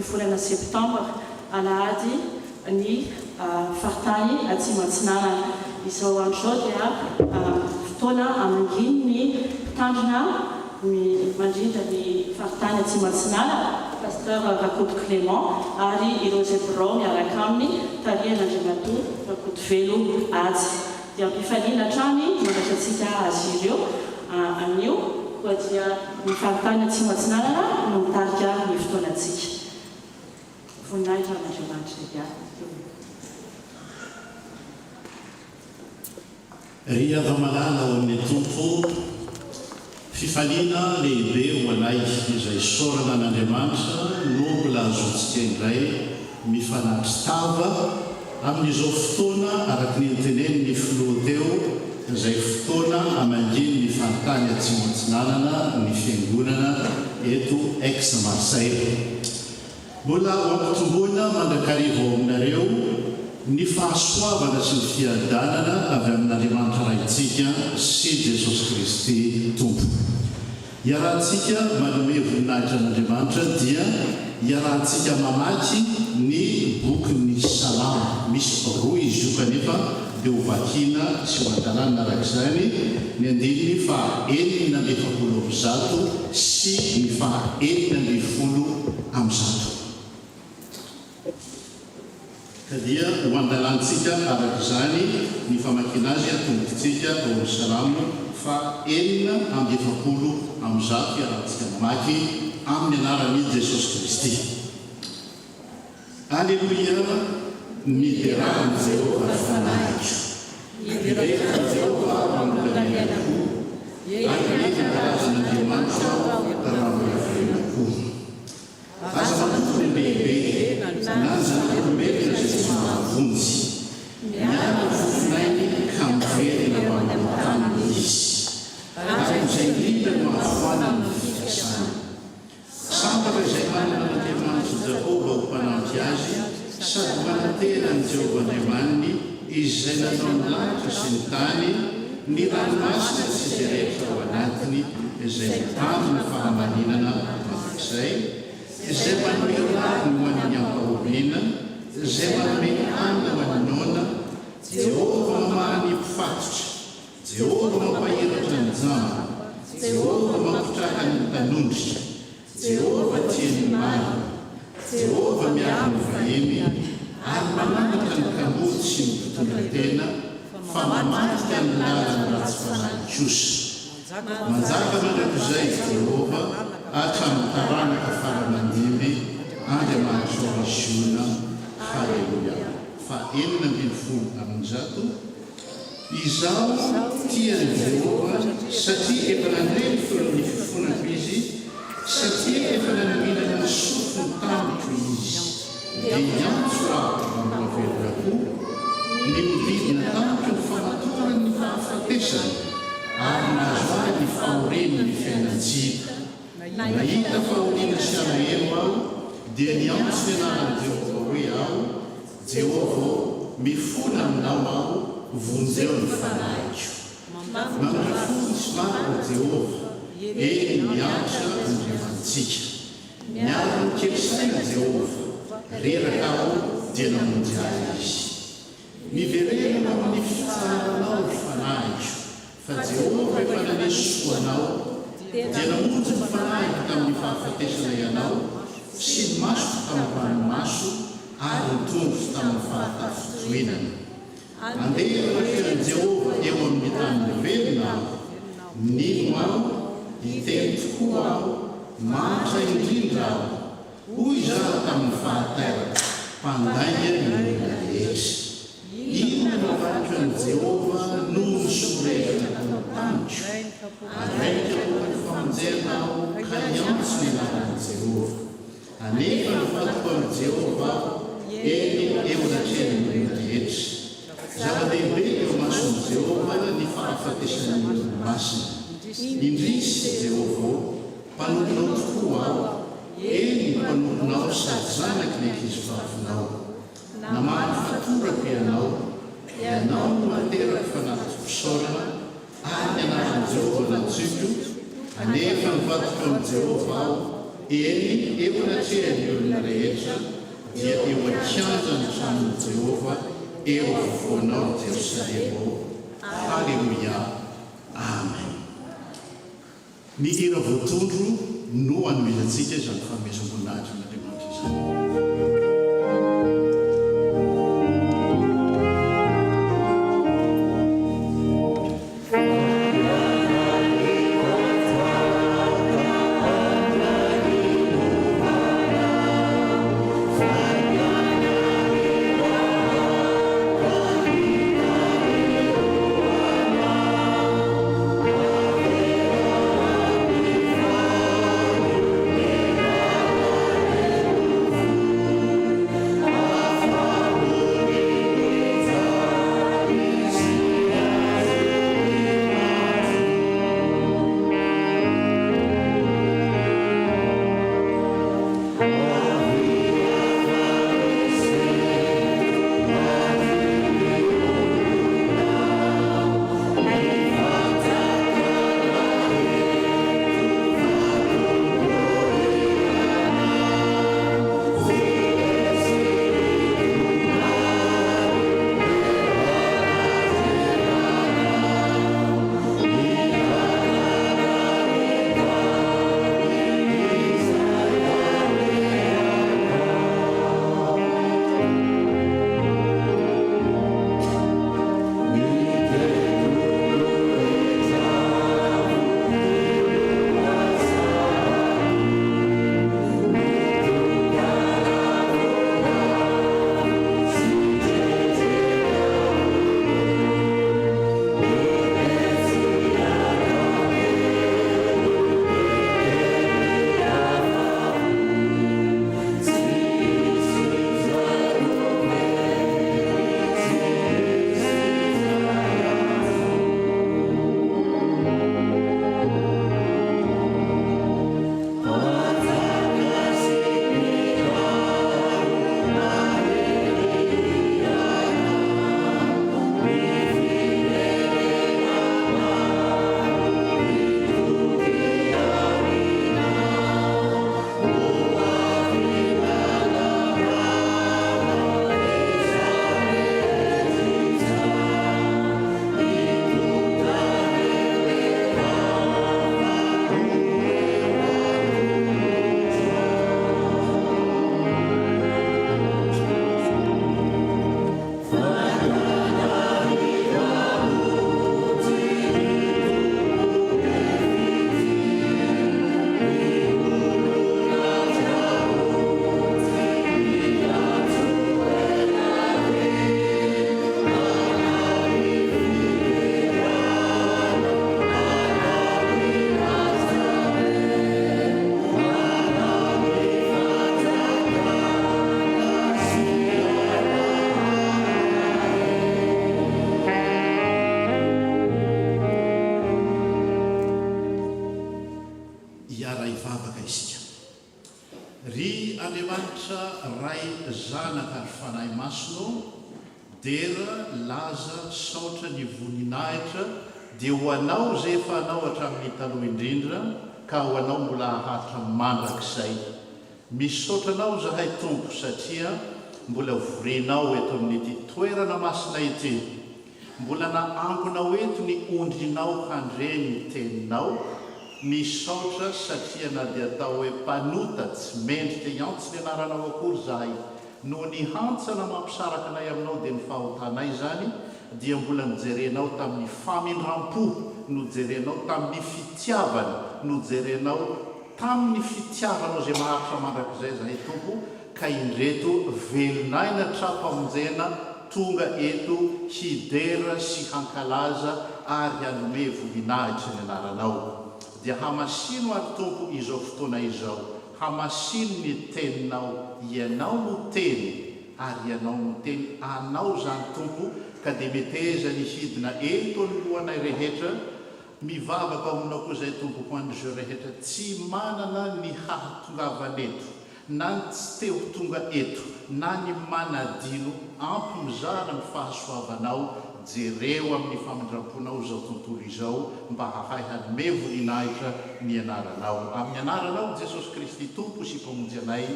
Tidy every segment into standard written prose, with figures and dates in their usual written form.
volana septambra alahady ny faritany atsimo antsinanana. Izao andro zao dia fotoana amanginy ny mpitandrina mandrindra ny faritany atsimo antsinanana pasteur Rakoto Clément ary ireo zay birao miaraka aminy tarihan'Andriamatoa Rakoto Velo Ady. Dia ampifaniana hatrany mandrasatsika azy ireo anio koa dia ny faritany atsimo antsinanana no mitarika ny fotoanantsika. Voninahitra n'Andriamanitra dia ry ava-malala ao amin'ny tompo fifaliana lehibe ho anay izay sorana n'Andriamanitra no mbola azontsika indray mifanatry tava amin'izao fotoana araky ny teneny ny filoha teo izay fotoana amanginy ny faritany atsimo antsinanana ny fiangonana eto ex Marseille. Mbola ho ampitomboana mandrakarivo ao aminareo ny fahasoavana sy ny fiadanana avy amin'Andriamanitra raintsika sy Jesosy Kristy tompo. Iarahantsika manome voninahitra n'Andriamanitra dia iarahantsika mamaky ny boky Salamo. Misy roa izy io kanefa dia ho vakiana sy ho an-dalàna arak'izany ny andininy fa 900 sy ny fa 900. Dia ho an-dalantsika arak'izany ny famakiana azy atombokintsika ao amin'ny Salamo fa 900 iarahantsika mamaky amin'ny anaran'i Jesosy Kristy. Alleluia, miderahan'i Jehovah fanahitro. Miderahan'i Jehovah mampilalako. Ankalety karazan'Andriamanitra raha miravelako. Aza matory lehibe naza nakombelona zay tsy mahavonjy. Miala fofinainy ka miverina manomtany izy. Arak'izay indrindra no ahafoana amin'ny fikasana. Sambaka izay manana n'Andriamanitra Jehova ho mpanampy azy sady manantena ny Jehova Andriamaniny izay nanao ny lanitra sy ny tany ny ranomasina sy izay rehetra ao anatiny izay mitandrina fahamaninana mandrakizay izay manome rano ho an'ny ampahomeana izay manome anina ho an'ny nona. Jehova mamahany mpifatotra, Jehova mampahiratra ny jamba, Jehova mampitraka ny tanondritra, Jehova tia ny marina, Jehova miaro ny vahiny ary manapaka ny kamory sy ny mpitondran-tena fa mamatika ny lalany ratsy fanahy kosa. Manjaka mandrakizay Jehova hatramin'ny taranaka faramandimby Andriamanitra Rasiona. Halleluia. Fa 900 izaho tian'i Jehova satria efa nandreny feon'ny fifonako izy satria efa nanomilana ny sofiny tamiko izy dia iantso raha mampiavelonako ny mididina tamiko ny famatorany ny fahafatesany ary nazo ahy ny fahoreny ny fiainantsika. Nahita fahoriana sy alahelo aho dia niantso ny anaran'i Jehova hoe aho Jehova mifona aminao aho vonjeo ny fanahiko. Mampiafony sy maro Jehova eny miatra Andriamantsika. Miaro ny kelisaina Jehova reraka aho dia namonjy ahy izy. Miverena amin'ny fitsaranao ny fanahiko fa Jehova efa nanesoanao dia namonjy ny fanahiko tamin'ny fahafatesana ianao sy ny maso tamin'ny ranomaso ary ny tongotro tamin'ny fahatafitohinana. Andeha raken'i Jehova eo amin'ny tany velona aho, nino aho, hiteny tokoa aho, manitra indrindra aho. Hoy zaho tamin'ny fahatera, mpandainga ny olona rehetra. Ino no vakan'i Jehova no ny sorekana taniko. Araika koa ny famonjena aho ka iantso ny anaran'i Jehova. Anefa ny fatoko amin'i Jehova eny eo anatreny ny olona rehetra. Zava-dehibe eo mason'i Jehova ny fahafatesana ny olona masina. Indrisy Jehova mpanomponao tokoa aho, eny mpanomponao sady zanaky ny ankizy-vavinao. Namaly fatorako ianao, ianao no manteraka fanaty-pisaorana ary ny anaran'i Jehova nantsiko. Anefa ny vatoko amin'i Jehova aho eny eonatrehany olona rehetra dia eo akianjany tranon'i Jehova eo vovoanao Jerosalema. Halleluia. Amen. Ny hira voatondro no hanomezantsika izany famesom-boninahitra n'Andriamanitra izany. zanaka ny fanahy masino dera laza saotra ny voninahitra dia ho anao zay efa anao hatramin'ny taloha indrindra ka ho anao mbola hahatra mandrakizay misaotranao zahay tompo satria mbola vorenao eto amin'ity toerana masina ity mbola naangonao eto ny ondrinao handreny teninao misaotra satria na dia atao hoe mpanota tsy mendrika iantso ny anaranao akory zahay no ny hantsana mampisaraka anay aminao dia ny fahotanay zany dia mbola nijerenao tamin'ny famindram-po no jerenao tamin'ny fitiavana no jerenao tamin'ny fitiavanao zay maharitra mandrakizay zahay tompo ka indreto velonaina trapamonjena tonga eto hidera sy hankalaza ary hanome voninahitra ny anaranao dia hamasino ary tompo izao fotoana izao hamasino ny teninao ianao no teny ary ianao no teny anao zany tompo ka dia meteza ny hidina eto ny lohanay rehetra mivavaka ao aminao koa zay tompo ho an'izao rehetra tsy manana ny hahatongavan'eto na ny tsy te ho tonga eto na ny manadino ampy mizara ny fahasoavanao jereo amin'ny famindram-ponao zao tontolo izao mba hahay hanome voninahitra ny anaranao amin'ny anaranao Jesosy Kristy tompo sy mpamonjy anay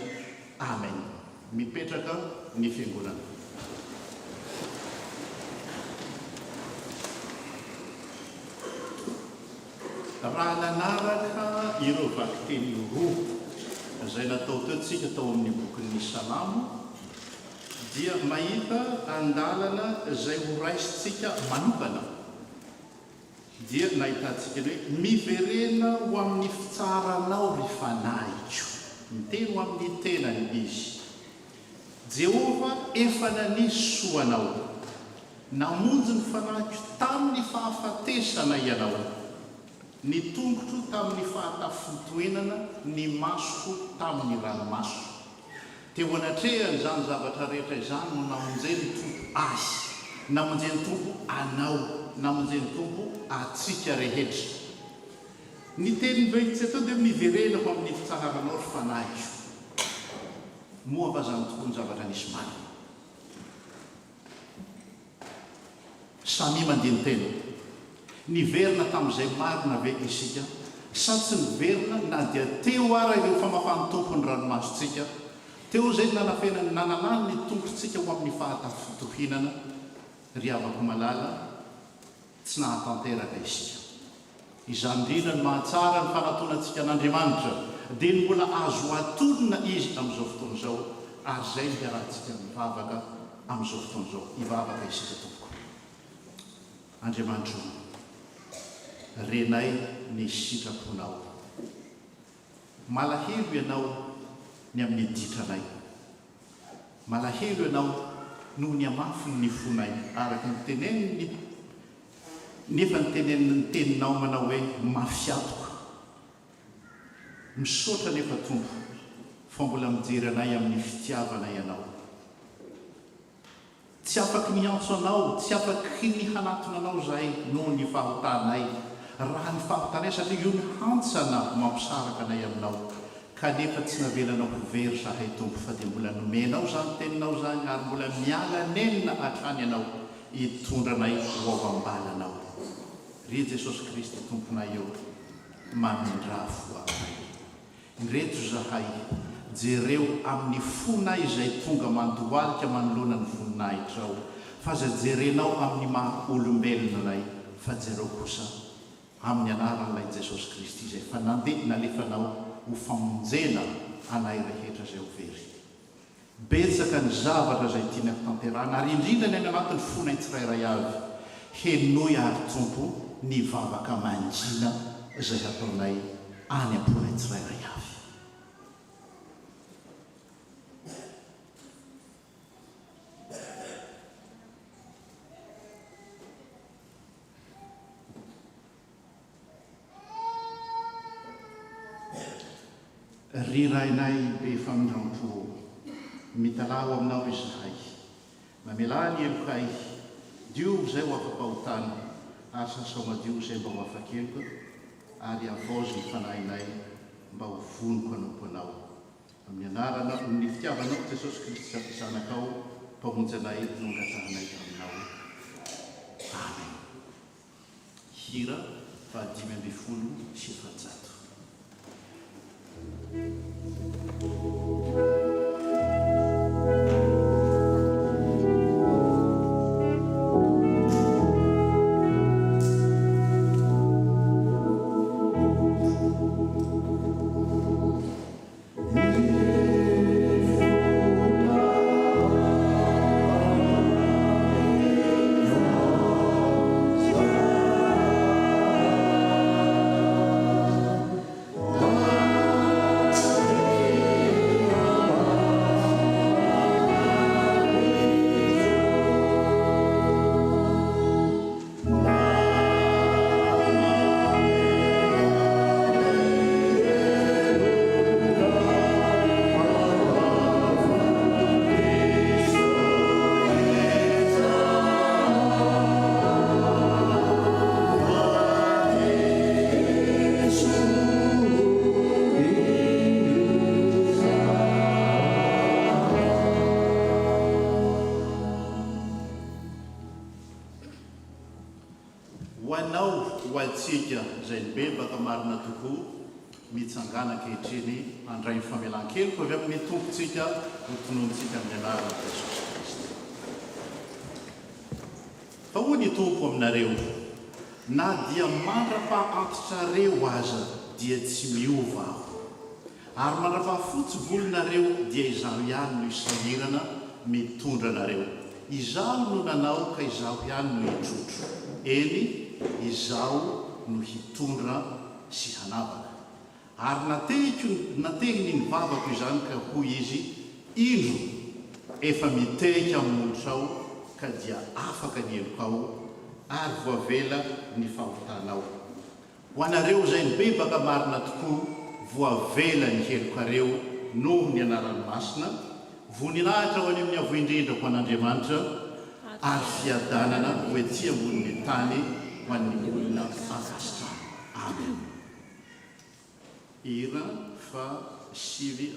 amen. Mipetraka ny fiangonana. Raha nanaraka ireo vakiteny roa izay natao teotsika tao amin'ny bokin'ny Salamo dia mahita andalana izay horaisitsika manokana dia nahitantsika hoe miverena ho amin'ny fitsaranao ry fanahitro. Miteny ho amin'ny tenany izy. Jehova efa nanisy soanao, namonjy ny fanahitro tamin'ny fahafatesana ianao, ny tongotro tamin'ny fahatafotoenana, ny maso tamin'ny ranomaso. Teo anatrehany izany zavatra rehetra izany no namonjeny tompo azy, namonjeny tompo anao, namonjeny tompo atsika rehetra. Ny teny veitsy atao dia miverena ho amin'ny fitsaharanao ry fanahitro. Moa va zany tokoa ny zavatra nisy marina. Samy mandiny teny. Niverina tamin'izay marina ve isika, sa tsy niverina na dia teo ara ireo famafany tompony ranomasontsika, teo zay nananany ny tongotsika ho amin'ny fahatafitohinana, ry avako malala tsy nahatanteraka isika. Izany indrindra ny mahatsara ny fanatonatsika an'Andriamanitra dia ny mbola azo atolona izy amin'izao fotoana izao, ary izay ny arahantsika mivavaka amin'izao fotoana izao. Hivavaka isika tompoko. Andriamanitra, renay ny sitraponao. Malahelo ianao ny amin'ny ditranay. Malahelo ianao noho ny amafiny ny fonay, araka ny teneniny nefa ny teneniny teninao manao hoe mafiatoka. Misaotra nefa tompo fa mbola mijery anay amin'ny fitiavana ianao. Tsy afaky miantso anao, tsy afaky ny hanatona anao zahay noho ny fahotanay. Raha ny fahotanay satria io ny hantsana mampisaraka anay aminao. Kanefa tsy navelanao very zahay tompo fa dia mbola nomenao zany teninao zany, ary mbola miala nenina hatrany ianao hitondra anay ho ao ambalanao. Ry Jesosy Kristy tomponay eo, mamindrafo anay. Ndreto zahay, jereo amin'ny fonay izay tonga mandohalika manoloana ny voninahitra ao, fa zay jerenao amin'ny maha olombelonanay, fa jereo kosa amin'ny anaran'ilay Jesosy Kristy izay fa nandeha nalefanao ho famonjena anay rehetra izay ho very. Betsaka ny zavatra izay tiana tanterana, ary indrindra ny any anatin'ny fonay tsirairay avy, henoy ary tompo ny vavaka manjina izay ataonay any am-ponay tsirairay avy. Ry rainay be famindram-po, mitalao aminao izy zahay, mamela ny elokay, dio izay ho afa-pahotana, ary sasao madio izay mba ho afa-keloka, ary avozy ny fanahinay mba ho voniko anompo anao. Amin'ny anarana ny fitiavanao Jesosy Kristy zanakao, mpamonjy anay no ngatsahanay aminao. Amen. Hira 5:7. ho antsika izay ny bebaka marina tokoa mitsangana ankehitriny andray ny famelan-keloka avy amin'ny tompontsika ho tononintsika amin'ny anarana Jesosy Kristy. Fa hoy ny tompo aminareo, na dia mandra-pahantotrareo aza dia tsy miova aho, ary mandra-pahafotsy volonareo dia izaho ihany no isahirana mitondra anareo. Izaho no nanao ka izaho ihany no hitrotro. Eny, izaho no hitondra sy hanavaka. Ary natehiny ny vavako izany ka hoy izy, indro efa mitehika amin'ny ao ka dia afaka ny eloko ao ary voavela ny fahotanao. Ho anareo izay ny bebaka marina tokoa, voavela ny helokareo noho ny anarany masina, voninahitra ho any amin'ny avo indrindra ho an'Andriamanitra, ary fiadanana ho ety ambonin'ny tany ho an'ny olona afasitra. Amen. Hira fa 7:10.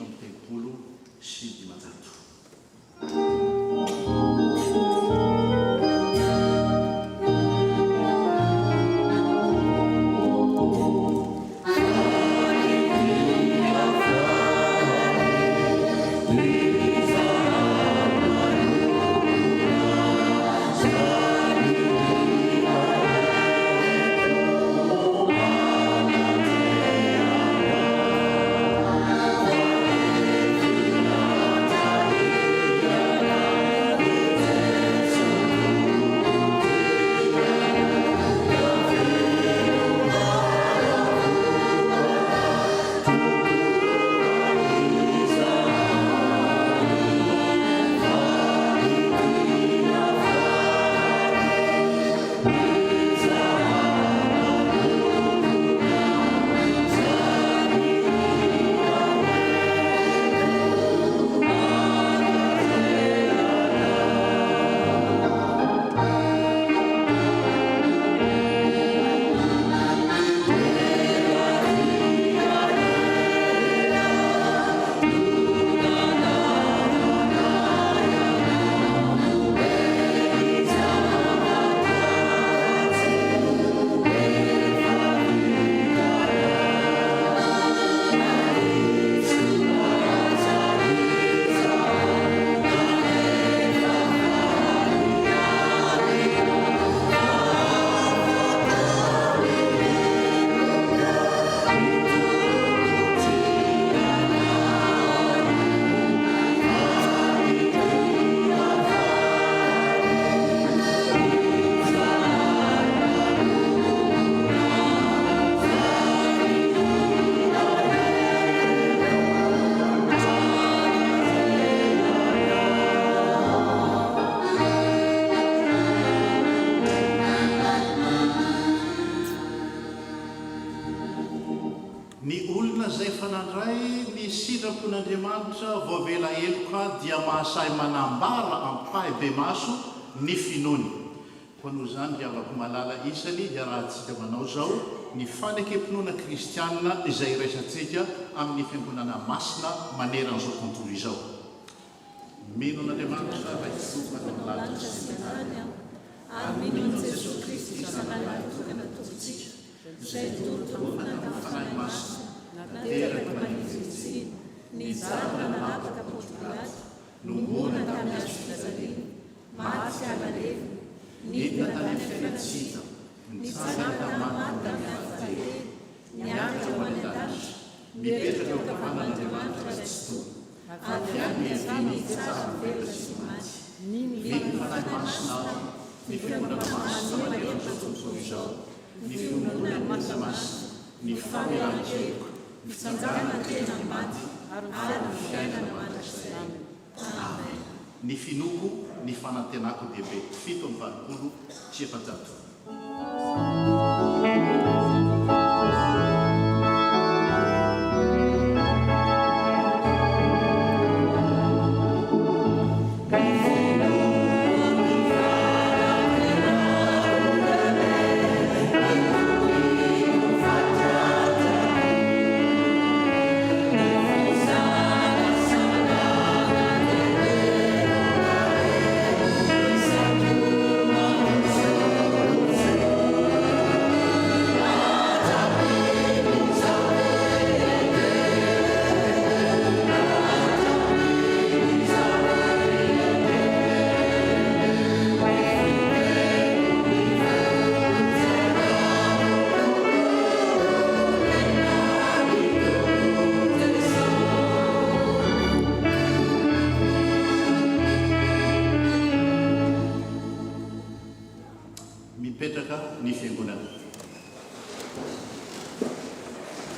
Voavela eloka dia mahasay manambara ampahy be maso ny finony. Ho noho izany dia avako malala isany dia raha antsika manao zao ny fanekempinoana kristianina izay iraisantsika amin'ny fiangonana masina maneran'izao tontolo izao. Mino n'Andriamanitra raitsofana milatra sy manarana. Ary mino Jesosy Kristy sanalahy tokana tokontsika izay torotonana fanahy masina nateraka manitsitsiny ny zana nanapaka Ponto Pilato nomona tamin'ny azo filazarina maty alalevi nidina tany fiainatsika nitsangana maty tamin'ny afatalely niaraka ao any an-danitra mipetraka eo ankavanan'Andriamanitra tsy tona avy any miaviny tsara mivela sy maty ny fanahy masina ny fiangonana masina maneran'izao tontolo izao ny fiangonana masina ny famelan-keloka ny fitsanjana tena maty ary ny fiainana mandrakizay. Amen. Ny finoko ny fanantenako dehibe 7:20.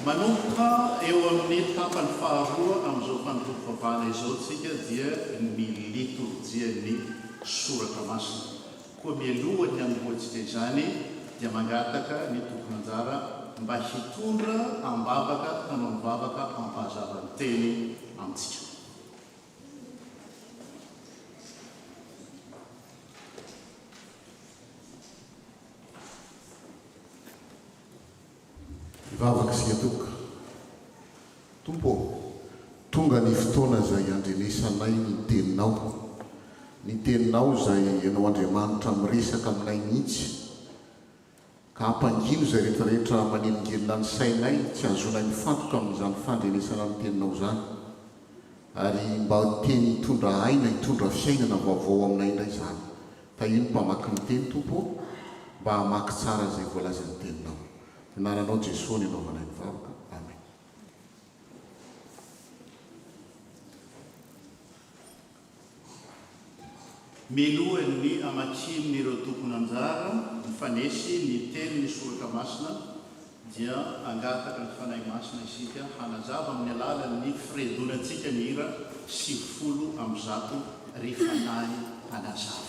Manomboka eo amin'ny tapany faharoa amin'izao fanontolo-pavahana izao tsika dia ny liturjia ny soratra masina. Koa mialohany hanomboantsika izany dia mangataka ny tompony anjara mba hitondra ambavaka tanao mivavaka ampahazavany teny amintsika. Vavaka sy atoka tompo tonga ny fotoana izay andrenesanay ny teninao izay ianao Andriamanitra miresaka aminay mihitsy ka hampangino izay rehetrarehetra manelingelina ny sainay tsy azonay mifantoka amin'izany fandrenesana ny teninao izany ary mba teny hitondra aina hitondra fiainana vaovao aminay indray izany ka ino mpamaky ny teny tompo mba hamaky tsara izay voalaza ny teninao. Anaranao Jesosy ny anaovanay ny vavaka. Amen. Milohan'ny amakimin'ny ireo tompony anjara mifanesy ny teny ny soratra masina dia angataka ny fanahy masina isika hanazava amin'ny alalan'ny firedonantsika ny hira 90 ry fanahy hanazava.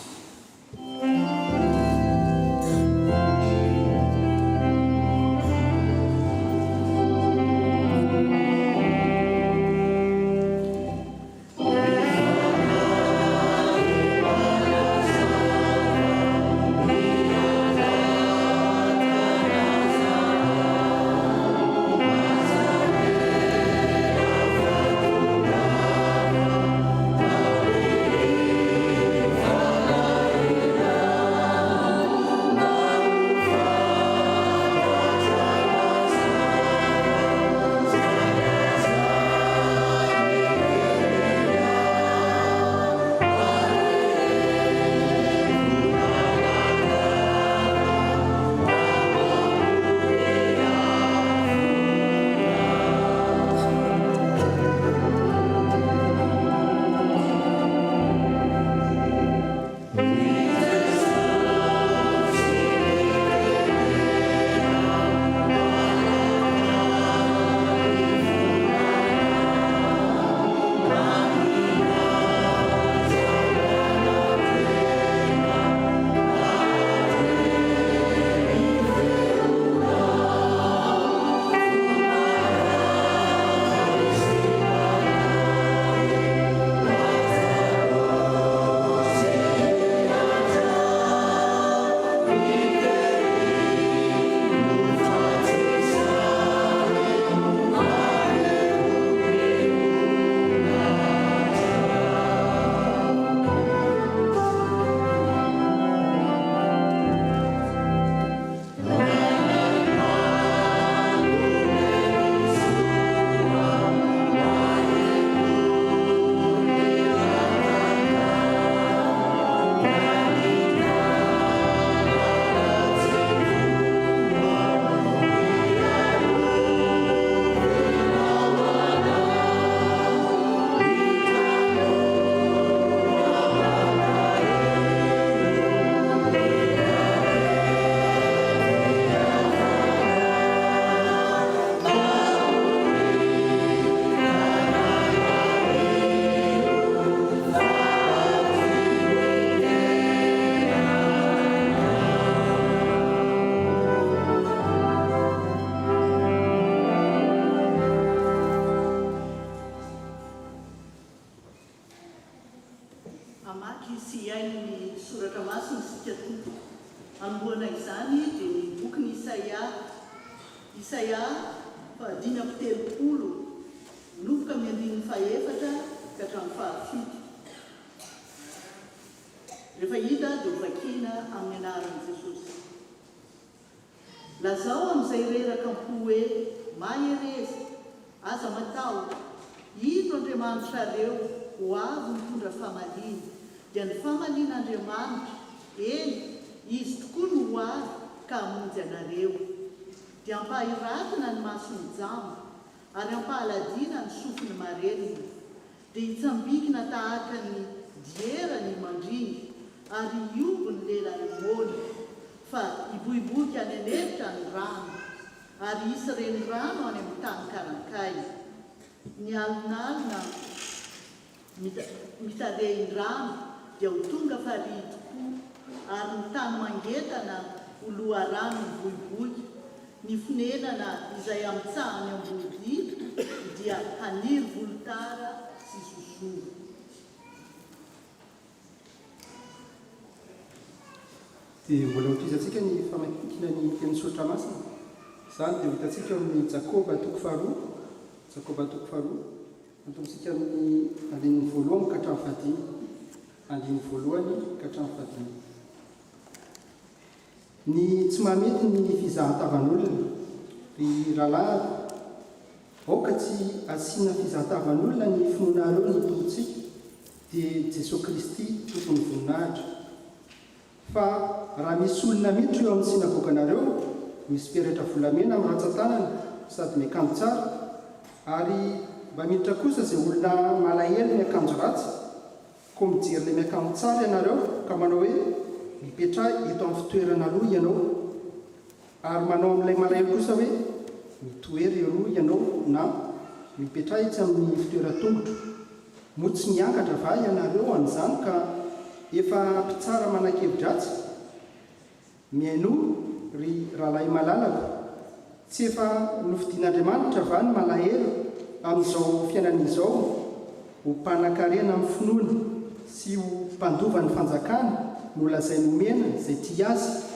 Lazao amin'izay reraka ampo hoe mahereza aza matao ito Andriamanitrareo ho avy mitondra famaliana dia ny famalian'Andriamanitra eny izy tokoa no ho avy ka hamonjy anareo dia ampahiratana ny masony jamba ary ampahaladiana ny sofiny marenina dia hitsambikina tahaka ny diera ny mandringy ary iobo ny lelany mony fa iboiboky any anevitra ny rano ary isy renirano any amin'ny tany karankay. Ny alonalina mitarehin-drano dia ho tonga farihy tokoa, ary ny tany mangetana ho loharano mivoivoy. Ny fonenana izay amitsahany ambody dia haniry volotara sy zozoro. Dia mbola hotoizantsika ny famakiana ny teny Sotra Masina. Izany dia hitantsika amin'ny Jakoba toko faharoa, antontsika amin'ny andininy voalohany ka hatramin'ny fahadimy, andininy voalohany ka hatramin'ny fahadimy. Ny tsy mahamety ny fizahatavan'olona ry rahalahy, aoka tsy asiana fizahatavan'olona ny finoanareo ny tompontsika dia Jesosy Kristy tompony voninahitra. Fa raha misy olona miditra eo amin'ny sinagoganareo, misy peratra volamena amin'ny ratsan-tanana sady miakanjo tsara, ary mba miditra kosa izay olona malahelo miakanjo ratsy, koa mijery ilay miakanjo tsara ianareo ka manao hoe mipetraha eto amin'ny fitoerana aloha ianao, ary manao amin'ilay malahelo kosa hoe mitoery aloha ianao na mipetraha etsy amin'ny fitoeran-tongotra. Moa tsy miakatra va ianareo an'izany ka efa mpitsara manan-kevidratsy? Miaino ry rahalahy malalaka, tsy efa nofidian'Andriamanitra va ny malahelo amin'izao fiainana izao ho mpanan-karena amin'ny finoana sy ho mpandova ny fanjakana no lazainy omena izay tia azy?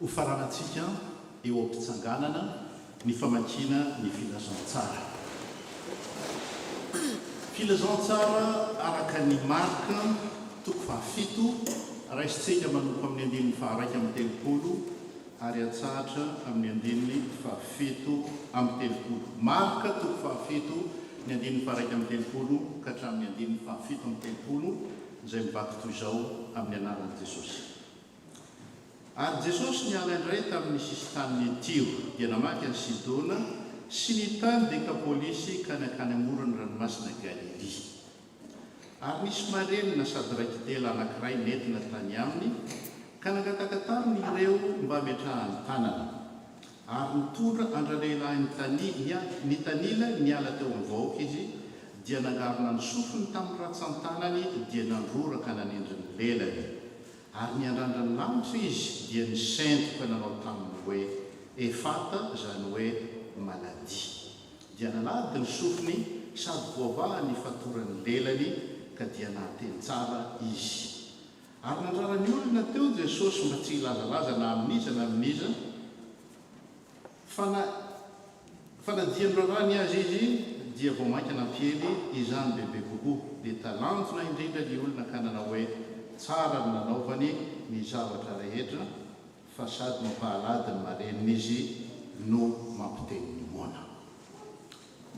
Ho faranantsika eo am-pitsanganana ny famakiana ny filazantsara. Filazantsara araka ny marika toko fahafito, raisintsika manompo amin'ny andininy faharaiky amin'ny telopolo ary atsahatra amin'ny andininy fahafito amin'ny telopolo. Marika toko fahafito ny andininy faharaiky amin'ny telopolo ka hatramin'ny andininy fahafito amin'ny telopolo, izay mivaky toy izao amin'ny anaran'i Jesosy. Ary Jesosy niala indray tamin'ny sisin-tanin'ny Tiro, dia namaky any Sidona sy ny tany Dekapolisy ka nakany amorony ranomasina Galili. Ary nisy marenina sady raikitela anankiray nentina tany aminy, ka nangataka taminy ireo mba metrahany tanana. Ary nitora andra-lehilahy ny tanila niala teo amin'ny vahoaka izy, dia nangarona ny sofiny tamin'ny ratsan-tanany dia nandrora ka nanendriny lelany. Ary niandrandra ny lanitra izy dia ny sentroka nanao taminy hoe efata, izany hoe maladi. Dia nalady ny sofiny sady voavaha ny fatorany lelany ka dia nahateny tsara izy. Ary nandrara ny olona teo Jesosy mba tsy hilazalaza na amin'iza na amin'iza, fa nadiany rarany azy izy dia vao mainka nampiely izany bebe kokoa. Dia talanjona indrindra ny olona ka nanao hoe tsara ny nanaovany ny zavatra rehetra, fa sady mampahalady ny marenina izy no mampiteny ny moana.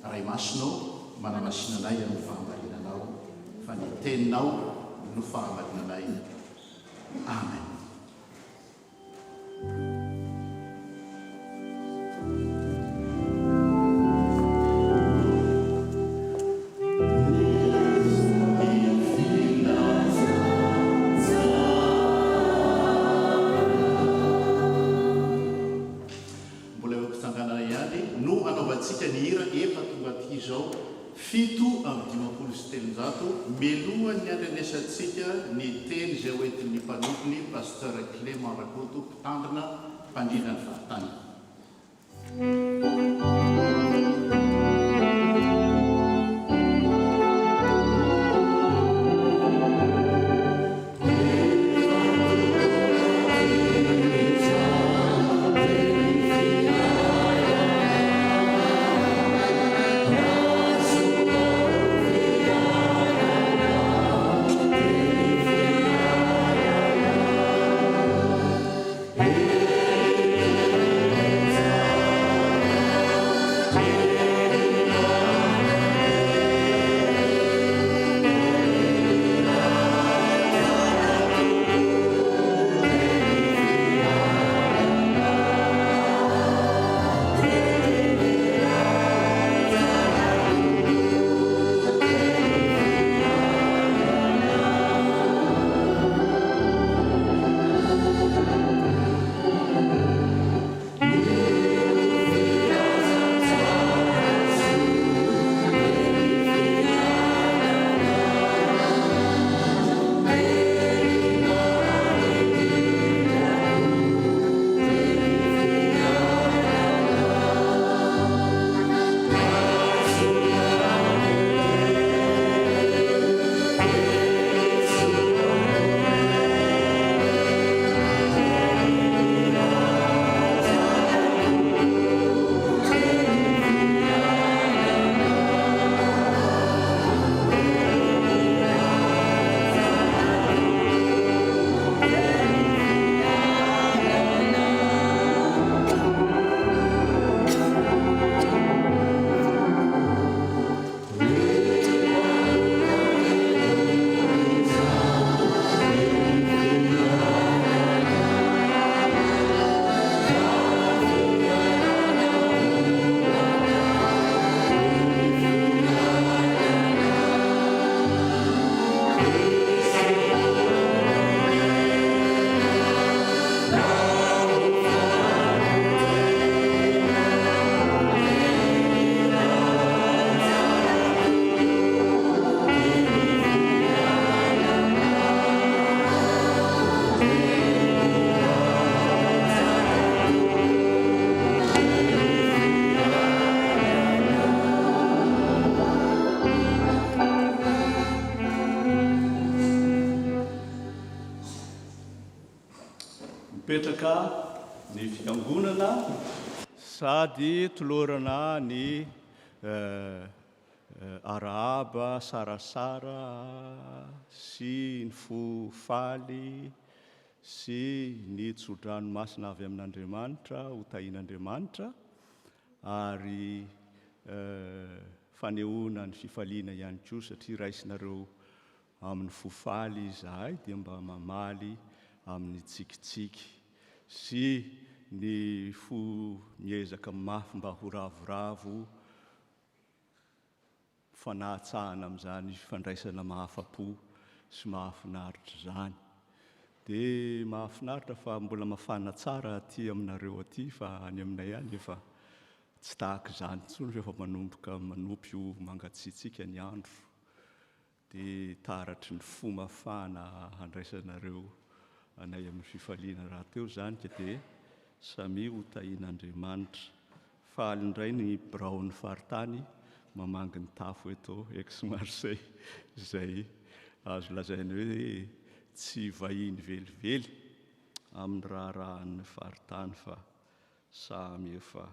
Ray masinao manamasinanay amin'ny fahamarinanao, fa ny teninao no fahamarinanay. Amen. Fito amin'ny 500 melohan'ny andrenesantsika ny teny izay hoentin'ny mpanompo'ny pasteur Clément Rakoto, mpitandrina mpandrina ny fahatany. mipetraka ny fiangonana sady tolorana ny arahaba sarasara sy ny fofaly sy ny tsodranomasina avy amin'Andriamanitra ho tahin'Andriamanitra ary fanehoana ny fifaliana ihany koa satria raisinareo amin'ny fofaly izahay dia mba mamaly amin'ny tsikitsiky sy ny miezaka mafy mba ho ravoravo fanahtsahana amin'izany fandraisana mahafapo sy mahafinaritra zany. Dia mahafinaritra fa mbola mafana tsara aty aminareo aty fa any aminay ihany efa tsy tahaka izany intsony rehefa manompy ho mangatsiatsika ny andro. Dia taratry ny fomafana handraisanareo anay amin'ny fifaliana raha teo zany dia samy ho tahin'Andriamanitra. Faly indray ny birao ny faritany mamangy ny tafo eto ex-Marseille izay azo lazaina hoe tsy vahiny velively amin'ny raharahan'ny faritany fa samy efa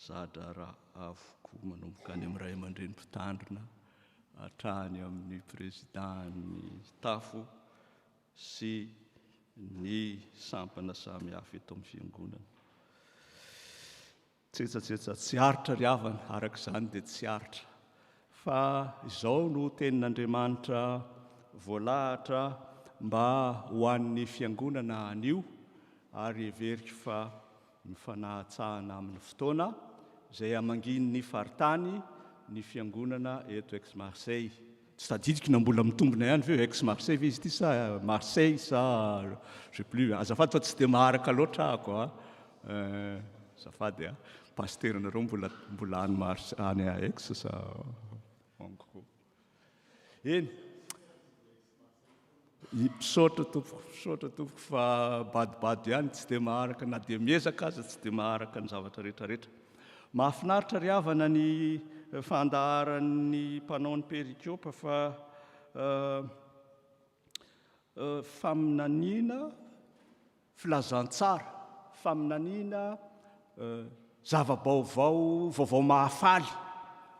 zadra raha avokoa manomboka any amin'ny ray aman-dreny mpitandrina hatrany amin'ny président ny tafo sy ny sampana samy hafa eto amin'ny fiangonana. Tsetsatetsa tsy aritra ry havana, araka izany dia tsy aritra. Fa izao no tenin'Andriamanitra voalahatra mba ho an'ny fiangonana anio ary heverika fa mifanahtsahana amin'ny fotoana izay hamanginy ny faritany ny fiangonana eto ex-Marseille. Tsy tadidiko na mbola mitombona ihany ve ex-Marseille izy ity sa Marseille sa je plus azafady fa tsy dia maharaka loatra ako azafady pasteranareo mbola any ex sa eny misaotra tompoko fa badibady ihany tsy dia maharaka na dia miezaka aza tsy dia maharaka ny zavatra rehetrarehetra. Mahafinaritra ry havana ny fandaharan'ny mpanao ny perikiopa fa faminaniana filazantsara, faminaniana vaovao mahafaly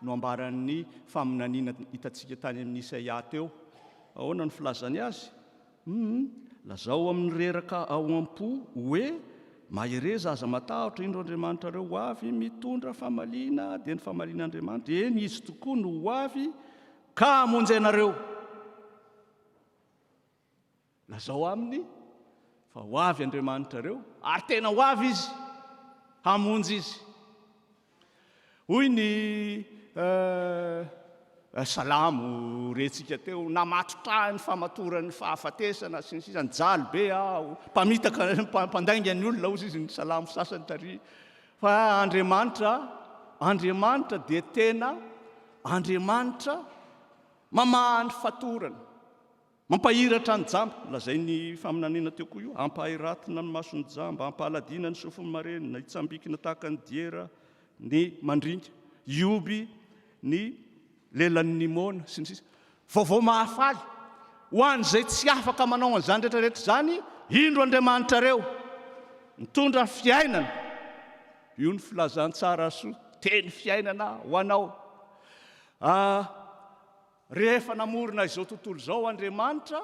no ambaran'ny faminaniana hitantsika tany amin'ny Isaia teo. Ahoana ny filazany azy? Lazao amin'ny reraka ao am-po hoe mahere zaza matahotra indro Andriamanitra reo ho avy mitondra famaliana dia ny famalian'Andriamanitra eny izy tokoa no ho avy ka hamonjy anareo. Lazao aminy fa ho avy Andriamanitra reo ary tena ho avy izy hamonjy izy. Hoy ny salamo rentsika teo, namatotrahany famatoran'ny fahafatesana sy ny sisa nijaly be aho mpamitaka mpandainga ny olona ozy izy ny salamo sasany tary fa Andriamanitra dia tena Andriamanitra mamahany fatorana mampahiratra ny jamba. Lazay ny faminaniana teo koa io, ampahiratina ny masony jamba, ampahaladina ny sofiny marenina, hitsambikina tahaka ny diera ny mandringa, ioby ny lelan'ny mona sy ny sisa. Vaovao mahafaly ho an'izay tsy afaka manao an'izany rehetrarehetra zany indro Andriamanitra reo mitondra fiainana. Io ny filazantsara soa, teny fiainana ho anao. Rehefa namorona izao tontolo izao Andriamanitra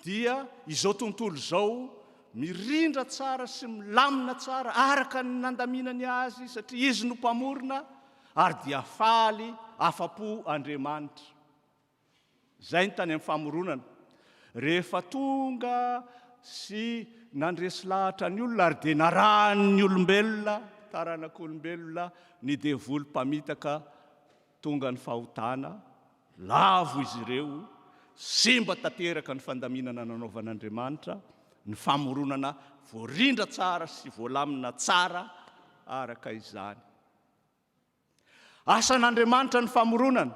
dia izao tontolo izao mirindra tsara sy milamina tsara araka ny nandaminany azy satria izy no mpamorona ary dia faly afapo Andriamanitra. Zay ny tany amin'ny famoronana. Rehefa tonga sy nandresy lahatra ny olona ary dia narahany olombelona, taranak'olombelona ny devoly mpamitaka tonga ny fahotana, lavo izy ireo, simba tanteraka ny fandaminana nanaovan'Andriamanitra, ny famoronana voarindra tsara sy voalamina tsara araka izany. Asan'Andriamanitra ny famoronana.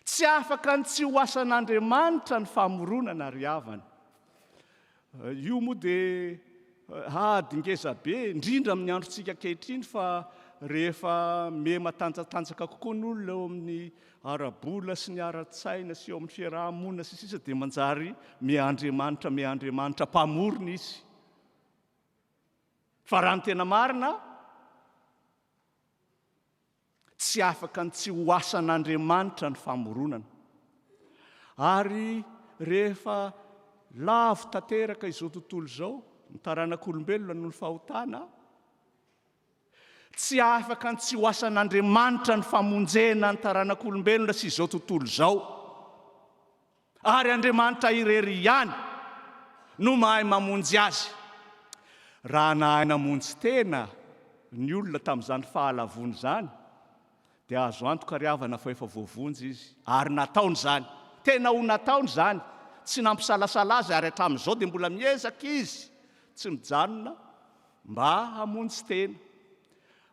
Tsy afaka ny tsy ho asan'Andriamanitra ny famoronana ry havana. Io moa dia ady ngeza be, indrindra amin'ny androntsika ankehitriny fa rehefa me matanjatanjaka kokoa ny olona eo amin'ny arabola sy ny ara-tsaina sy eo amin'ny fiarahamonina sy sisa dia manjary meandriamanitra mpamorona izy. Fa raha ny tena marina, tsy afaka ny tsy ho asan'Andriamanitra ny famoronana. Ary rehefa lavo tanteraka izao tontolo izao, ny taranak'olombelona noho ny fahotana, tsy afaka ny tsy ho asan'Andriamanitra ny famonjena ny taranak'olombelona sy izao tontolo izao. Ary Andriamanitra irery ihany no mahay mamonjy azy. Raha nahay namonjy tena ny olona tamin'izany fahalavony zany, dia azo antoka ry havana fa efa voavonjy izy. Ary nataony zany. Tena ho nataony zany. Tsy nampisalasala azy ary hatramin'izao dia mbola miezaka izy tsy mijanona mba hamonjy tena.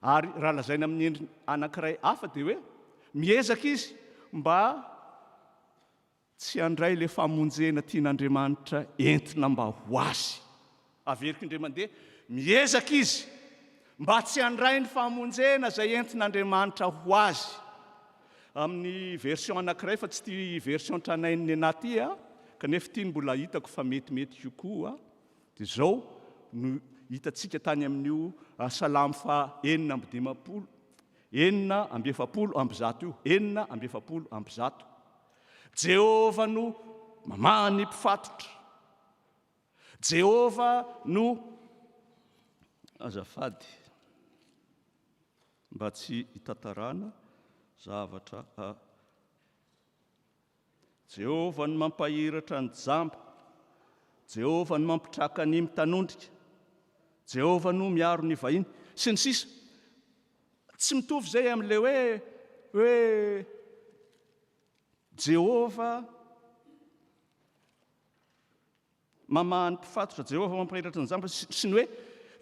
Ary raha lazaina amin'ny endriny anankiray hafa dia hoe miezaka izy mba tsy handray le famonjena tian'Andriamanitra entina mba ho azy. Averiko indray mandeha, miezaka izy mba tsy handray ny famonjena izay entin'Andriamanitra ho azy. Amin'ny version anankiray fa tsy tia version tranain'ny anaty kanefa tia mbola hitako fa metimety kokoa, dia izao no hitantsika tany amin'io Salamo fa 4:9, 4:7 io, 4:7. Jehova no mamaha ny mpifatotra. Jehova no azafady mba tsy hitantarana zavatra. Jehova no mampahiratra ny jamba. Jehova no mampitraka ny mitanondrika. Jehova no miaro ny vahiny. Sy ny sisa. Tsy mitovy izay amin'ilay hoe Jehova mamaha ny mpifatotra, Jehova mampahiratra ny jamba, sy ny hoe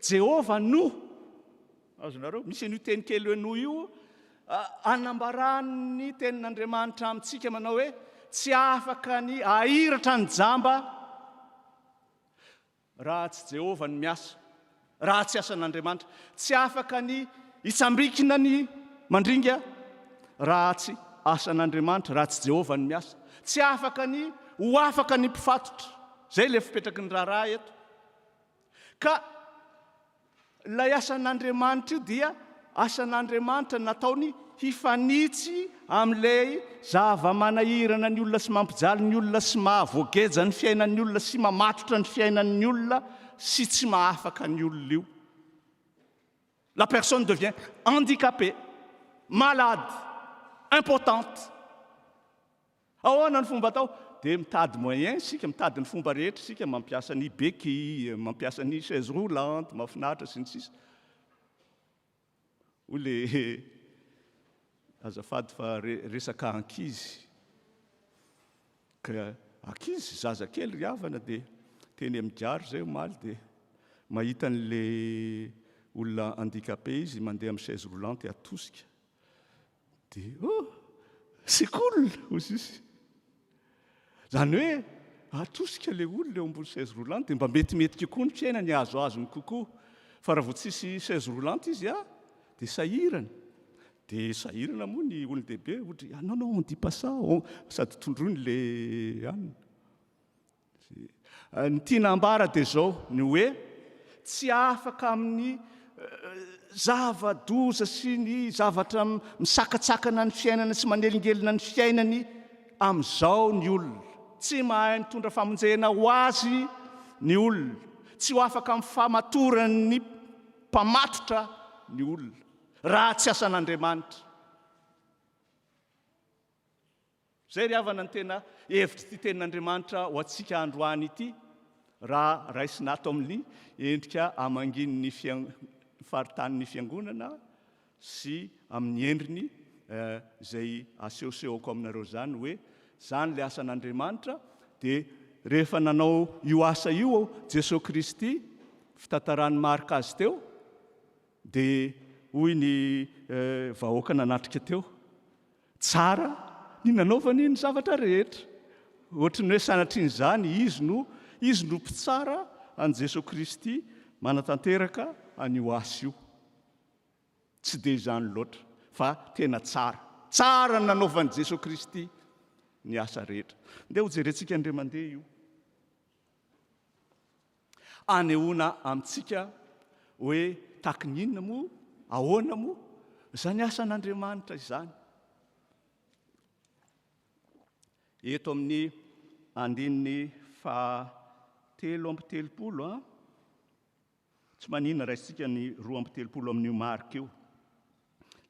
Jehova no. Azonareo, misy an'io teny kely hoe no io, anambarany tenin'Andriamanitra amintsika manao hoe tsy afaka ny ahiratra ny jamba raha tsy Jehova ny miasa, raha tsy asan'Andriamanitra. Tsy afaka ny hitsambikina ny mandringa raha tsy asan'Andriamanitra, raha tsy Jehova ny miasa. Tsy afaka ny ho afaka ny mpifatotra. Zay le fipetraky ny raharaha eto. Ka ilay asan'Andriamanitra io dia asan'Andriamanitra nataony hifanitsy amin'ilay zava-manahirana ny olona sy mampijaly ny olona sy mahavoageja ny fiainan'ny olona sy mamatotra ny fiainan'ny olona sy tsy mahafaka ny olona io. La personne devient handicapée, malade, impotente. Ahoana ny fomba atao? Dia mitady moyen sika, mitady ny fomba rehetra sika, mampiasa ny béquille, mampiasa ny chaise roulante, mahafinaritra sy ny sisa. Ho le azafady fa resaka ankizy. Ka ankizy zazakely ry havana dia teny amin'ny gary zay omaly dia mahita an'le olona handicapé izy mandeha amin'ny chaise roulante atosika. Dia c'est cool hozy izy. Zany hoe atosika le olona eo ambony chaise roulante dia mba metimety kokoa ny fiainany, azoazony kokoa. Fa raha vao tsisy chaise roulante izy dia sahirana. Dia sahirana moa ny olon-dehibe ohatra non on dit pas ça, sady tondrony le anina. Ny tiana ambara dia zao ny hoe tsy afaka amin'ny zava-doza sy ny zavatra misakatsakana ny fiainana sy manelingelina ny fiainany amin'izao ny olona. Tsy mahay mitondra famonjena ho azy ny olona. Tsy ho afaka amin'ny famatorany mpamatotra ny olona raha tsy asan'Andriamanitra. Zay ry havana ny tena hevitry ty tenin'Andriamanitra ho antsika androany ity, raha raisina ato amin'ny endrika amangin'ny faritanin'ny fiangonana sy amin'ny endriny izay asehosehoko aminareo zany hoe zany le asan'Andriamanitra. Dia rehefa nanao io asa io Jesosy Kristy, fitantarany marika azy teo, dia hoy ny vahoaka nanatrika teo, tsara ny nanaovany ny zavatra rehetra. Ohatrany hoe sanatrian'izany izy no mpitsara an' Jesosy Kristy manatanteraka an'io asa io. tsy dia izany loatra fa tena tsara nanaovan'i Jesosy Kristy ny asa rehetra. Ndeha ho jerentsika indray mandeha io anehoana amintsika hoe taky ny inona moa ahoana moa izany asan'Andriamanitra izany. Eto amin'ny andininy 7:30 tsy manina raisitsika ny 2:30 amin'io Marika io.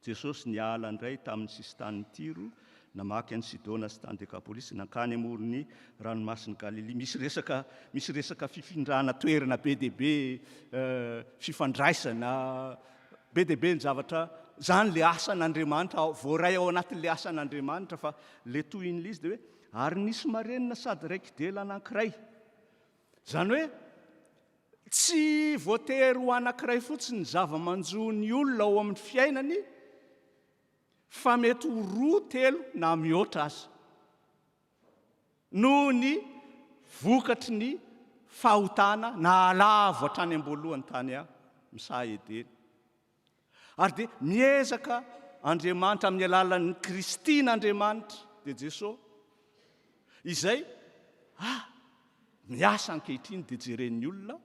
Jesosy niala indray tamin'ny sisin-tanin'ny Tiro, namaky any Sidona sy tany Dekapolisy, nankany amoron'ny ranomasin'i Galilea. Misy resaka fifindrana toerana be dia be, fifandraisana be dia be ny zavatra. Zany le asan'Andriamanitra, voaray ao anatin'le asan'Andriamanitra, fa le tohin'le izy dia hoe ary nisy marenina sady raiky dela anankiray. Zany hoe tsy voatery ho anankiray fotsiny zava-manjon'ny olona ao amin'ny fiainany, fa mety ho 2-3 na mihoatra aza noho ny vokatry ny fahotana na alavo hatrany am-boalohany tany Misaha Edeny. Ary dia miezaka Andriamanitra amin'ny alalan'ny Kristin'Andriamanitra dia Jesosy izay miasa ankehitriny dia jeren'ny olona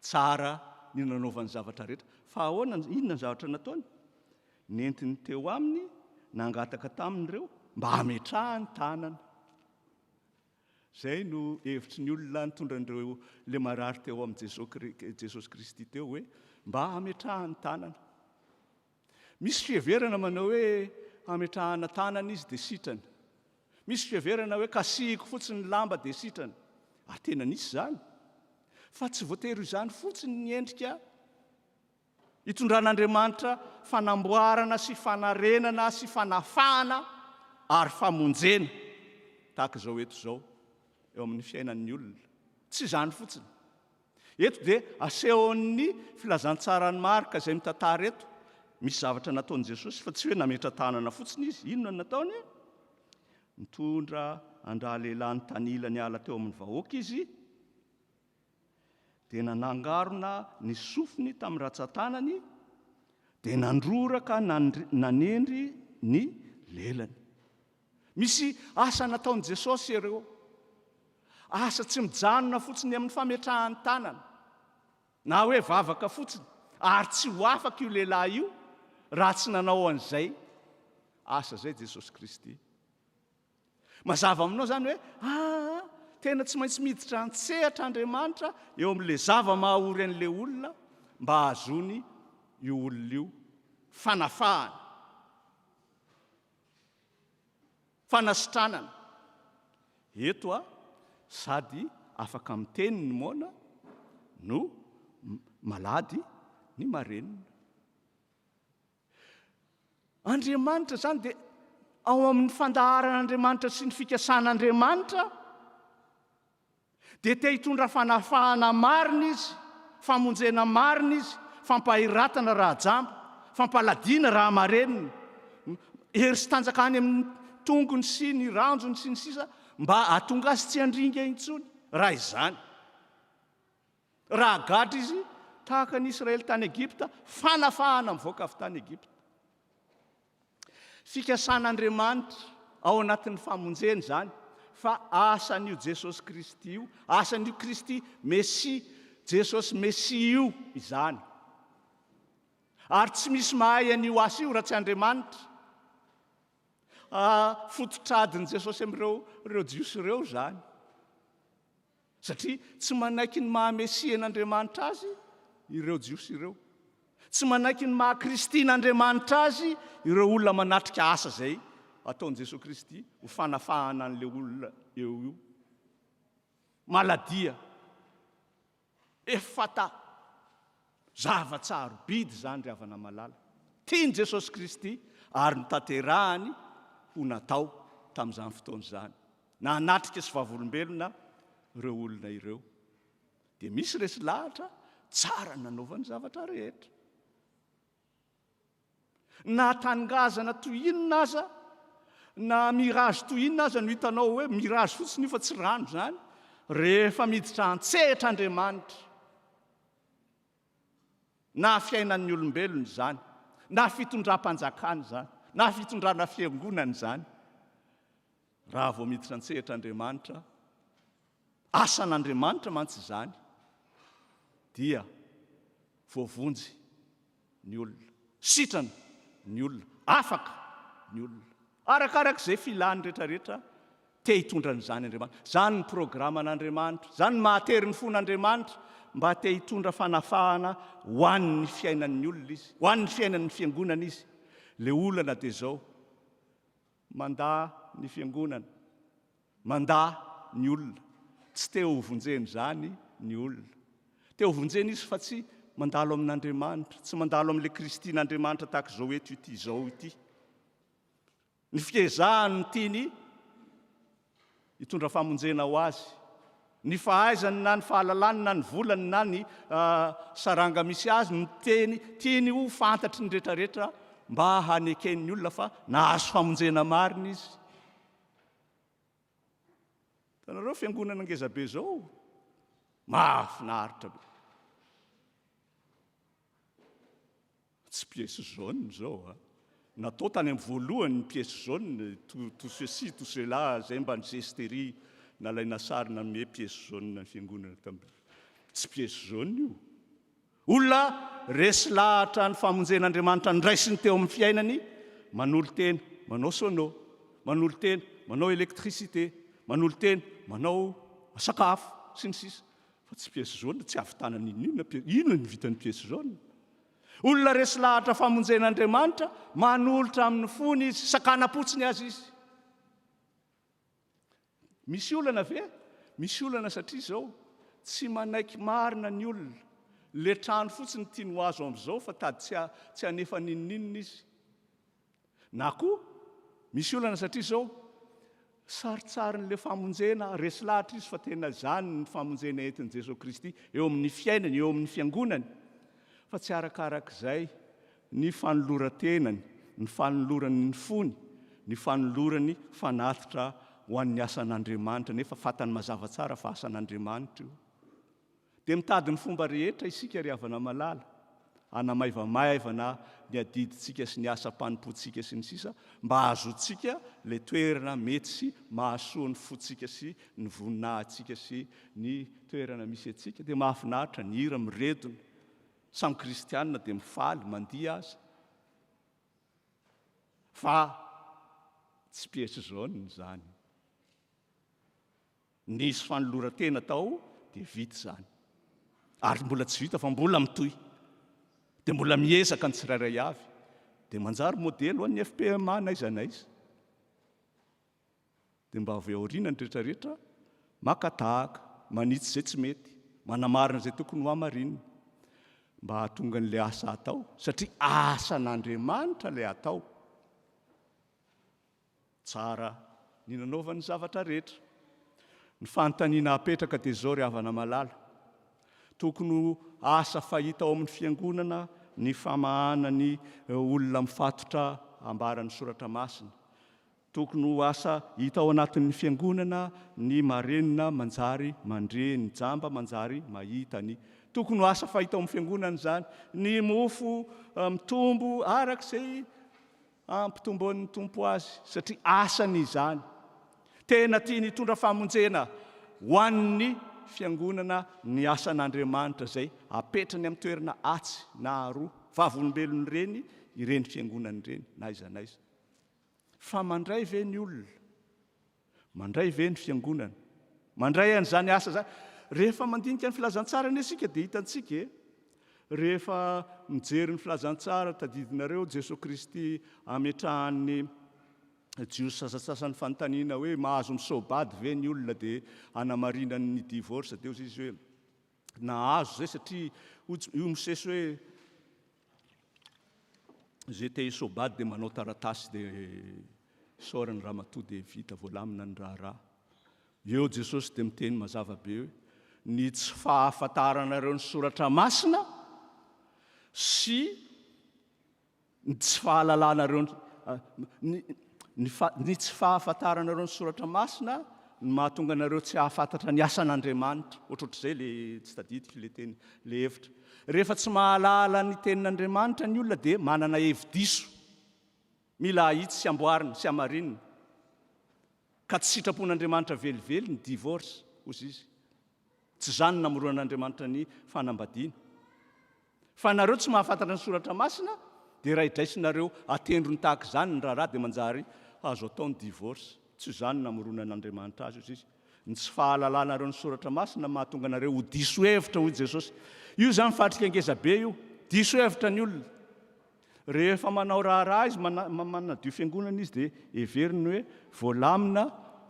tsara ny nanaovany zavatra rehetra. Fa ahoana, inona ny zavatra nataony? Nentiny teo aminy, nangataka tamin'ireo mba hametrahany tanana. Zay no hevitry ny olona nitondran'ireo le marary teo amin'i Jesosy Kristy teo hoe mba hametrahany tanana. Misy fiheverana manao hoe hametrahana tanana izy dia sitrana. Misy fiheverana hoe kasihiko fotsiny ny lamba dia sitrana. Ary tena nisy zany. Fa tsy voatery izany fotsiny ny endrika hitondran'Andriamanitra fanamboarana sy fanarenana sy fanafahana ary famonjena tahaka izao eto izao eo amin'ny fiainan'ny olona. Tsy izany fotsiny. Eto dia asehon'ny filazantsarany Marika izay mitantara eto. Misy zavatra nataon'i Jesosy fa tsy hoe nametra tanana fotsiny izy. Inona no nataony? Mitondra andrà lehilahy ny tanila ny ala teo amin'ny vahoaka izy, dia nanangarona ny sofiny tamin'ny ratsan-tanany, dia nandroraka nanendry ny lelany. Misy asa nataon'i Jesosy ireo. Asa tsy mijanona fotsiny amin'ny fametrahany tanana, na hoe vavaka fotsiny, ary tsy ho afaka io lehilahy io raha tsy nanao an'izay asa zay Jesosy Kristy. Mazava aminao zany hoe tena tsy maintsy miditra an-tsehatra Andriamanitra eo amin'le zava-mahaory an'le olona mba ahazony io olona io fanafahana, fanasitranana. Eto sady afaka miteny ny moana no malady ny marenina. Andriamanitra zany dia ao amin'ny fandaharan'Andriamanitra sy ny fikasan'Andriamanitra dia te hitondra fanafahana marina izy, famonjena marina izy, fampahiratana raha jamba, fampaladiana raha marenina, hery sy tanjakany amin'ny tongony sy ny ranjony sy ny sisa mba hahatonga azy tsy handringa intsony raha izany. Raha gadra izy tahaka ny Israely tany Egipta, fanafahana mivoaka avy tany Egipta. Fikasan'Andriamanitra ao anatin'ny famonjeny zany, fa asan'io Jesosy Kristy io, asan'io Kristy Mesia, Jesosy Mesia io izany. Ary tsy misy mahay an'io asa io raha tsy Andriamanitra. Fototradin' Jesosy amin'ireo jiosy ireo zany. Satria tsy manaiky ny maha-Mesian'Andriamanitra azy ireo jiosy ireo. Tsy manaiky ny maha-Kristin'Andriamanitra azy ireo olona manatrika asa zay ataon'i Jesosy Kristy ho fanafahana an'le olona eo io. Maladia, efata, zava-tsarobidy zany ry havana malala. Tiany Jesosy Kristy ary notanterahany ho natao tamin'izany fotoana izany. Na hanatrika sy vavolombelona ireo olona ireo. Dia misy resy lahatra tsara nanaovany zavatra rehetra. Na tangazana toy inona aza, na mirage toy inona aza no hitanao hoe mirage fotsiny io fa tsy rano zany, rehefa miditra an-tsehatra Andriamanitra na fiainan'ny olombelona zany, na fitondram-panjakany zany na fitondrana fiangonany zany raha vao miditra an-tsehitra Andriamanitra asan'Andriamanitra mantsy zany dia voavonjy ny olona sitrana ny olona afaka ny olona arakarak'izay filany rehetrarehetra te hitondra n'izany Andriamanitra zany ny programan'Andriamanitra zany ny mahatery ny fon'Andriamanitra mba te hitondra fanafahana ho an'ny fiainan'ny olona izy ho an'ny fiainan'ny fiangonana izy le olana dia zao mandà ny fiangonana mandà ny olona tsy te ho vonjeny zany ny olona te ho vonjeny izy fa tsy mandalo amin'Andriamanitra tsy mandalo amin'ilay Kristin'Andriamanitra tahaka izao eto ity izao ity ny fiezahany tiany hitondra famonjena ho azy ny fahaizany na ny fahalalany na ny volany na ny saranga misy azy ny tiany ho fantatry ny rehetrarehetra mba haneken'ny olona fa nahazo famonjena marina izy tanareo fiangonana ngezabe zao mahafinaritra be tsy pièce jaune zao natao tany amin'ny voalohany ny pièce jaune tout ceci tout cela zay mba ny gesterie nalaina sary nanome pièce jaune ny fiangonana taminy tsy pièce jaune io olona resy lahatra ny famonjen'Andriamanitra ny raisiny teo amin'ny fiainany manolo tena manao sono manolo tena manao électricité manolo tena manao sakafo sy ny sisa fa tsy pièce jaune tsy avitanana inona ny vitan'ny pièce jaune olona resy lahatra famonjen'Andriamanitra manolotra amin'ny fony izy sakanapotsiny azy izy misy olana ve misy olana satria zao tsy manaiky marina ny olona le trano fotsiny tiany ho azo amin'izao fa tady tsy hanefa ninninina izy na koa misy olana satria zao saritsaryn'le famonjena resy lahatra izy fa tena zany ny famonjena entin'i Jesosy Kristy eo amin'ny fiainany eo amin'ny fiangonany fa tsy arakarak'izay ny fanoloran-tenany ny fanolorany ny fony ny fanolorany fanatitra ho an'ny asan'Andriamanitra nefa fatany mazava tsara fa asan'Andriamanitra io dia mitady ny fomba rehetra isika ry havana malala hanamaivamaivana ny adiditsika sy ny asa-panompotsika sy ny sisa mba ahazotsika le toerana mety sy mahasoa ny fotsika sy ny voninahitsika sy ny toerana misy atsika dia mahafinaritra ny hira miredona samy kristianina dia mifaly mandia aza fa tsy pièce jaune zany nisy fanoloran-tena tao dia vita zany ary mbola tsy vita fa mbola mitohy dia mbola miezaka ny tsirairay avy dia manjary modely ho an'ny FPMA naiza naiza dia mba avy aoriana ny rehetrarehetra makatahaka manitsy zay tsy mety manamarina zay tokony ho amarinina mba hahatonga n'ilay asa atao satria asan'Andriamanitra ilay atao tsara ny nanaovany zavatra rehetra ny fanontaniana apetraka dia zao ry havana malala tokony asa fahita ao amin'ny fiangonana ny famahana ny olona mifatotra ambaran'ny soratra masina tokony ho asa hita ao anatin'ny fiangonana ny marenina manjary mandre ny jamba manjary mahita ny tokony ho asa fahita ao amin'ny fiangonana zany ny mofo mitombo arak'izay ampitomboan'ny tompo azy satria asany izany tena tia nitondra famonjena ho an'ny fiangonana ny asan'Andriamanitra zay apetrany amin'ny toerana atsy na aroa vavolombelony reny ireny fiangonany reny naiza naiza fa mandray ve ny olona mandray ve ny fiangonana mandray an'izany asa zany rehefa mandinika ny filazantsara ny asika dia hitantsika rehefa mijery ny filazantsara tadidinareo Jesosy Kristy ametrahany jiosy sasasasany fanontaniana hoe mahazo misobady ve ny olona dia hanamarinany ny divorce dia izy hoe nahazo zay satria io misesy hoe zay te hisobady dia manao taratasy dia sorany ramatoa dia vita voalamina ny raharaha eo Jesosy dia miteny mazava be hoe ny tsy fahafantaranareo ny soratra masina sy ny tsy fahalalànareo ny tsy fahafantaranareo ny soratra masina ny mahatonga anareo tsy hahafantatra ny asan'Andriamanitra ohatrohatr'izay le tsy taditika le teny le hevitra rehefa tsy mahalala ny tenin'Andriamanitra ny olona dia manana hevi-diso mila ahitsy sy amboarina sy amarinina ka tsy sitrapon'Andriamanitra velively ny divorce ozy izy tsy zany namoronan'Andriamanitra ny fanambadiana fa nareo tsy mahafantatra ny soratra masina dia raha idraisinareo atendrony tahaka izany ny raharaha dia manjary azo ataony divorce tsy zany namoronan'Andriamanitra azy ozy izy ny tsy fahalalanareo ny soratra masina mahatonga anareo ho diso hevitra hoy Jesosy io zany fatrika angeza be io diso hevitra ny olona rehefa manao raharaha izy manadio fiangonana izy dia heveriny hoe voalamina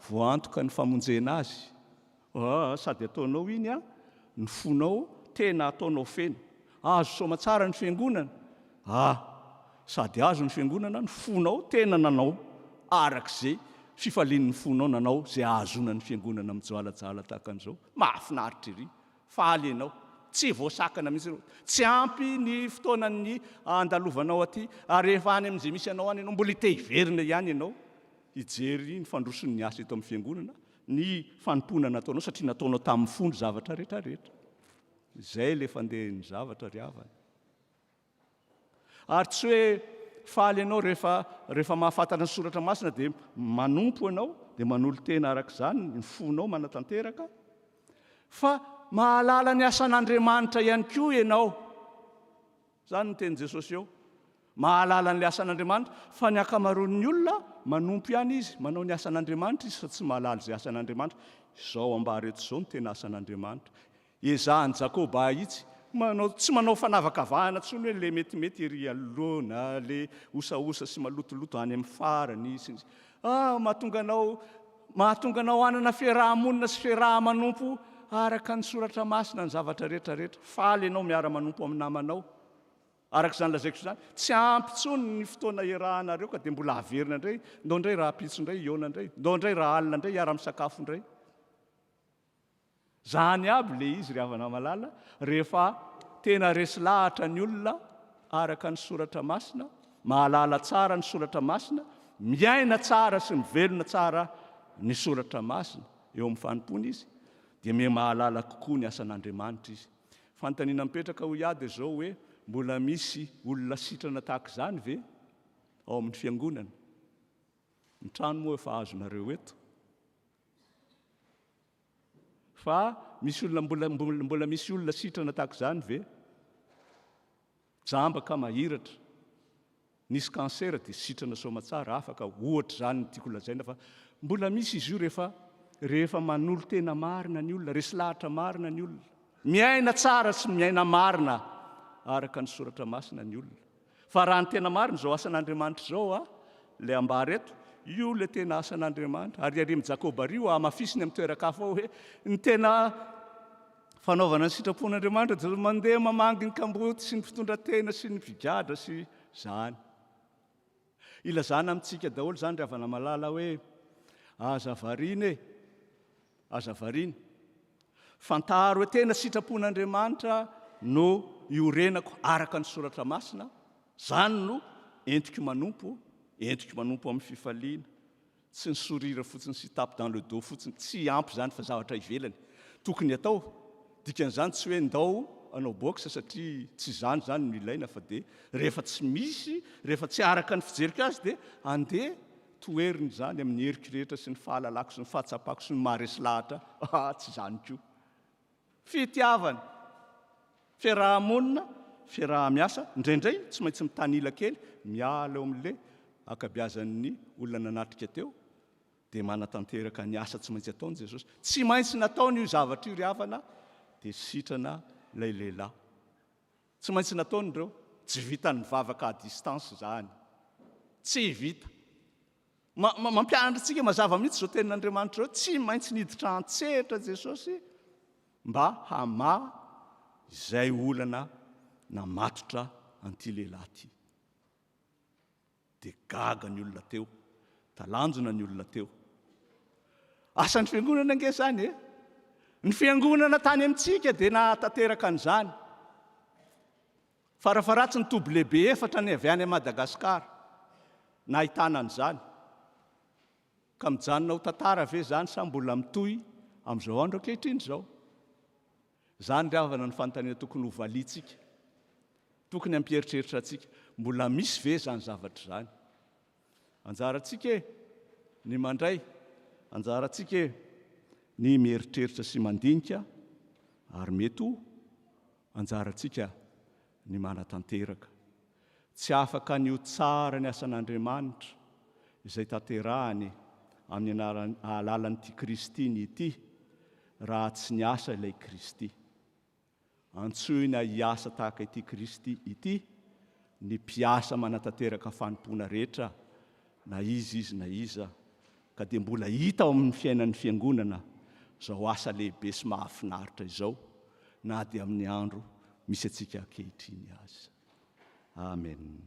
voantoka ny famonjena azy sady ataonao iny ny fonao tena ataonao feno azo soma tsara ny fiangonana sady azo ny fiangonana ny fonao tena nanao arak'izay fifalian'ny fonao nanao zay ahazona ny fiangonana mijoalajala tahaka an'izao mahafinaritra ery faly ianao tsy voasakana mihitsy tsy ampy ny fotoanany andalovanao aty ary rehefa any amin'izay misy anao any ianao mbola itehiverina ihany ianao hijery ny fandrosony ny asa eto amin'ny fiangonana ny fanompona nataonao satria nataonao tamin'ny fondro zavatra rehetrarehetra izay le fandehan'ny zavatra ry havany ary tsy hoe faly ianao rehefa mahafantatra ny soratra masina dia manompo ianao dia manolo tena arak'izany ny fonao manatanteraka fa mahalala ny asan'Andriamanitra ihany koa ianao zany ny teny Jesosy eo mahalala ny asan'Andriamanitra fa ny akamaroan'ny olona manompo ihany izy manao ny asan'Andriamanitra izy fa tsy mahalala izay asan'Andriamanitra izao ambareto izao ny tena asan'Andriamanitra ezahany Jakoba ahitsy tsy manao fanavakavahana tsony hoe le metimety ery aloana le osaosa sy malotoloto any amin'ny farany mahatonga anao anana fiarahamonina sy fiaraha-manompo araka ny soratra masina ny zavatra rehetrarehetra faly ianao miara manompo amin'ny namanao araka izany lazaiko zany tsy ampy tsony ny fotoana iarahanareo ka dia mbola averina indray ndao indray raha pitso indray iona indray ndao indray raha alina indray iara-misakafo indray zany aby le izy ry havana malala rehefa tena resy lahatra ny olona araka ny soratra masina mahalala tsara ny soratra masina miaina tsara sy mivelona tsara ny soratra masina eo amin'ny fanompony izy dia me mahalala kokoa ny asan'Andriamanitra izy fanontaniana mipetraka ho iady izao hoe mbola misy olona sitrana tahaka izany ve ao amin'ny fiangonana ny trano moa efa azonareo eto fa misy olona mbola misy olona sitrana tahaka izany ve jambaka mahiratra nisy kansera dia sitrana somatsara afaka ohatra zany ny tiako lazaina fa mbola misy izy io rehefa manolo tena marina ny olona resy lahatra marina ny olona miaina tsara sy miaina marina araka ny soratra masina ny olona fa raha ny tena marina zao asan'Andriamanitra zao le ambareto io le tena asan'Andriamanitra ary arimy Jakoba rio amafisiny amin'ny toerakafo ao hoe ny tena fanaovana ny sitrapon'Andriamanitra dia mandeha mamangy ny kamboty sy ny fitondra-tena sy ny figadra sy zany ilazana amintsika daholo zany ry havana malala hoe azavariana fantaro hoe tena sitrapon'Andriamanitra no iorenako araka ny soratra masina zany no entiko manompo amin'ny fifaliana tsy ny sorira fotsiny sy tape dans le dos fotsiny tsy ampy zany fa zavatra ivelany tokony atao dikan'izany tsy hoe ndao anao box satria tsy zany no ilaina fa dia rehefa tsy araka ny fijeriko azy dia andeha toeriny zany amin'ny heriko rehetra sy ny fahalalako sy ny fahatsapako sy ny maharesy lahatra tsy zany koa fitiavana fiarahamonina fiaraha-miasa indraindray tsy maintsy mitanila kely miala eo amin'le akabiazan'ny olona nanatrika teo dia manatanteraka ny asa tsy maintsy ataony Jesosy tsy maintsy nataony io zavatra io ry havana dia sitrana ilay lehilahy tsy maintsy nataony ireo tsy vita ny vavaka à distance zany tsy vita mampianatritsika mazava mihitsy zao tenin'Andriamanitra eo tsy maintsy niditra antsetra Jesosy mba hamaha izay olana namatotra an'ity lehilahy ty dia gaga ny olona teo talanjona ny olona teo asan'ny fiangonana ange zany ny fiangonana tany amintsika dia nahatanteraka an'izany farafaratsy ny toby lehibe efatra ny avy any Madagasikara nahitana an'izany ka mijanona ho tantara ve zany sa mbola mitoy amin'izao andro ankehitriny zao. Zany ravana ny fanontaniana tokony ho valitsika, tokony ampieritreritra atsika, mbola misy ve zany zavatra zany. Anjaratsika ny mandray, anjaratsika ny mieritreritra sy mandinika, ary mety ho anjaratsika ny manatanteraka. Tsy afaka ny ho tsara ny asan'Andriamanitra izay tanterahany amin'ny alalan'ity Kristy ny ity raha tsy ny asa ilay Kristy. Antsoina hiasa tahaka ity Kristy ity ny mpiasa manatanteraka fanompoana rehetra, na izy na iza, ka dia mbola hita ao amin'ny fiainan'ny fiangonana zao asa lehibe sy mahafinaritra izao, na dia amin'ny andro misy atsika ankehitriny aza. Amen.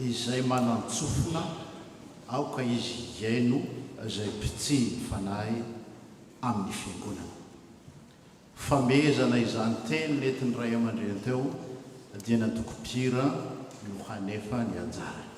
Izay manantsofina aoka izy iaino izay mpitsiny fanahy amin'ny fiangonana. Famezana izany teny netiny ray aman-dreny teo dia natoko-pira no hanefa ny anjarany.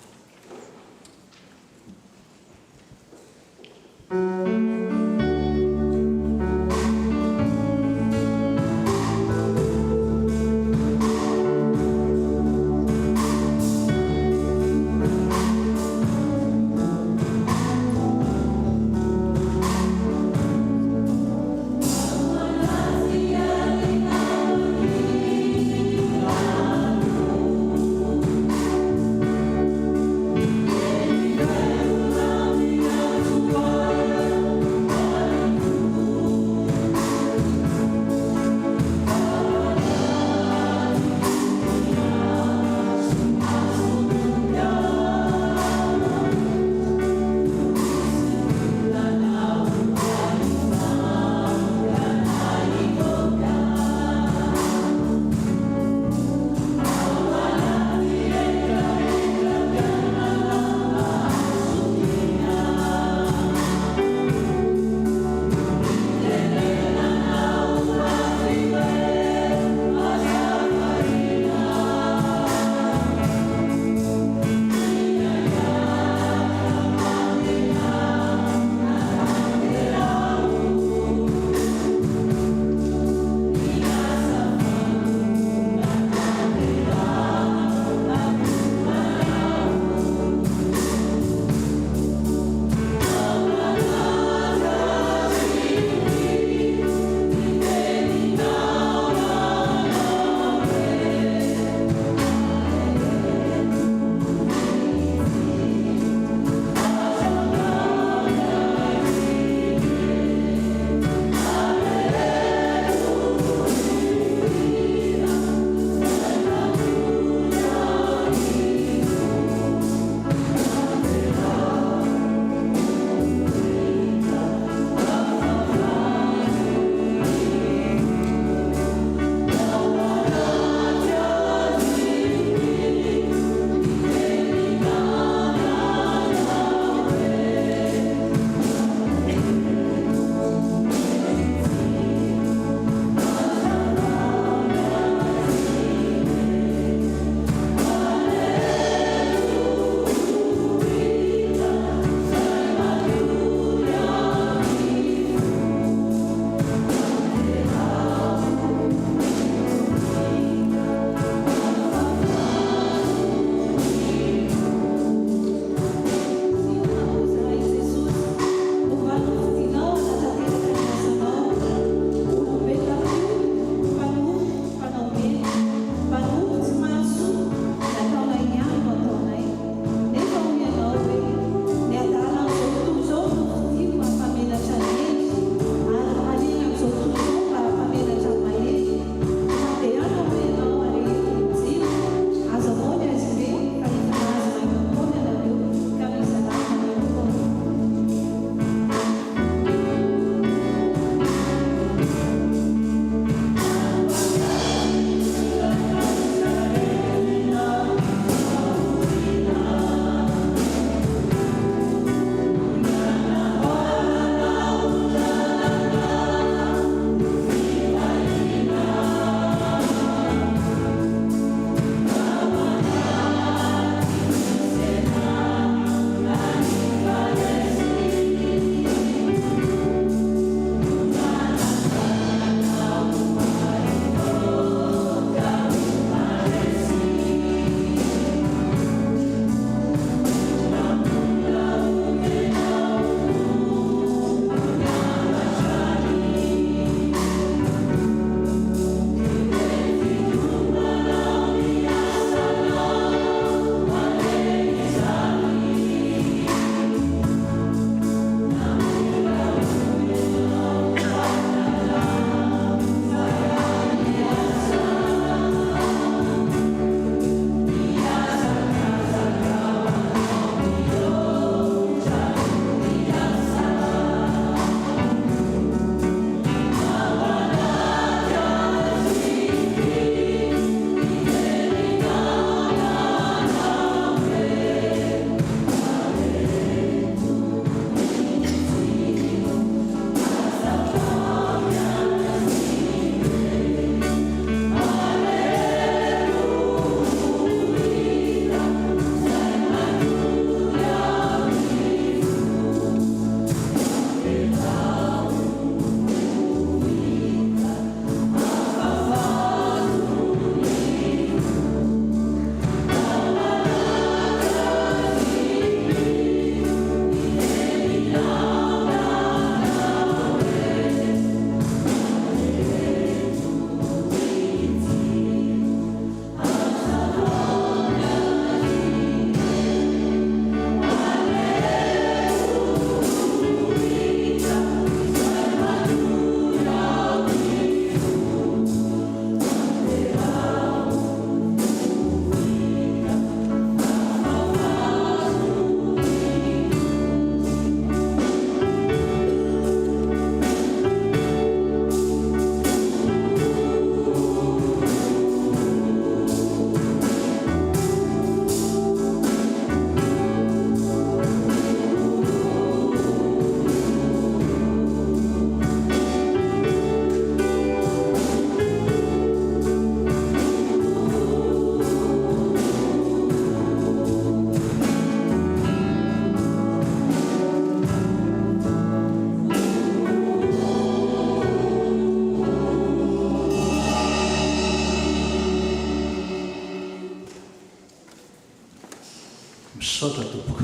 saotra tompoko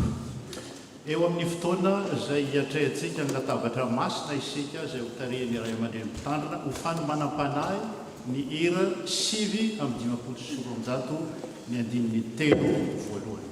eo amin'ny fotoana izay hiatrehantsika ny latabatra masina isika izay ho tarehany iray aman-dreny mpitandrina ho fany manam-panahy ny hira 7:500 ny andininy telo voalohany.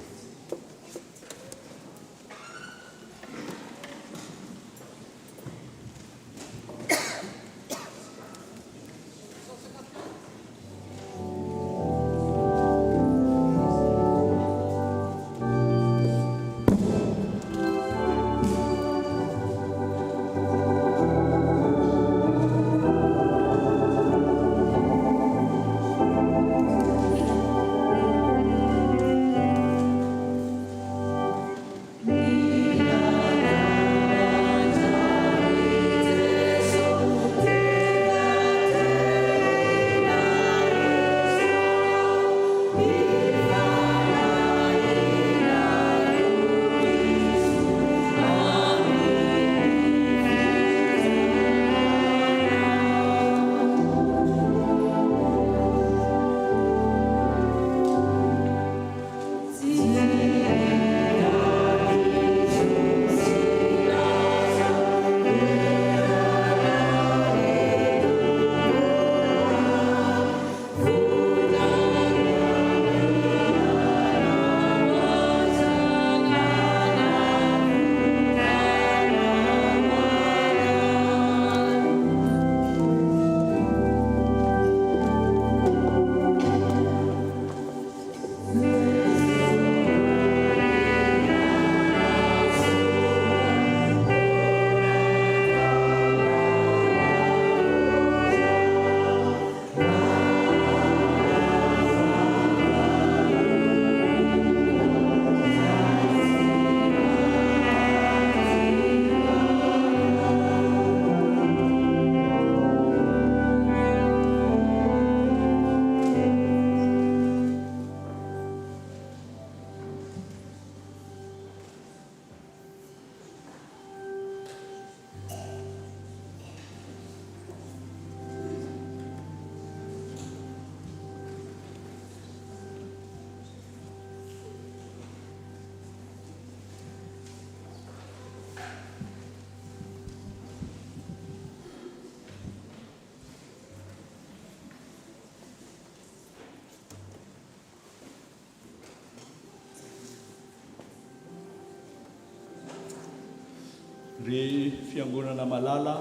Ry fiangonana malala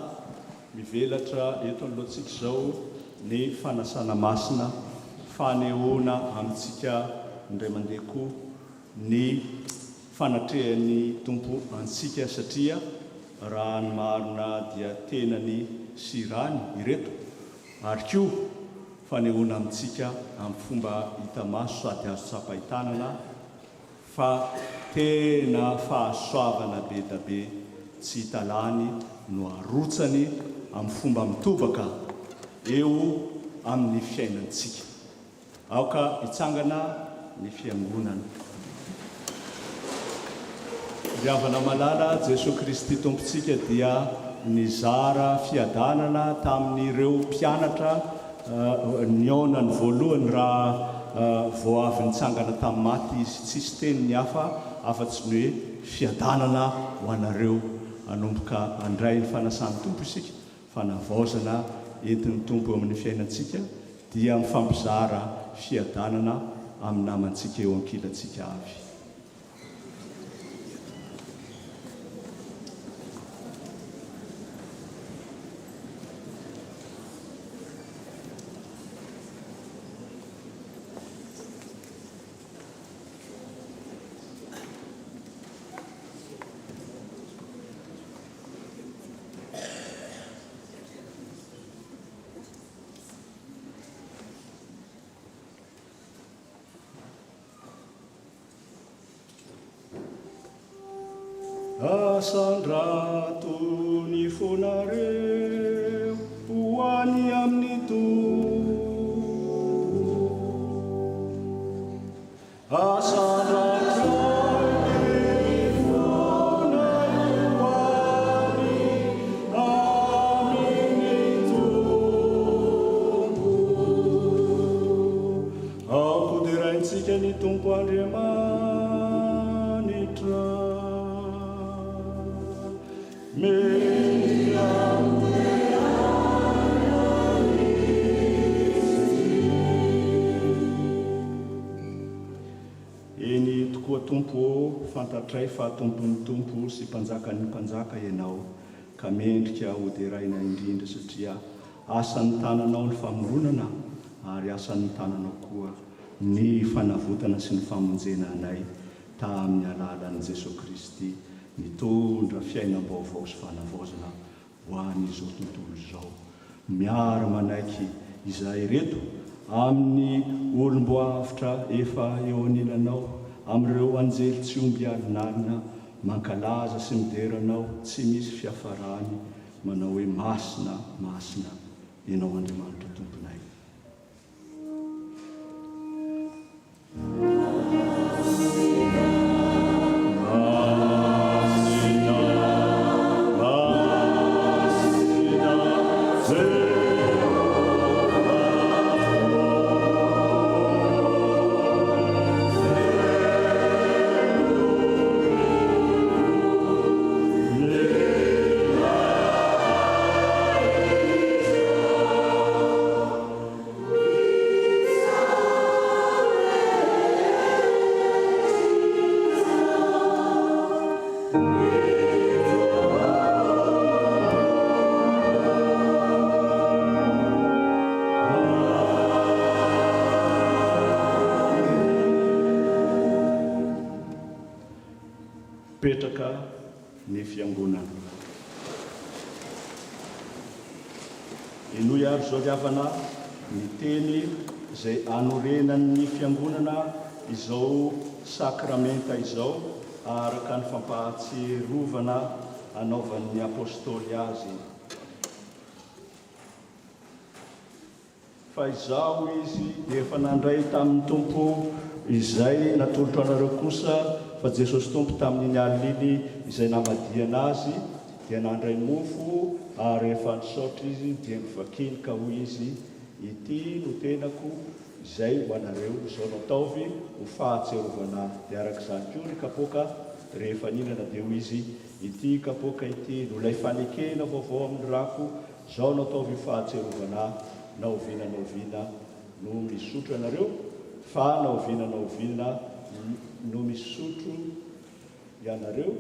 mivelatra eto alohantsika izao ny fanasana masina fanehoana amintsika indray mandeha koa ny fanatrehan'ny tompo antsika satria raha ny marina dia tena ny sirany ireto ary koa fanehoana amintsika amin'ny fomba hita maso sady azo tsapahitanana fa tena fahasoavana be da be tsy hitalany no arotsany amin'ny fomba mitobaka eo amin'ny fiainantsika. Aoka hitsangana ny fiangonana. Riavana malala Jesosy Kristy tompontsika dia nizara fiadanana tamin'ireo mpianatra niaonany voalohany raha vao avy nitsangana tamin'ny maty izy tsisy teniny hafa afa-tsy ny hoe fiadanana ho anareo anomboka andray ny fanasan'ny tompo isika fanavaozana entin'ny tompo amin'ny fiainantsika dia mifampizara fiadanana amin'ny namantsika eo ankilantsika avy. Asandrato ny fonareo ho any amin'ny tompo. Asandrato ny fonareo ho any amin'ny tompo. Ampoderaintsika ny tompo Andriamanitra tompo tompo fantatray fa tompony tompo sy mpanjakany mpanjaka ianao ka mendrika ho deraina indrindra satria asan'ny tananao ny famoronana ary asan'ny tananao koa ny fanavotana sy ny famonjena anay tamin'ny alalan'i Jesosy Kristy mitondra fiainam-baovao sy fanavaozana ho an'izao tontolo izao miara manaiky izay reto amin'ny olom-boavitra efa eo anilanao amin'ireo anjely tsy omby alinalina mankalaza sy mideranao tsy misy fiafarany manao hoe masina masina ianao Andriamanitra tomponay. Petraka ny fiangonana. Inoy ary zao riavana ny teny izay anorenan'ny fiangonana izao sakramenta izao araka ny fampahatsiarovana anaovan'ny apôstôly azy. Fa izao izy efa nandray tamin'ny tompo izay natolotra anareo kosa fa Jesosy tompo tamin'iny aliny izay namadiana azy dia nandray mofo ary efa nisaotra izy dia mivakiny ka hoy izy ity no tenako izay ho anareo izao nataovy ho fahatsiarovana dia arak'izany koa ny kapoka rehefa ninana dia hoy izy ity kapoka ity no ilay fanekena vaovao amin'ny rako izao nataovy ho fahatsiarovana naoviana no misotro anareo fa naoviana no misotro ianareo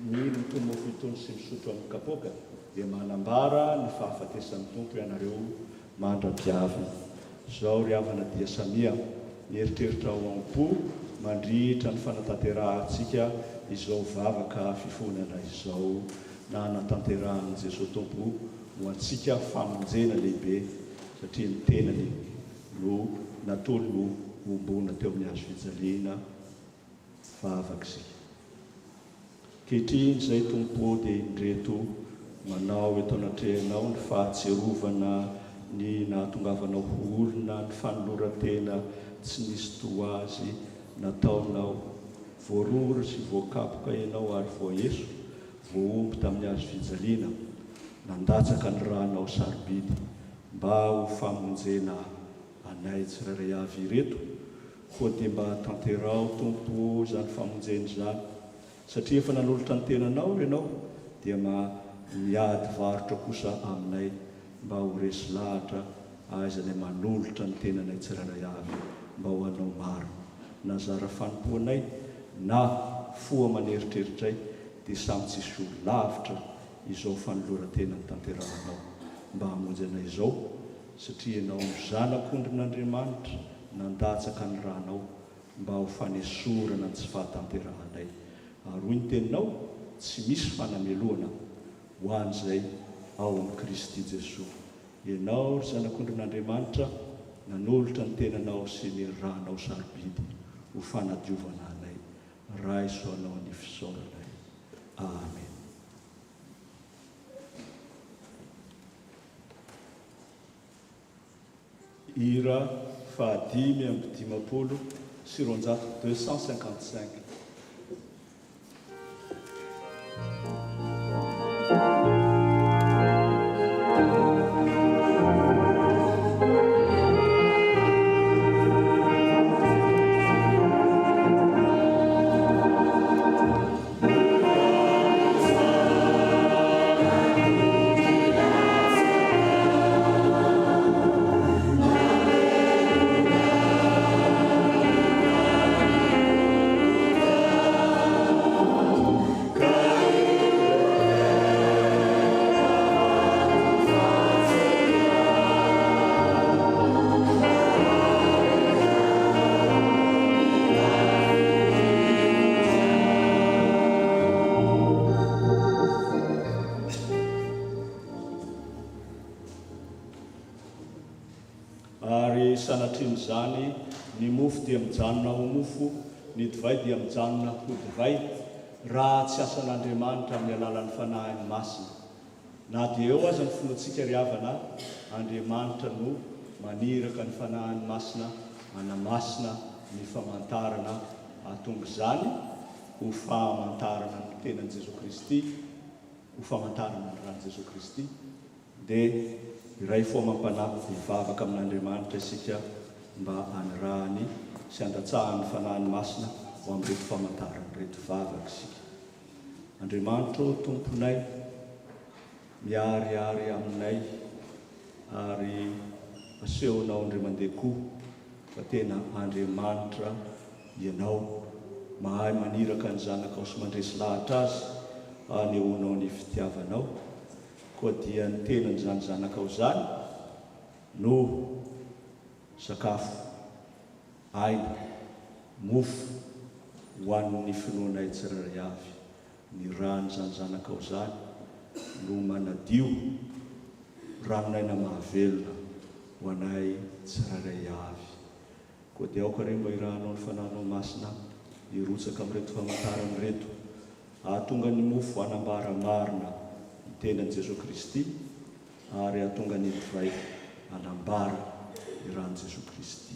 ny mitomofo itony sy misotro amin'ny kapoka dia manambara ny fahafatesan'ny tompo ianareo mandra-piavy. Zao ry havana dia samia mieritreritra ao am-po mandritra ny fanatanterahana izao vavaka fifonana izao na natanterahan'i Jesosy tompo ho antsika famonjena lehibe satria ny tenany no natolo ombona teo amin'ny hazo fijaliana vavak'isika. Kehitriny izay tompo dia indreto manao eto anatrehanao ny fahatsiarovana ny nahatongavanao olona ny fanoloran-tena tsy nisy toa azy nataonao voarora sy voakapoka ianao ary voaheso voaomby tamin'ny hazo fijaliana nandatsaka ny ranao sarobidy mba ho famonjena anay tsirairay avy ireto koa dia mba tanterao tompo izany famonjena izany satria efa nanolotra ny tenanao ianao dia miady varotra kosa aminay mba ho resy lahatra aizany manolotra ny tenanay tsirairay avy mba ho anao maro nazara fanompoanay na foa maneritreritrray dia samy tsisy olo lavitra izao fanoloran-tena ny tanterahanao mba hamonjy anay izao satria ianao zanak'ondrin'Andriamanitra nandatsaka ny ranao mba ho fanesorana ny tsy fahatanterahanay ary hoy ny teninao tsy misy fanameloana ho an'izay ao amin'ny Kristy Jesosy. Ianao ry zanak'ondrin'Andriamanitra nanolotra ny tenanao sy ny ranao sarobidy ho fanadiovana anay raha isoanao ny fisaoranay. Amen. Hira fahadimy amby dimapolo sy roanjato 255. Amen. ary sanatrian'izany ny mofo dia mijanona ho mofo, ny divay dia mijanona ho divay raha tsy asan'Andriamanitra amin'ny alalan'ny fanahiny masina. Na dia eo aza ny finoantsika ry havana, Andriamanitra no maniraka ny fanahiny masina, manamasina ny famantarana ahatonga izany ho famantarana ny tenan' Jesu Kristy, ho famantarana ny ran'i Jesu Kristy. Dia iray foa mampanampy mivavaka amin'Andriamanitra isika mba hanirahany sy handatsahany fanahiny masina ho amin'reto famantarana reto vavaka isika. Andriamanitra o tomponay, miariary aminay ary asehonao indray mandeha koa fa tena Andriamanitra ianao mahay maniraka ny zanakao sy mandresy lahatra azy hanehoanao ny fitiavanao, koa dia ny tenan'izany zanakao zany no sakafo aina mofo ho an'ny finoanay tsirairay avy. Ny ran'izany zanakao zany no manadio ranonaina mahavelona ho anay tsirairay avy. Koa dia aoka reo mba irahanao ny fanahinao masina irotsaka amin'reto famantarana reto, ahatonga ny mofo hanambara marina ny tenan' Jesu Kristy ary ahatonga ny divay hanambara ny ran'i Jesu Kristy.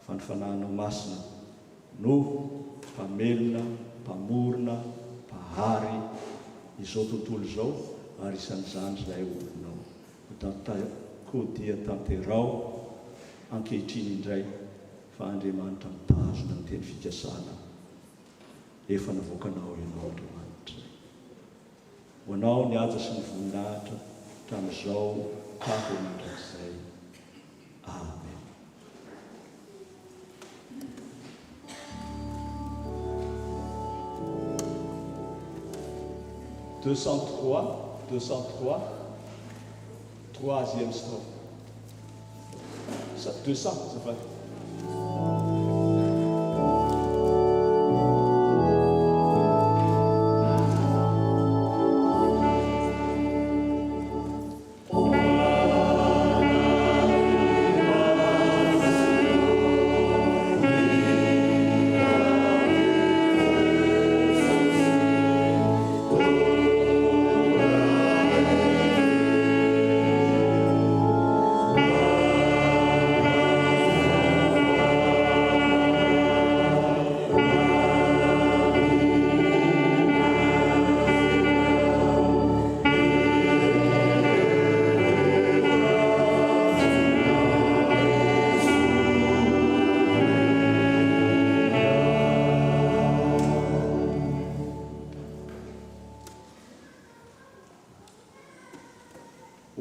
Fa ny fanahinao masina no mpamelona, mpamorona, mpahary izao tontolo izao ary isan'izany izay olonao. Koa dia tanterao ankehitriny indray fa Andriamanitra mitazona ny teny fikasana efa navoakanao ianao Andriamanitra. Ho anao ny aja sy ny voninahitra hatramin'izao kako mandrakizay. Amen. « 203, troisième strophe. 200, ça va.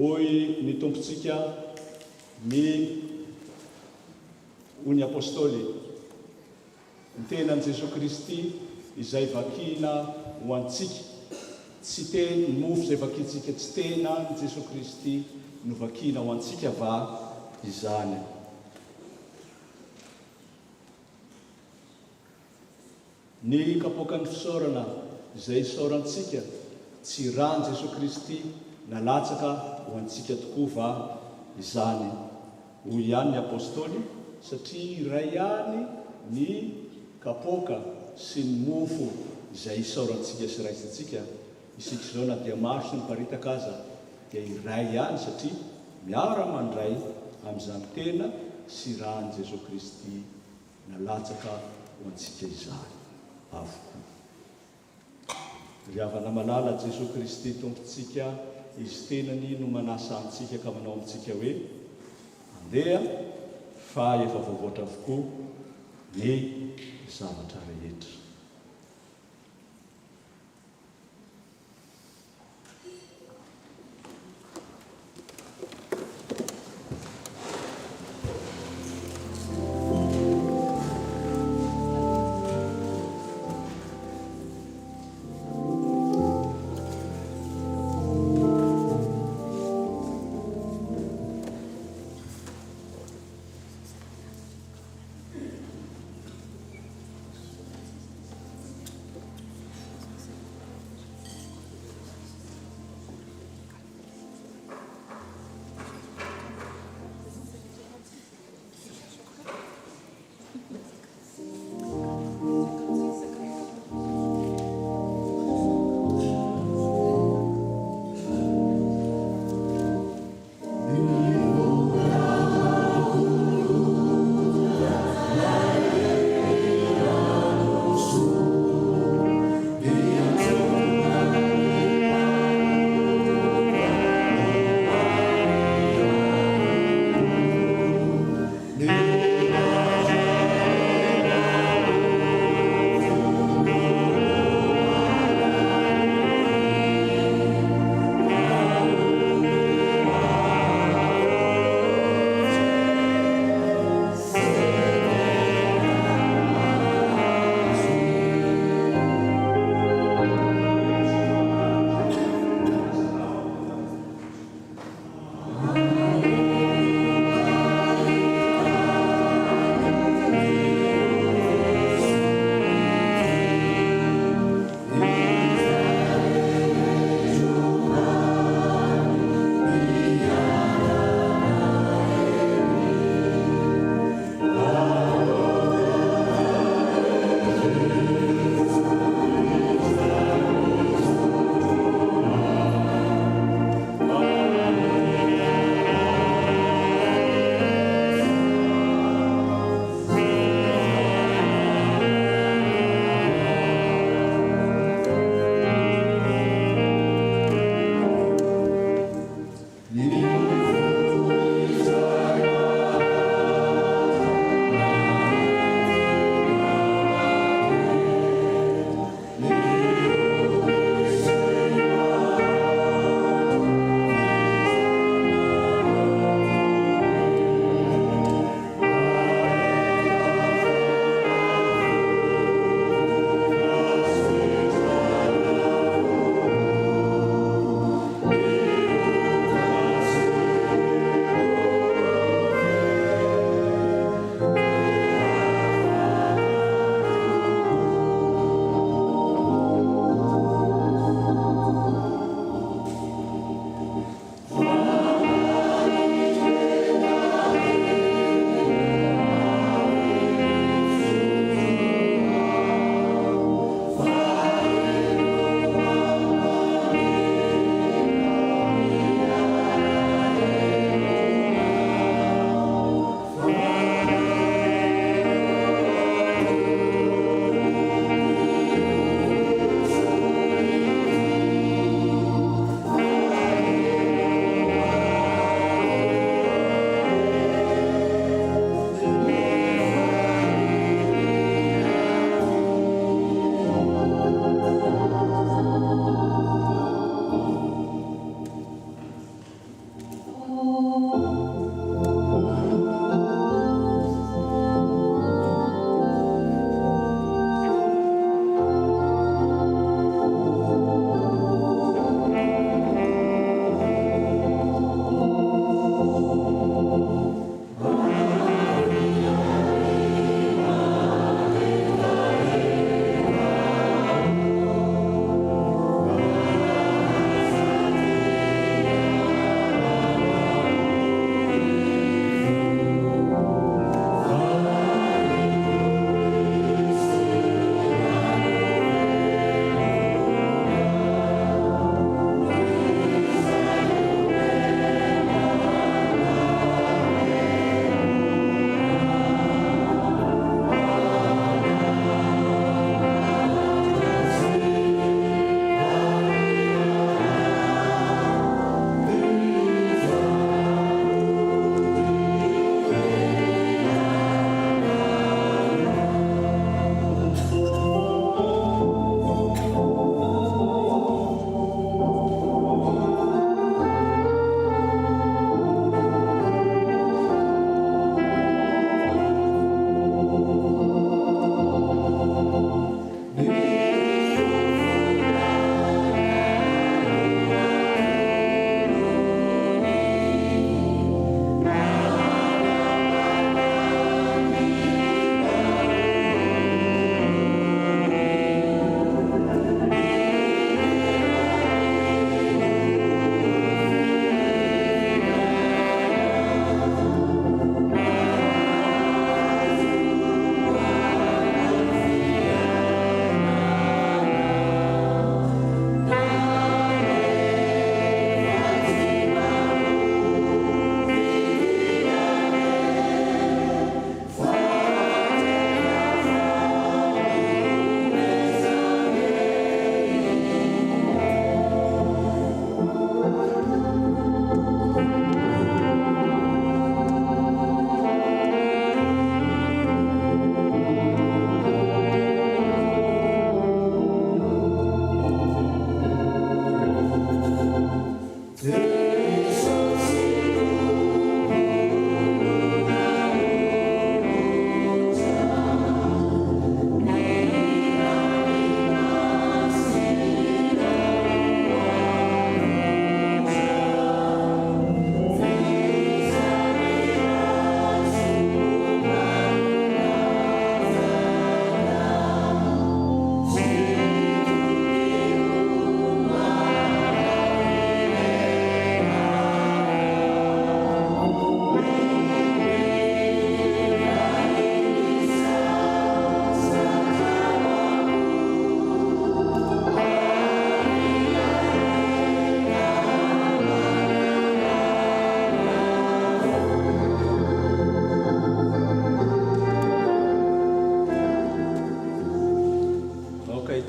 Hoy ny tompontsika ny apôstôly, ny tenan' Jesu Kristy izay vakina ho antsika, tsy teny mofo izay vakintsika, tsy tenan' Jesu Kristy no vakina ho antsika va izany. Ny kapoakan'ny fisaorana izay isaorantsika, tsy ran Jesu Kristy nalatsaka ho antsika tokoa va izany. Hoy ihany ny apôstôly, satria iray ihany ny kapoaka sy ny mofo izay isaorantsika sy raisintsika. Isika izao na dia maro sy miparitaka aza dia iray ihany satria miara mandray amin'izany tena sy ran Jesu Kristy nalatsaka ho antsika izany avokoa. Ry havana malala Jesu Kristy tompontsika, izy tenany no manasa antsika ka manao amintsika hoe andeha fa efa voavoatra avokoa ny zavatra rehetra.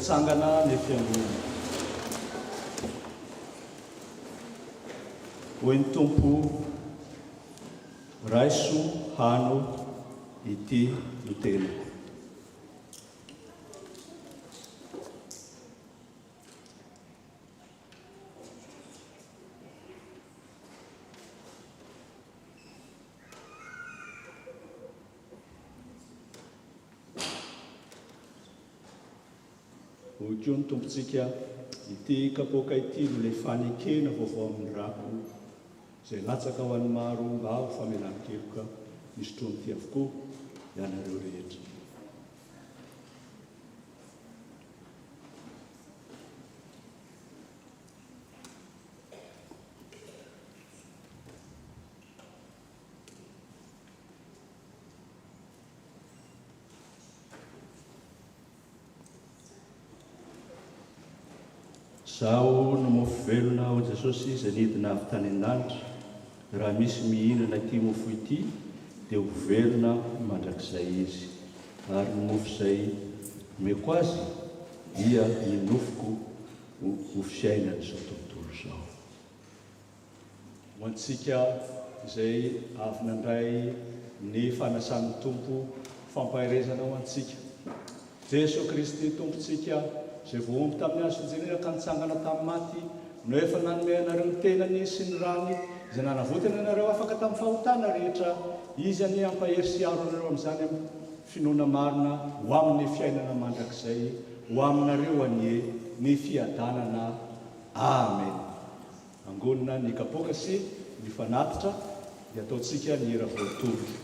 hitsangana ny fiangonana. Hoy ny tompo raiso hano ity no tenako. Hoy koa ny tompontsika ity kapoaka ity no le fanekena vaovao amin'ny rako izay latsaka ho an'ny maro mba ho famelan-keloka misy trony ty avokoa ianareo rehetra. Zaho no mofo velona ho Jesosy izay nidina avy tany an-danitra. Raha misy mihinana ity mofo ity dia ho velona mandrakizay izy. Ary ny mofo izay meko azy dia ny nofoko ho fiainana izao tontolo izao. Ho antsika izay avy nandray ny fanasan'ny tompo fampaherezana ho antsika. Jesu Kristy tompontsika izay voaomby tamin'ny azo fijerena ka nitsangana tamin'ny maty, no efa nanome anareo ny tenany sy ny rany izay nanavotana anareo afaka tamin'ny fahotana rehetra. Izy any ampahery sy aro anareo amin'izany amin'ny finoana marina ho amin'ny fiainana mandrakizay ho aminareo anie ny fiadanana. Amen. Angonina ny kapoaka sy ny fanatitra dia ataontsika ny hira voatory.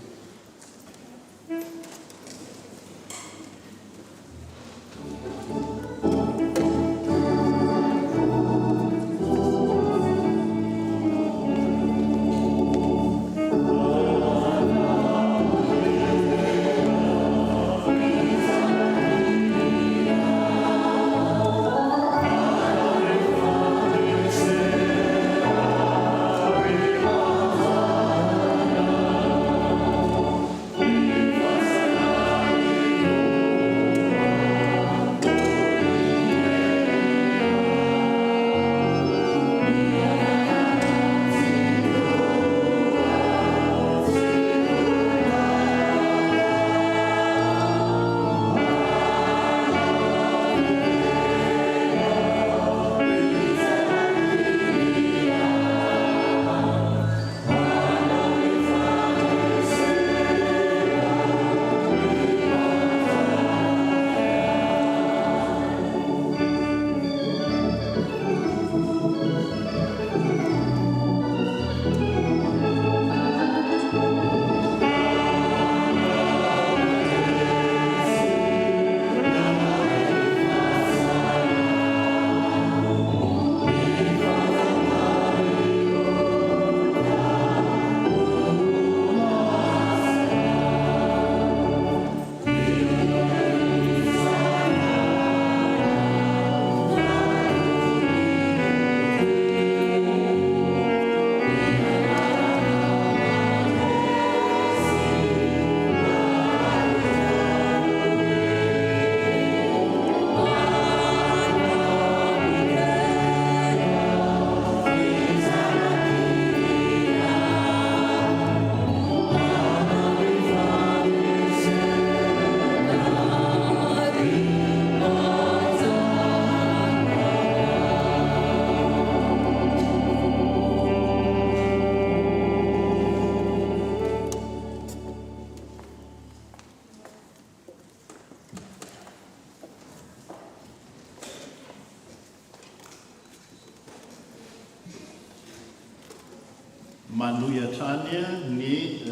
Manohy hatrany ny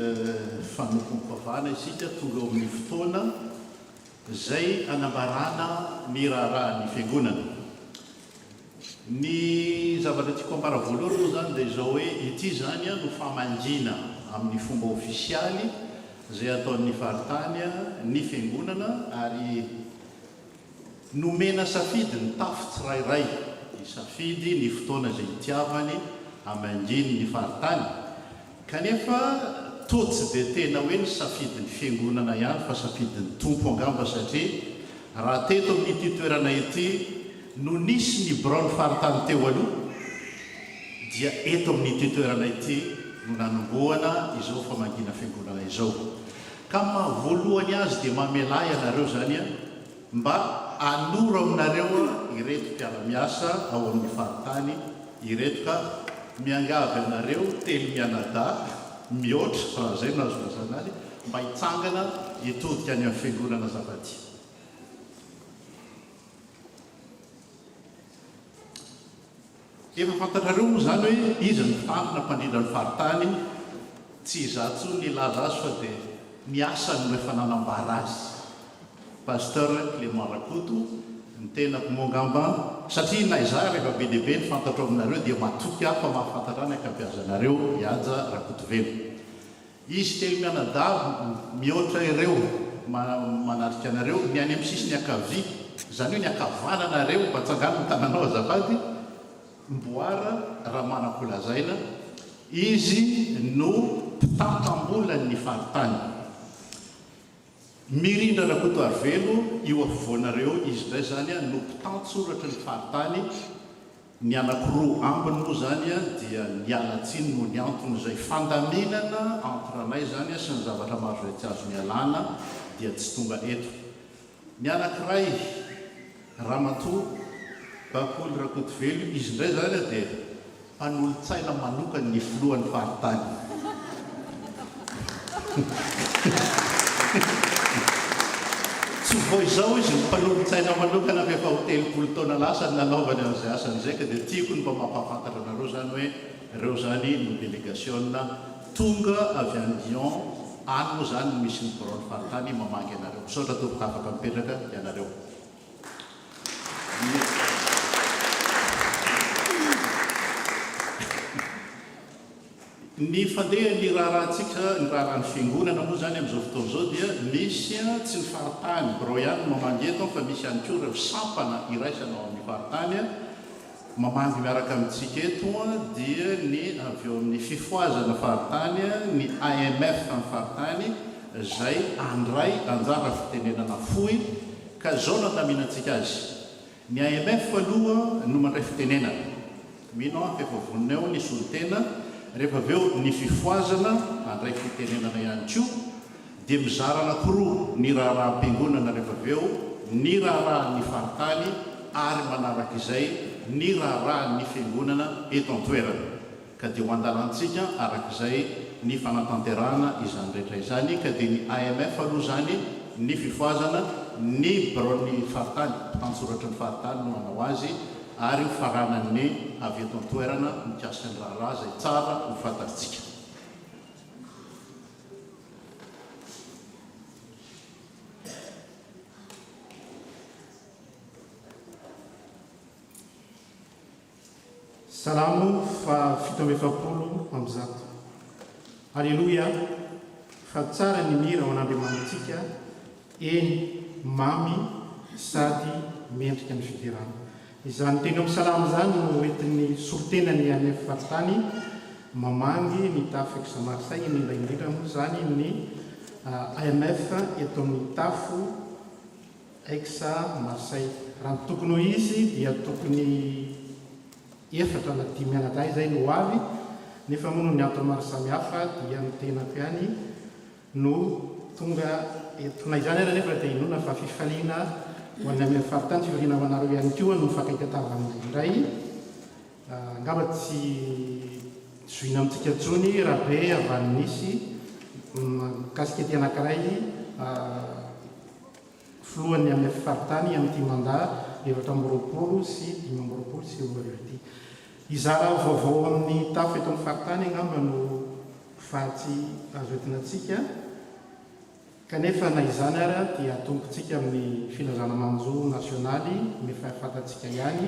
fanokom-pavana isika tonga eo amin'ny fotoana izay anambarana ny raharaha ny fiangonana. Ny zavatra tiako ambara voalohany moa zany dia izao hoe ity zany no famanjina amin'ny fomba ofisialy izay ataon'ny faritany ny fiangonana, ary nomena safidy ny tafo tsirairay isafidy ny fotoana izay itiavany amanjiny ny faritany. Kanefa toa tsy dia tena hoe ny safidy ny fiangonana ihany fa safidy ny tompo angamba, satria raha teto amin'ity toerana ity no nisy ny braony faritany teo aloha dia eto amin'ity toerana ity no nanomboana izao famangina fiangonana izao. Ka mahavoalohany azy dia mamelay anareo zany a mba anoro aminareo ireto mpiara-miasa ao amin'ny faritany ireto ka miangavy anareo telo mianada mihoatra raha zay no azo lazana azy mba hitsangana hitodika any amin'ny fiangonana zavaty. Efa fantatrareo moa zany hoe izy ny mpitandrina mpandrindra ny faritany tsy izatso ny laza azy fa dia miasany no efa nanambara azy. Pasteur Clément Rakoto ny tena mpimongamba satria na izaho rehefa be dehibe ny fantatro aminareo dia matoky aho fa mahafantatra ny akabeazanareo hiaja Rakotovelo. Izy telo mianada mihoatra ireo manatrika anareo ny any amin'ny sisiny akavia zany hoe ny akavananareo mba tsangano ny tananao azafady mboara raha manakolazaina izy no mpitamtam-bola ny faritany. Mirindra Rakoto Arvelo io afovoanareo izy ndray zany a no mpitantsoratra ny faritany. Ny anankiroa ambiny moa zany a dia nialatsiny no ny antony izay fandaminana entre anay zany a sy ny zavatra maro izay tsy azo mialana dia tsy tonga eto. Ny anankiray Ramatoa Bakoly Rakotovelo izy ndray zany a dia mpanolontsaina manokany ny filohan'ny faritany. Tsy vo izao izy mpanolontsaina manokana fa efa ho 30 taona lasa nanaovany an'izay asan'izay ka dia tiako ny mba mampahafantatra anareo zany hoe ireo zany no délégation tonga avy any Lyon any moa zany no misy ny braony faritany mamangy anareo. Misaotra tompoko afaka mipetraka ianareo. Ny fandehan'ny raharahantsika ny raharahan'ny fiangonana moa zany amin'izao fotoana izao dia misy tsy ny faritany bro ihany mamangy eto fa misy ihany koa ireo sampana iraisanao amin'ny faritany mamangy miaraka amintsika eto dia ny avy eo amin'ny fifoazana faritany ny AMF amin'ny faritany izay andray anjara fitenenana fohy ka zao no andaminantsika azy. Ny AMF aloha no mandray fitenenana mino fa efa vonina eo ny solotena rehefa avy eo ny fifoazana andray fitenenana ihany koa dia mizara anankiroa ny raharaha-mpiangonana rehefa avy eo ny raharahan'ny faritany ary manaraka izay ny raharahan'ny fiangonana eto an-toerana ka dia ho andalantsika arak'izay ny fanatanterahana izany rehetra izany ka dia ny AMF aloha zany ny fifoazana ny braony faritany mpitantsoratra ny faritany no manao azy ary faranany avy eto an-toerana mikasika ny raharaha izay tsara ho fantatsika. Salamo fa 700 am'zato. Alleluia. Fa tsara ny mira ho an'Andriamanitsika eny mamy sady mendrika ny fidirana. Izany teny amin'ny salamo zany no entin'ny solotenany any faritany mamangy ny tafo exa Marseille ny indrindra moa zany ny AMF eto amin'ny tafo exa Marseille. Raha tokony ho izy dia tokony efatra na 10 mianaday zay no avy nefa moa no ny antony maro samihafa dia ny tenako ihany no tonga etonay zany ara nefa dia inona fa fifaliana ho any amin'ny faritany fifaliana ho anareo ihany koa no mifankaitatava amin'izay indray angamba tsy zoina amintsika tsony raha be avany nisy mikasika ety anankiray filohany amin'ny faritany amin'ity mandat 720 sy 520 sy ovaryty. Izara vaovao amin'ny tafo eto amin'ny faritany angamba no fahatsy azo entinantsika kanefa na izany ara dia atombotsika amin'ny filazana manjo nasionaly mefafantatsika ihany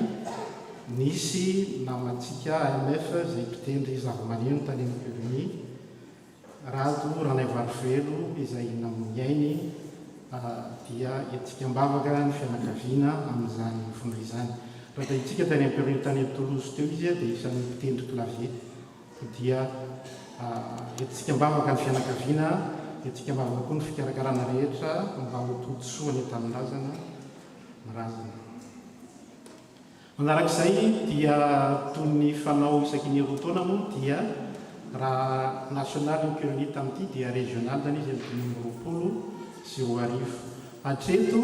nisy namatsika AMF zay mpitendry zava-maneno tany amin'ny Pelony Rado Ranay Varivelo izay namin'ainy dia etsika mbavaka ny fianakaviana amin'izany fomba izany. Raha da itsika tany amin'ny Pelony tany amin'ny Toulouse teo izy dia isan'ny mpitendry clavier dia etsika mbavaka ny fianakaviana etsika mbavaka koa ny fikarakarana rehetra mba ho todsoa ny tamin'razana mirazana. Manarak'izay dia toy ny fanao isaky ny roa taona moa dia raha national impurni tamin'ity dia régional zany izy amin'ny 2020 sy 2020. Hatreto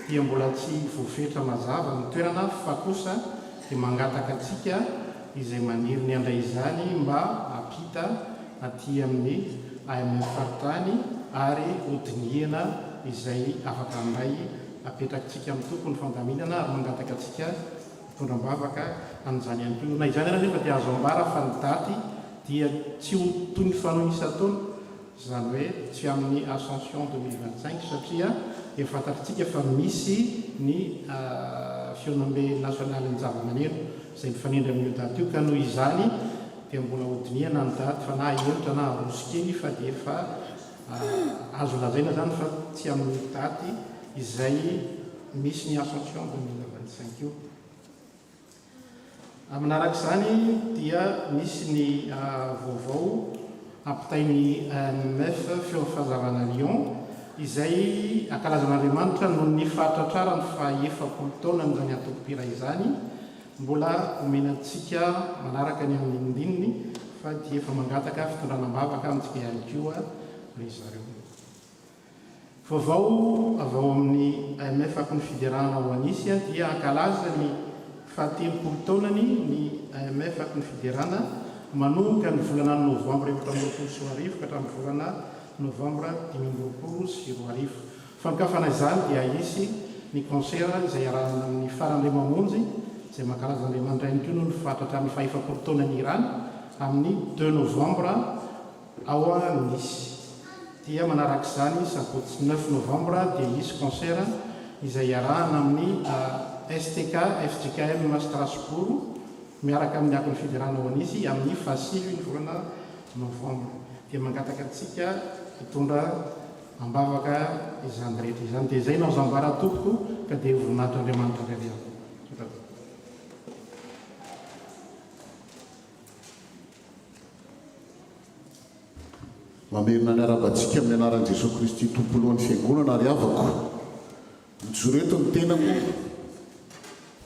dia mbola tsy voafetra mazava ny toerana fa kosa dia mangataka antsika izay maniry ny andray izany mba apita aty amin'ny AMF Fartany ary hodiniana izay afaka andray apetrakantsika amin'ny tompony fandaminana ary mangataka antsika tondram-bavaka an'izany ihany koa. Na izany ary nefa dia azo ambara fa ny daty dia tsy ho toy ny fanoana isa-taona, izany hoe tsy amin'ny Ascension 2025 satria efa fantatritsika fa misy ny fionombe nasionaly ny zava-maneno izay mifanindry amin'io daty io, ka noho izany dia mbola hodiniana ny daty fa na enitra na arosy kely fa dia efa azo lazaina zany fa tsy amin'ny daty izay misy ny Ascension 2025 io. Manaraka dia misy ny vaovao ampitain'ny AMF feo fahazavana Lyon izay ankalazan'Andriamanitra noho ny fahatatrarany fa 70 taona n'izany atoko-pira izany, mbola omenantsika manaraka ny amin'ny ndininy fa dia efa mangataka fitondranam-bavaka amintsika ihany koa ry zareo. Vaovao avy ao amin'ny AMF Confédérale ho anisy dia ankalaza ny 70 taonany ny AMF Confédérale manomboka ny volana novambra 2020 ka hatramin'ny volana novambra 2020. Fankafana izany dia isy ny concert izay arahana amin'ny faran'ilay mamonjy izay mankalaza Andriamanitra ihany koa noho ny fatratra amin'ny 70 taona ny Iran amin'ny 2 novambra ao Nice. Dia manarak'izany sabotsy 9 novambra dia isy concert izay arahana amin'ny STK FJKM Strasbourg miaraka amin'ny Confédérale ho anisy amin'ny fasily ny volana novambra. Dia mangataka antsika hitondra ambavaka izany rehetra izany. Dia izay nazo ambara tompoko ka dia voninahitra Andriamanitra indray ihany. Mamerina ny arabantsika amin'ny anaran'i Jesosy Kristy tompolohan'ny fiangonana ary avako. Mijoreto ny tenako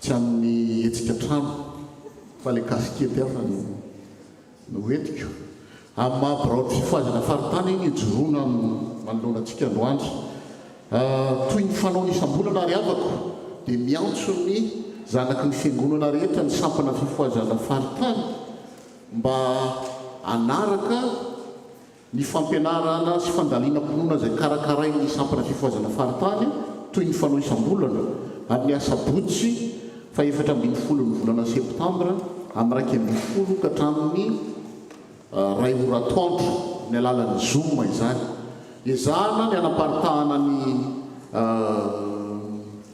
tsy amin'ny hetsika trano fa le kasikety hafa no hoentiko. Amin'ny mahabarao fifoazana faritany iny ijoroana manoloana antsika androandro. Toy ny fanao isam-bolana ary avako dia miantso ny zanaky ny fiangonana rehetra ny sampana fifoazana faritany mba anaraka ny fampianarana sy fandaliana-ponona izay karakarai ny sampana fifoazana faritany toy ny fanao isam-bolana ary ny asabotsy fa 7 ny volana septambra amin'ny 2 ka hatramin'ny 2 oratoandro ny alalan'ny Zoom izany. Ezahana ny anaparitahana ny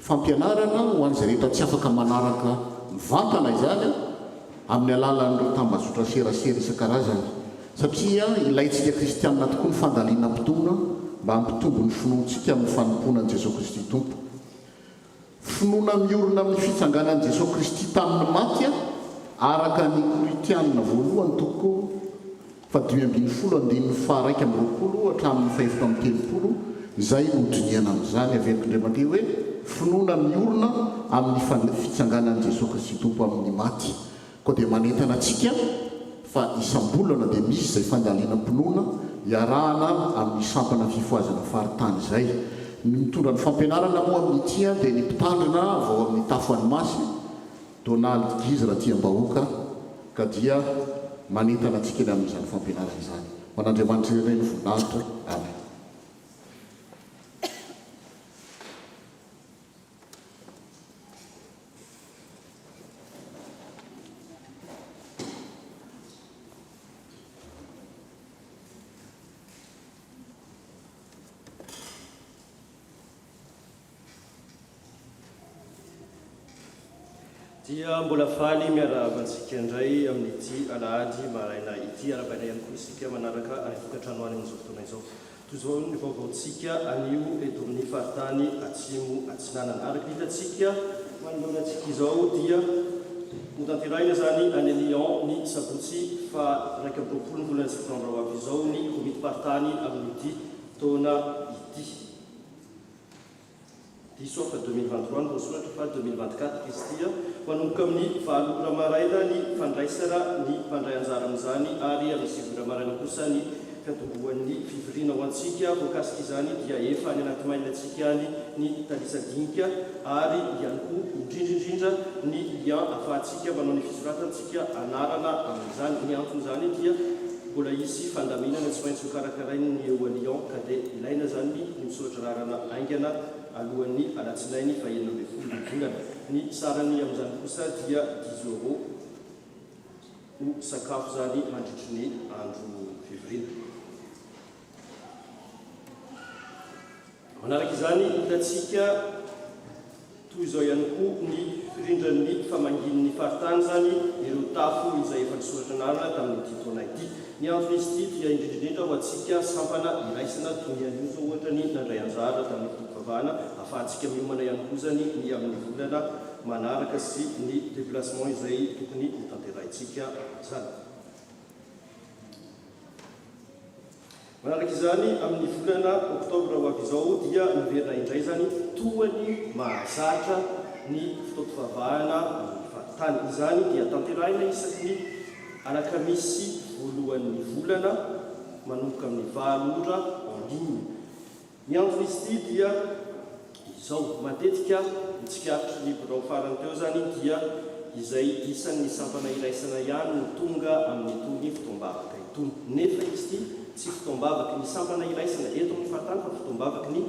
fampianarana ho an'izay rehetra tsy afaka manaraka mivantana izany amin'ny alalan'ireo tambazotra serasera isan-karazany, satria ilayntsika kristianina tokoa ny fandaliana-potoana mba hampitombo ny finoantsika amin'ny fanompoana an'i Jesosy Kristy Tompo. Finoana miorina amin'ny fitsanganan'i Jesosy Kristy tamin'ny maty araka ny Koritianina voalohany toko 12:20 hatramin'ny 7:30 izay nodiniana amin'izany averiko indray mandeha hoe finoana miorina amin'ny fitsanganan'i Jesosy Kristy Tompo amin'ny maty. Koa dia manentana antsika fa isam-bolana dia misy izay fandaliana-pinoana iarahana amin'ny sampana fifoazana faritany izay. Ny mitondra ny fampianarana moa amin'ny tia dia ny mpitandrina vao amin'ny tafo anymasy Donald Gizra Tiam-bahoaka ka dia manentana antsika ny amin'izany fampianarana izany. Man'Andriamanitra iray ny voninahitra. Amen. Dia mbola faly miarabantsika indray amin'ity alahady maraina ity arabaina ihany koa isika manaraka any tokantrano any amin'izao fotoana izao. Toy izao ny vaovaontsika anio eto amin'ny faritany atsimo atsinanana. Araka hitantsika manoloana antsika izao dia notanteraina zany any Lyon ny sabotsy fa 1 ny volana septambra ho avy izao ny komity faritany amin'ity taona ity. diso fa 2023 no soratra fa 2024 kristia manomboka amin'ny valora maraina ny fandraisana ny mpandray anjara amin'izany ary amin'ny sivora maraina kosa ny fiatombohan'ny fivoriana ho antsika voakasika izany dia efa any anaty mainantsika any ny talisadinika ary ihany koa indrindraindrindra ny lien ahafahantsika manao ny fisoratantsika anarana amin'izany ny anton'izany dia mbola isy fandaminana tsy maintsy hokarakarainy ny eo a Lyon ka dia ilaina zany ny misoratra rarana aingana alohan'ny alatsinainy fa 12 volana ny sarany amin'izany kosa dia 10 € ho sakafo zany mandritry ny andro fivoriana. Manaraka izany hitantsika toy izao ihany koa ny firindran'ny famangin'ny faritany zany ireo tafo izay efa nisoratra anarana tamin'ity taona ity. Ny antony izy ity dia indrindraindrindra ho antsika sampana iraisana toy ny an'io zao ohatra ny nandray anjara tamin'ny fitokavahana ahafahantsika miomana ihany koa zany ny amin'ny volana manaraka sy ny déplacement izay tokony hotanterahintsika zany. Manaraka izany amin'ny volana oktobra ho avy izao dia miverina indray zany tohany mahazatra ny fitaovavahana amin'ny faritany. Izany dia tanterahina isaky ny alakamisy voalohan'ny volana manomboka amin'ny 20 ora en ligne. Ny antony izy ity dia izao matetika mitsikaritra ny birao farany teo zany dia izay isan'ny sampana iraisana ihany no tonga amin'ny tony fitombavaka itony. Nefa izy ity tsy fitombavaky ny sampana iraisana eto amin'ny faritany fa fitombavaky ny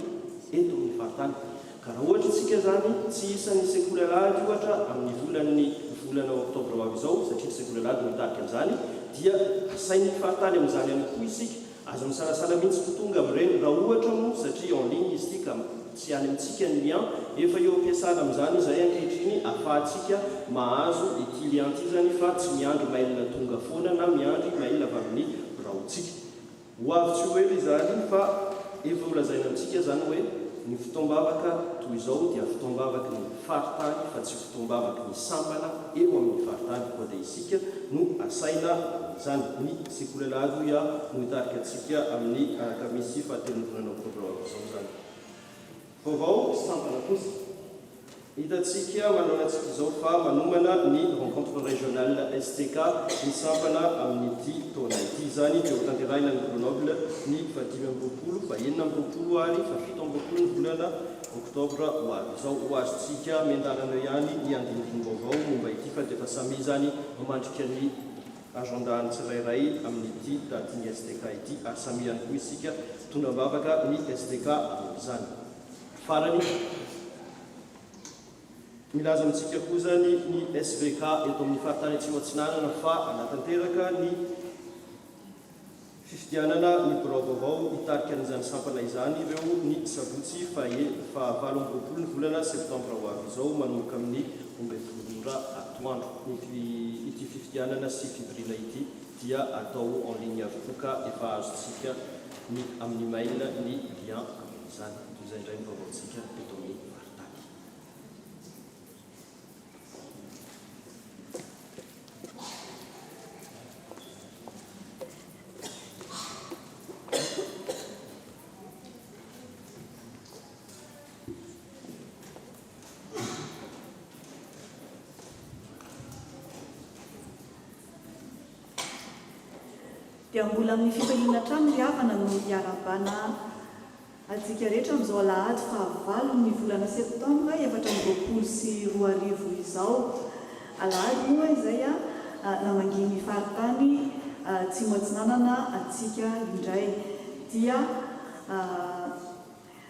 eto amin'ny faritany. Ka raha ohatra isika zany tsy isan'ny sekoly alahady ohatra amin'ny volana oktobra ho avy izao satria sekoly alahady mitarika amin'izany dia asain'ny faritany amin'izany ihany koa isika aza misalasala mihitsy ho tonga amin'ireny raha ohatra moa satria en ligne izy ity ka tsy any amintsika ny lien efa eo ampiasana amin'izany izay ankehitriny ahafahantsika mahazo ity lien ity zany fa tsy miandry mailina tonga foana na miandry mailina avy amin'ny biraontsika. Ho avy tsy ho ela izany fa efa ho lazaina amintsika zany hoe ny fitombavaka toy izao dia fitombavaky ny faritany fa tsy fitombavaky ny sampana eo amin'ny faritany koa dia isika no asaina zany ny sekoly alahady ia no hitarika antsika amin'ny alakamisy fahatelo volana oktobra ho avy izao zany. Vaovao sampana kosa hitantsika manao antsika izao fa manomana ny rencontre régionale STK ny sampana amin'ity taona ity zany dia ho tanterahina ny Grenoble ny 25 fa 27 ary fa 17 ny volana oktobra ho avy izao. Ho azontsika miandarana ihany ny andinindiny vaovao momba ity fa dia efa samy zany mamandrika ny agenda tsirairay amin'ity daty ny STK ity ary samy ihany koa isika tondrambavaka ny STK amin'izany. Farany milaza amintsika koa zany ny SVK eto amin'ny faritany atsimo atsinanana fa anatanteraka ny fifidianana ny birao vaovao hitarika an'izany sampana izany ireo ny sabotsy fa 27 ny volana septambra ho avy izao manomboka amin'ny 12 ora atoandro. Ity fifidianana sy fivoriana ity dia atao en ligne avokoa ka efa azontsika ny amin'ny mail ny lien amin'izany. Toy izay indray ny vaovaontsika eto amin'ny faritany. Dia mbola amin'ny fifaliana trano ry havana no hiarabana atsika rehetra amin'izao alahady fahavalo ny volana septambra 2024 izao. Alahady moa izay namanginy faritany atsimo atsinanana atsika indray dia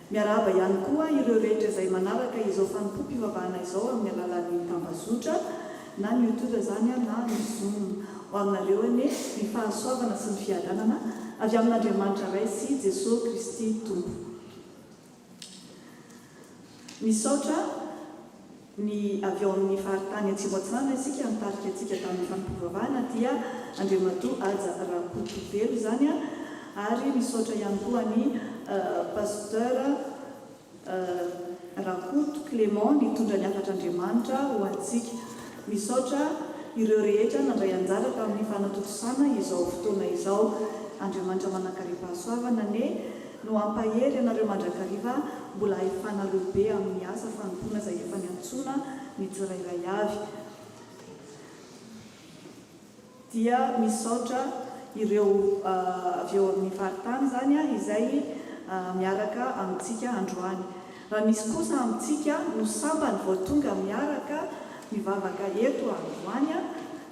miaraba ihany koa ireo rehetra izay manaraka izao fanompo-pivavahana izao amin'ny alalan'ny tambazotra na ny YouTube zany na ny Zoom. Ho aminareo ane ny fahasoavana sy ny fiadanana avy amin'Andriamanitra iray sy Jesosy Kristy Tompo. Misaotra ny avy ao amin'ny faritany atsimo atsinanana isika nitarika atsika tamin'ny fanompo-pivavahana dia Andriamatoa Aja Rakotovelo zany ary misaotra ihany koa ny pasteur Rakoto Clément nitondra ny afatr'Andriamanitra ho antsika. Misaotra ireo rehetra nandray anjara tamin'ny fanatotosana izao fotoana izao. Andriamanitra manakariva hasoavana no ampahery anareo mandrakariva mbola efana lehibe amin'ny asa fanompoana izay efa niantsona ny tsirairay avy. Dia misaotra ireo avy eo amin'ny faritany zany izay miaraka amintsika androany. Raha misy kosa amintsika no sambany vao tonga miaraka mivavaka eto androany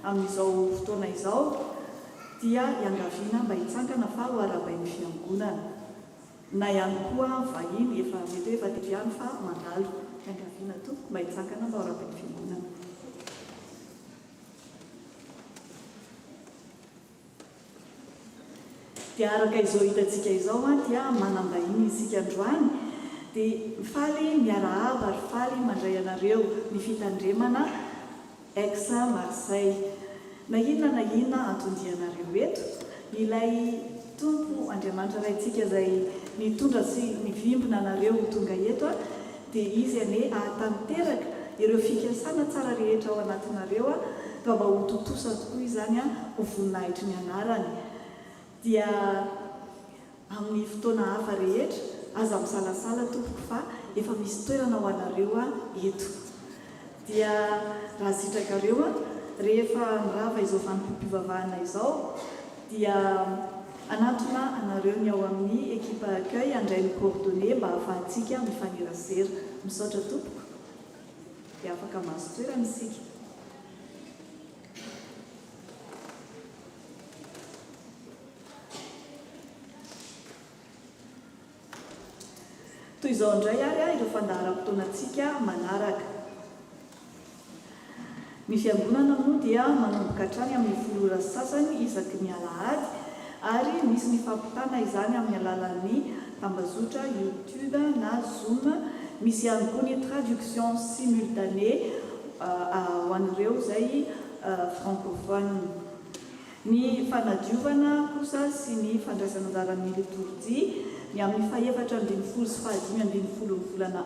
amin'izao fotoana izao dia iangaviana mba hitsangana fa ho arabain'ny fiangonana. Na ihany koa vahiny efa mety efa tiviany fa mandalo iangaviana to mba hitsangana mba ho arabain'ny fiangonana. Dia araka izao hitantsika izao dia manambahiny isika androany dia mifaly miarahaba ary faly mandray anareo ny fitandremana ex Marseille. Na inona antondianareo eto ilay tompo Andriamanitra raintsika izay nitondra sy nivimbina anareo tonga eto dia izy ane ahatanteraka ireo fikasana tsara rehetra ao anatinareo ka mba ho totosa tokoa izany ho voninahitry ny anarany. Dia amin'ny fotoana hafa rehetra aza misalasala tompoko fa efa misy toerana ho anareo eto. Dia raha sitrakareo rehefa mirava izao vanim-pivavahana izao dia anatona anareo ny ao amin'ny ekipa accueil andray ny coordonnées mba ahafahantsika mifanerasera. Misaotra tompoko dia afaka mahazo toerana isika. Toy izao indray ary ireo fandaharam-potoanantsika manaraka. Ny fiangonana moa dia manomboka hatrany amin'ny folora sasany isaky ny alahady ary misy ny fampitana izany amin'ny alalan'ny tambazotra YouTube na Zoom. Misy ihany koa ny traduction simultanée ho an'ireo izay francophone. Ny fanadiovana kosa sy ny fandraisana anjaran'ny liturgie ny amin'ny faha-efatra ambin'ny folo sy faha-dimy ambin'ny folo ny volana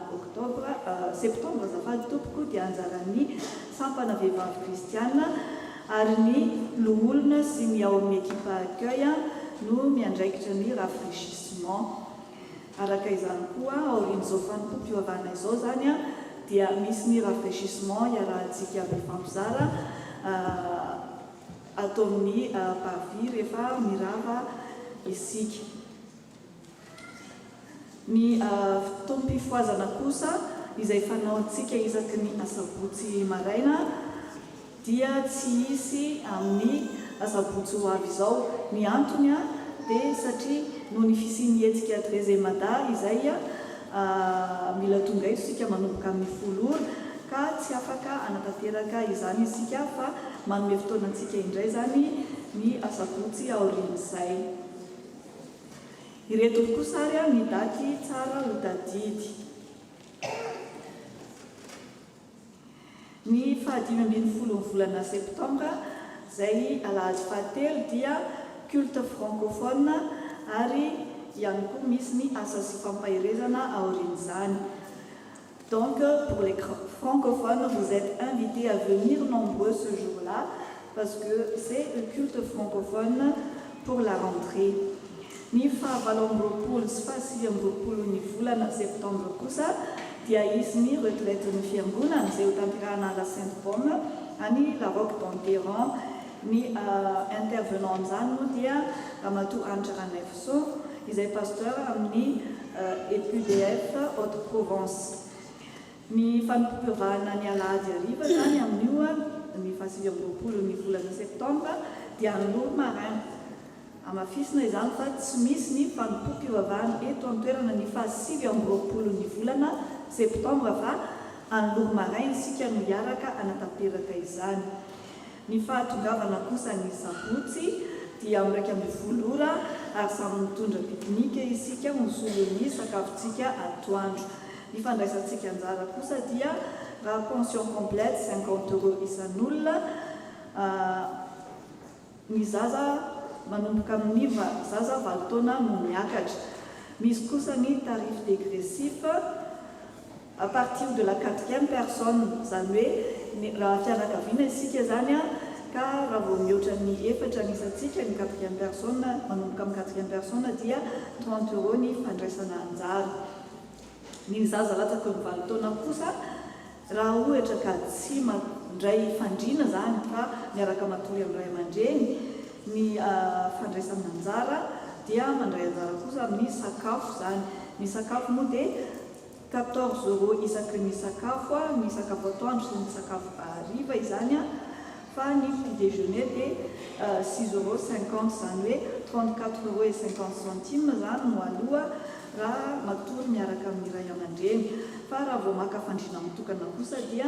septambra azafady tompoko dia anjaran'ny sampana vehivavy kristiana ary ny loholona sy ny ao amin'ny ekipa accueil no miandraikitra ny rafraîchissement. Araka izany koa aorian'izao fanompoam-pivavahana izao zany dia misy ny rafraîchissement iarahantsika amin'ny fampizara atao amin'ny parvis rehefa mirava isika. Ny fotoam-pifoazana kosa izay fanaontsika isaky ny asabotsy maraina dia tsy hisy amin'ny asabotsy ho avy izao. Ny antony dia satria noho ny fisian'ny hetsika trezemada izay mila tonga eto isika manomboka amin'ny folora ka tsy afaka anatanteraka izany isika fa manome fotoanantsika indray zany ny asabotsy aorian'izay. Ireto kosa ary ny daty tsara ho tadidy. Ny fahadimy ambin'ny folo ny volana septambra izay alahady fahatelo dia culte francophone ary ihany koa misy ny asa sy fampahirezana aorian'izany. Donc pour les francophones, vous êtes invités à venir nombreux ce jour-là parce que c'est le culte francophone pour la rentrée. Ny fahavalo amby roapolo sy fahasivy amby roapolo ny volana septambra kosa dia izy ny retraite ny fiangonana izay ho tanterahana la Sainte-Pomme any La Roque d'Enterrand. Ny intervenant amin'izany moa dia Ramatoa Anitra Ranefso izay pasteur amin'ny EPUDF Haute-Provence. Ny fanompoam-pivavahana ny alahady hariva zany amin'io ny fahasivy amby roapolo ny volana septambra dia ny Lourmarin. Amafisina izany fa tsy misy ny fanompoam-pivavahana eto an-toerana ny fahasivy amby roapolo ny volana septambra fa any Lourmarin isika no hiaraka anatanteraka izany. Ny fahatongavana kosa ny sabotsy dia amin'ny 1 ora ary samy mitondra pique-nique isika misolo ny sakafontsika atoandro. Ny fandraisantsika anjara kosa dia raha pension complète 50 € isan'olona. Ny zaza manomboka amin'ny zaza 20 taona no miakatra. Misy kosa ny tarif dégressif à partir de la 4e personne zany hoe raha fianakaviana isika zany ka raha vao mihoatra ny efatra nisatsika ny 4e personne manomboka amin'ny 4e personne dia 30 € ny fandraisana anjara. ny zaza latsaka ny valitaona kosa raha ohatra ka tsy mandray fandriana zany fa miaraka matory amin'ray aman-dreny ny fandraisana anjara dia mandray anjara kosa amin'ny sakafo zany. Ny sakafo moa dia 14 € isaky ny sakafo ny sakafo atoandro sy ny sakafo hariva izany fa ny petit déjeuner dia 6,50 € zany hoe 34,50 € zany no aloha raha matory miaraka amin'ny ray aman-dreny. Fa raha vao maka fandriana mitokana kosa dia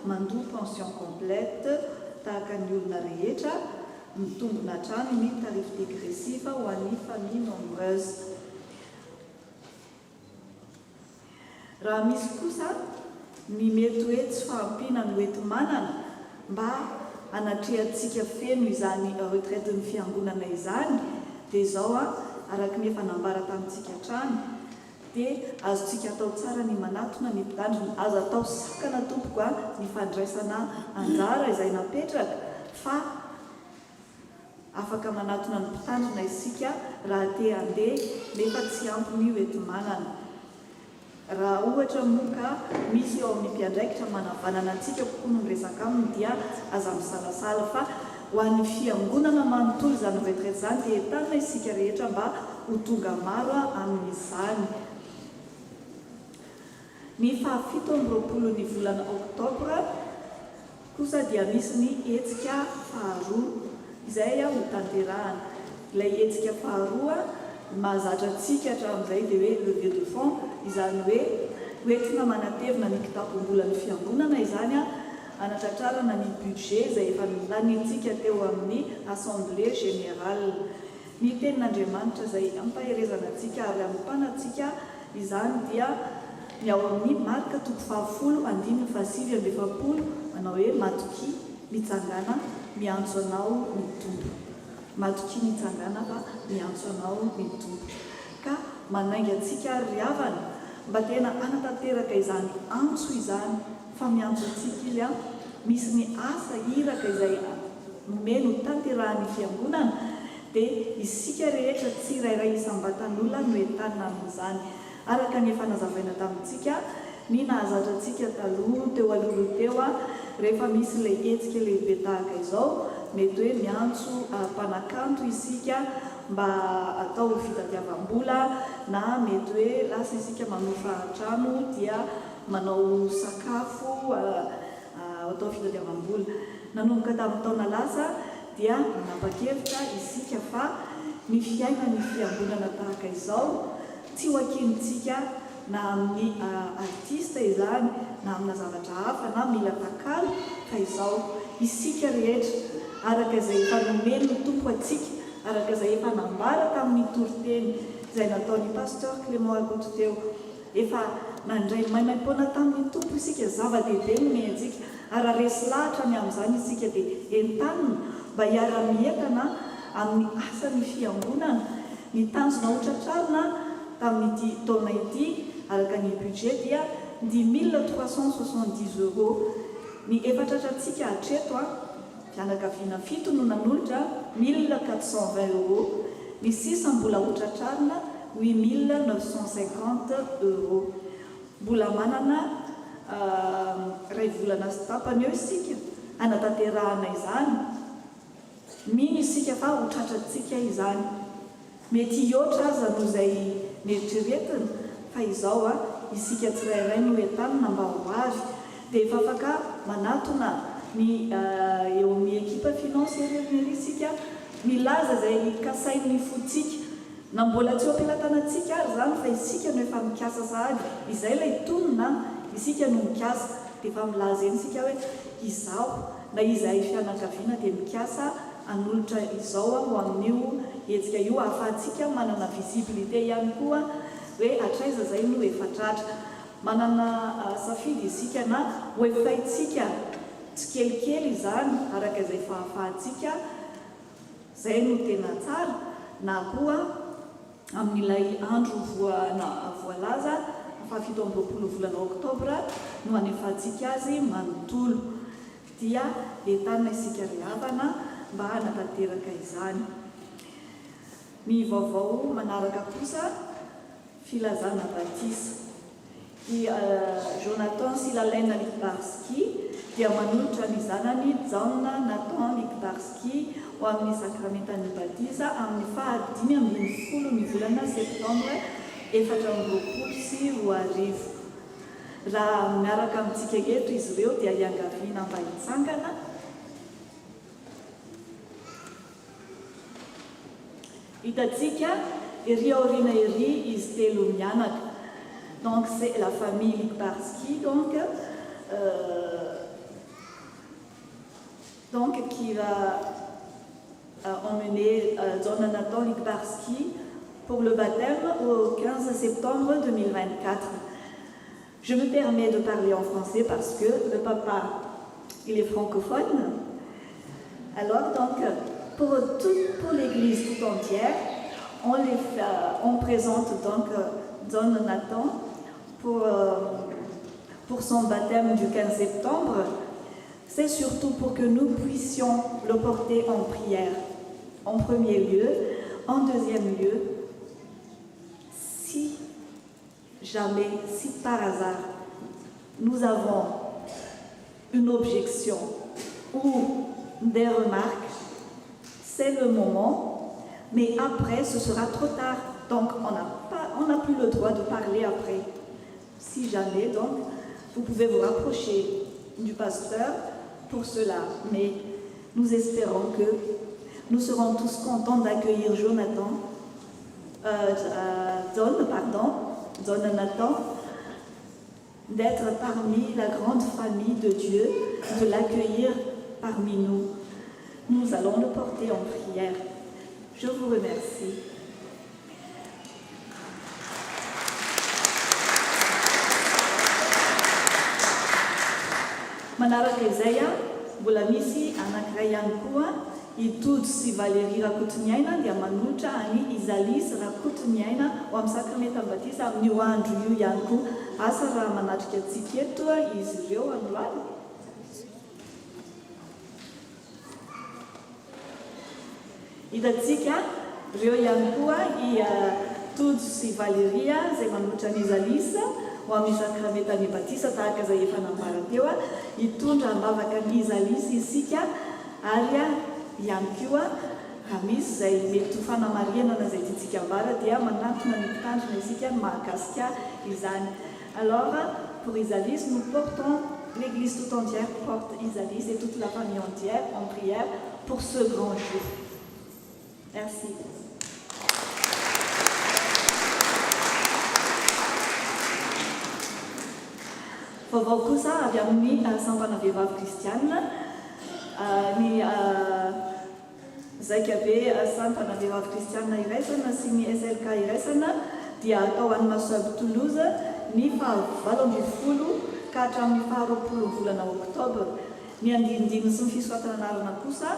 mandoa pension complète tahaka ny olona rehetra mitombona hatrany ny tarif dégressif ho an'ny famille nombreuse. Raha misy kosa ny mety hoe tsy fahampiana ny hoety manana mba anatrehantsika feno izany retraite ny fiangonana izany dia zao araka ny efa nambara tamintsika hatrany dia azontsika atao tsara ny manatona ny mpitandrina, azo atao sakana tompoko ny fandraisana anjara izay napetraka fa afaka manatona ny mpitandrina isika raha te handeha nefa tsy ampy ny hoety manana. Raha ohatra moa ka misy eo amin'ny mpiandraikitra manavanana antsika kokoa no resaka aminy dia aza misalasala fa ho an'ny fiangonana manontolo izany retraite zany dia entanina isika rehetra mba ho tonga maro amin'izany. Ny 17 ny volana oktobra kosa dia misy ny hetsika faharoa izay ho tanterahana. Ilay hetsika faharoa mahazatra antsika hatramin'izay dia hoe levée de fonds izany hoe hoentina manatevina ny kitapom-bola ny fiangonana izany anatratrarana ny budget izay efa lanintsika teo amin'ny assemblée générale. Ny tenin'Andriamanitra izay ampaherezana antsika ary ampanantsika izany dia ny ao amin'ny marika 7:7 manao hoe matoki mitsangana miantso anao mitombo. Matoki mitsangana fa miantso anao mitombo. Ka manainga antsika ry havana mba tena anatanteraka izany antso izany fa miantso antsika izy misy ny asa iraka izay nomeno tanterahan'ny fiangonana dia isika rehetra tsy rairay isam-batan'olona no entanina amin'izany. Araka ny efa nazavaina tamintsika ny nahazatra antsika taloha teo alohalo teo rehefa misy ilay hetsika lehibe tahaka izao mety hoe miantso mpanakanto isika mba atao fitadiavam-bola na mety hoe lasa isika manofa trano dia manao sakafo atao fitadiavam-bola. Nanomboka tamin'ny taona lasa dia nanapa-kevitra isika fa ny fiaina ny fiangonana tahaka izao tsy ho akinitsika na amin'ny artista izany na amina zavatra hafa na mila takalo fa izao isika rehetra araka izay efa nomeno ny tompo atsika araka izay efa nambara tamin'ny toriteny izay nataon'ny pasteur Clément Agoto teo efa nandray maimaimpona tamin'ny tompo isika zava-dehibe no mentsika ary resy lahatra ny amin'izany isika dia entanina mba hiara-mientana amin'ny asan'ny fiangonana ny tanjona hotratrarina tamin'ity taona ity araka ny budget dia 10,370 €. Ny efatratratsika hatreto fianakaviana fito no nanolotra 1,420 €. Ny sisa mbola hotratrarina 8,950 €. Mbola manana ray volana sy tapany eo isika anatanterahana izany. Mino isika fa hotratratsika izany. Mety ioatra aza no izay mieritriretina fa izao isika tsirairay no entanina mba ho avy dia efa afaka manatona ny eo amin'ny ekipa financière isika milaza izay kasain'ny fotsika na mbola tsy ho ampilatanantsika ary zany fa isika no efa mikasa sahady izay ilay tonona isika no mikasa dia efa milaza eny isika hoe izao na izay fianakaviana dia mikasa anolotra izao ho amin'io hetsika io ahafahantsika manana visibilité ihany koa hoe hatraiza zay no efa tratra manana safidy isika na hoefaitsika tsy kelikely izany araka izay fahafahantsika zay no tena tsara na koa amin'ilay andro voalaza 17 volana oktobra no anefantsika azy manontolo dia entanina isika ry havana mba hanatanteraka izany. Ny vaovao manaraka kosa filazana batisa I Jonathan Silalena Likbarski dia manolotra ny zanany John Nathan Likbarski ho amin'ny sakramentan'ny batiza amin'ny 5 ny volana septambra 2024. Raha miaraka amintsika eto izy ireo dia iangaviana mba hitsangana. Hitantsika ery aoriana ery izy telo mianaka. Donc c'est la famille Likbarski donc qui va emmener John Nathan Likbarski pour le baptême au 15 septembre 2024. Je me permets de parler en français parce que le papa, il est francophone. Alors donc, pour l'église tout entière, on présente donc John Nathan pour son baptême du 15 septembre. C'est surtout pour que nous puissions le porter en prière, en premier lieu. En deuxième lieu, si jamais, si par hasard, nous avons une objection ou des remarques, c'est le moment, mais après, ce sera trop tard. Donc, on n'a plus le droit de parler après. Si jamais, donc, vous pouvez vous rapprocher du pasteur pour cela. Mais nous espérons que nous serons tous contents d'accueillir John Nathan, d'être parmi la grande famille de Dieu, de l'accueillir parmi nous. Nous allons le porter en prière. Je vous remercie. Manaraka izay mbola misy anankiray ihany koa itody sy Valérie Rakotoniaina dia manolotra any Izalis Rakotoniaina ho amin'ny sakramentam-batisa amin'io andro io ihany koa. Asa raha manatrika antsika eto izy ireo androany. Hitantsika ireo ihany koa i Tody sy Valéria izay manolotra ny Izalis ho amin'ny sakramentan'ny batisa tahaka izay efa nambara teo hitondra ambavaka ny Izalis isika ary ihany koa misy izay mety ho fanamarianana izay tiantsika ambara dia manantona ny mpitandrina isika mahakasika izany. Alors pour Izalis, nous portons, l'église tout entière porte Izalis et toute la famille entière en prière pour ce grand jour. Merci. Vovao kosa avy amin'ny sampana vehivavy kristianina ny zaikabe sampana vehivavy kristianina iraisana sy ny SLK iraisana dia atao any Masoab Toulouse ny 7 ka hatramin'ny 20 volana Oktobra. Ny andinindiny sy ny fisoatananarana kosa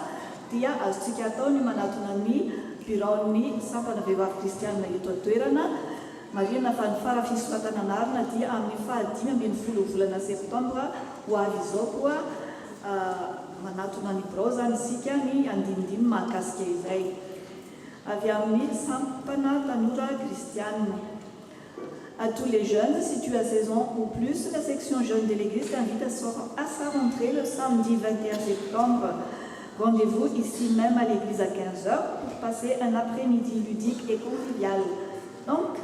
dia azontsika atao ny manatona ny bureaun'ny sampana vehivavy kristianina eto an-toerana. Marina fa ny fara fisoatananarana dia amin'ny 15 volana septambra ho avy izao koa manatona ny birao zany isika ny andinindiny mahakasika izay. Avy amin'ny sampana tanora kristianina. À tous les jeunes situés à 16 ans ou plus, la section jeune de l'église t'invite à sa rentrée le samedi 21 septembre. Rendez-vous ici même à l'église à 15h pour passer un après-midi ludique et convivial. Donc,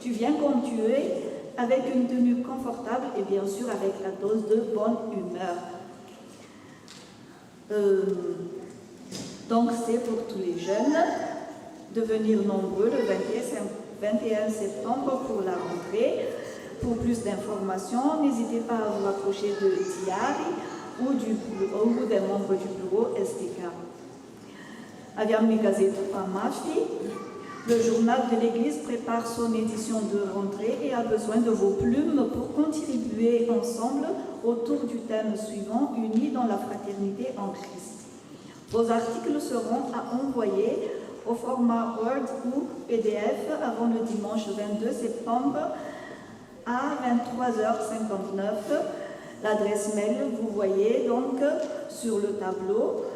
tu viens comme tu es, avec une tenue confortable et bien sûr avec la dose de bonne humeur. Donc c'est pour tous les jeunes de venir nombreux le 21 septembre pour la rentrée. Pour plus d'informations, n'hésitez pas à vous rapprocher de Diari ou des membres du bureau STK. Abbiamo Gazette Pamafi. Le journal de l'Église prépare son édition de rentrée et a besoin de vos plumes pour contribuer ensemble autour du thème suivant, unis dans la fraternité en Christ. Vos articles seront à envoyer au format Word ou PDF avant le dimanche 22 septembre à 23h59. L'adresse mail, vous voyez donc sur le tableau.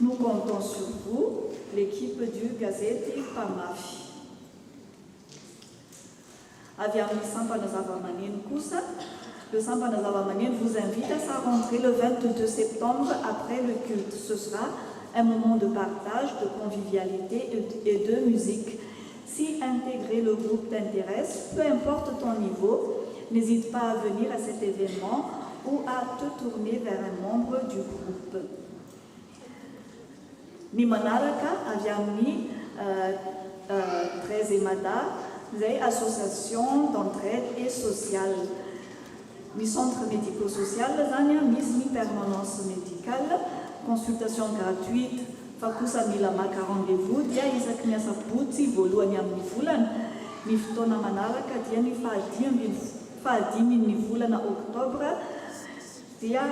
Nous comptons sur vous, l'équipe du Gazette Pamafi. Avy amin'ny sampana zava-maneno kosa, le sampana zava-maneno vous invite à sa rentrée le 22 septembre après le culte. Ce sera un moment de partage, de convivialité et de musique. Si intégrer le groupe t'intéresse, peu importe ton niveau, n'hésite pas à venir à cet événement ou à te tourner vers un membre du groupe. Ny manaraka avy amin'ny 13 Mada, zay association d'entraide et sociale. Ny centre médico-social zany misy ny permanence médicale, consultation gratuite, fa kosa mila maka rendez-vous dia isaky ny asabotsy voalohany amin'ny volana. Ny fotoana manaraka dia ny fahadimy volana Octobre dia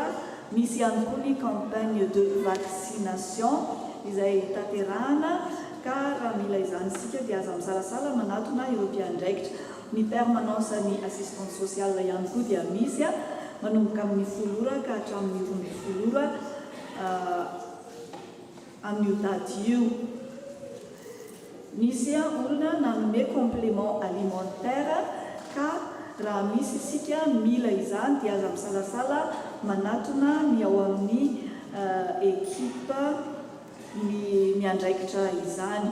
misy ihany koa ny campagne de vaccination izay taterahana ka raha mila izany sika dia aza misalasala manatona ireo mpiandraikitra. Ny permanence ny assistance sociale ihany koa dia misy manomboka amin'ny 10 ora ka hatramin'ny 12 ora amin'ny daty io. Misy olona nanome complément alimentaire ka raha misy sika mila izany dia aza misalasala manatona ny ao amin'ny équipe ny miandraikitra izany.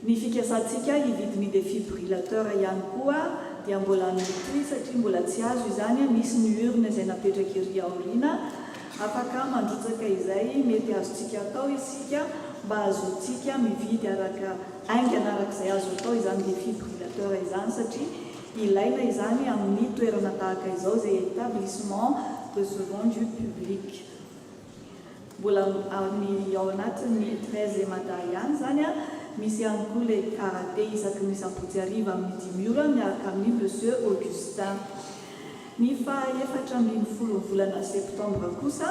Ny fikasantsika hividy ny défibrillateur ihany koa dia mbola mitohy satria mbola tsy azo izany. Misy ny urne izay napetraka ery aoriana, afaka mandrotsaka izay mety azontsika atao isika mba azontsika mividy araka aingana arak'izay azo atao izany défibrillateur izany satria ilaina izany amin'ny toerana tahaka izao zay établissement recevant du public. Mbola ao anatin'ny 13 Mada ihany zany misy ihany koa le karaté isaky ny sabotsy hariva amin'ny 10 ora miaraka amin'ny Monsieur Augustin. Ny faha-efatra ambin'ny 10 volana septembre kosa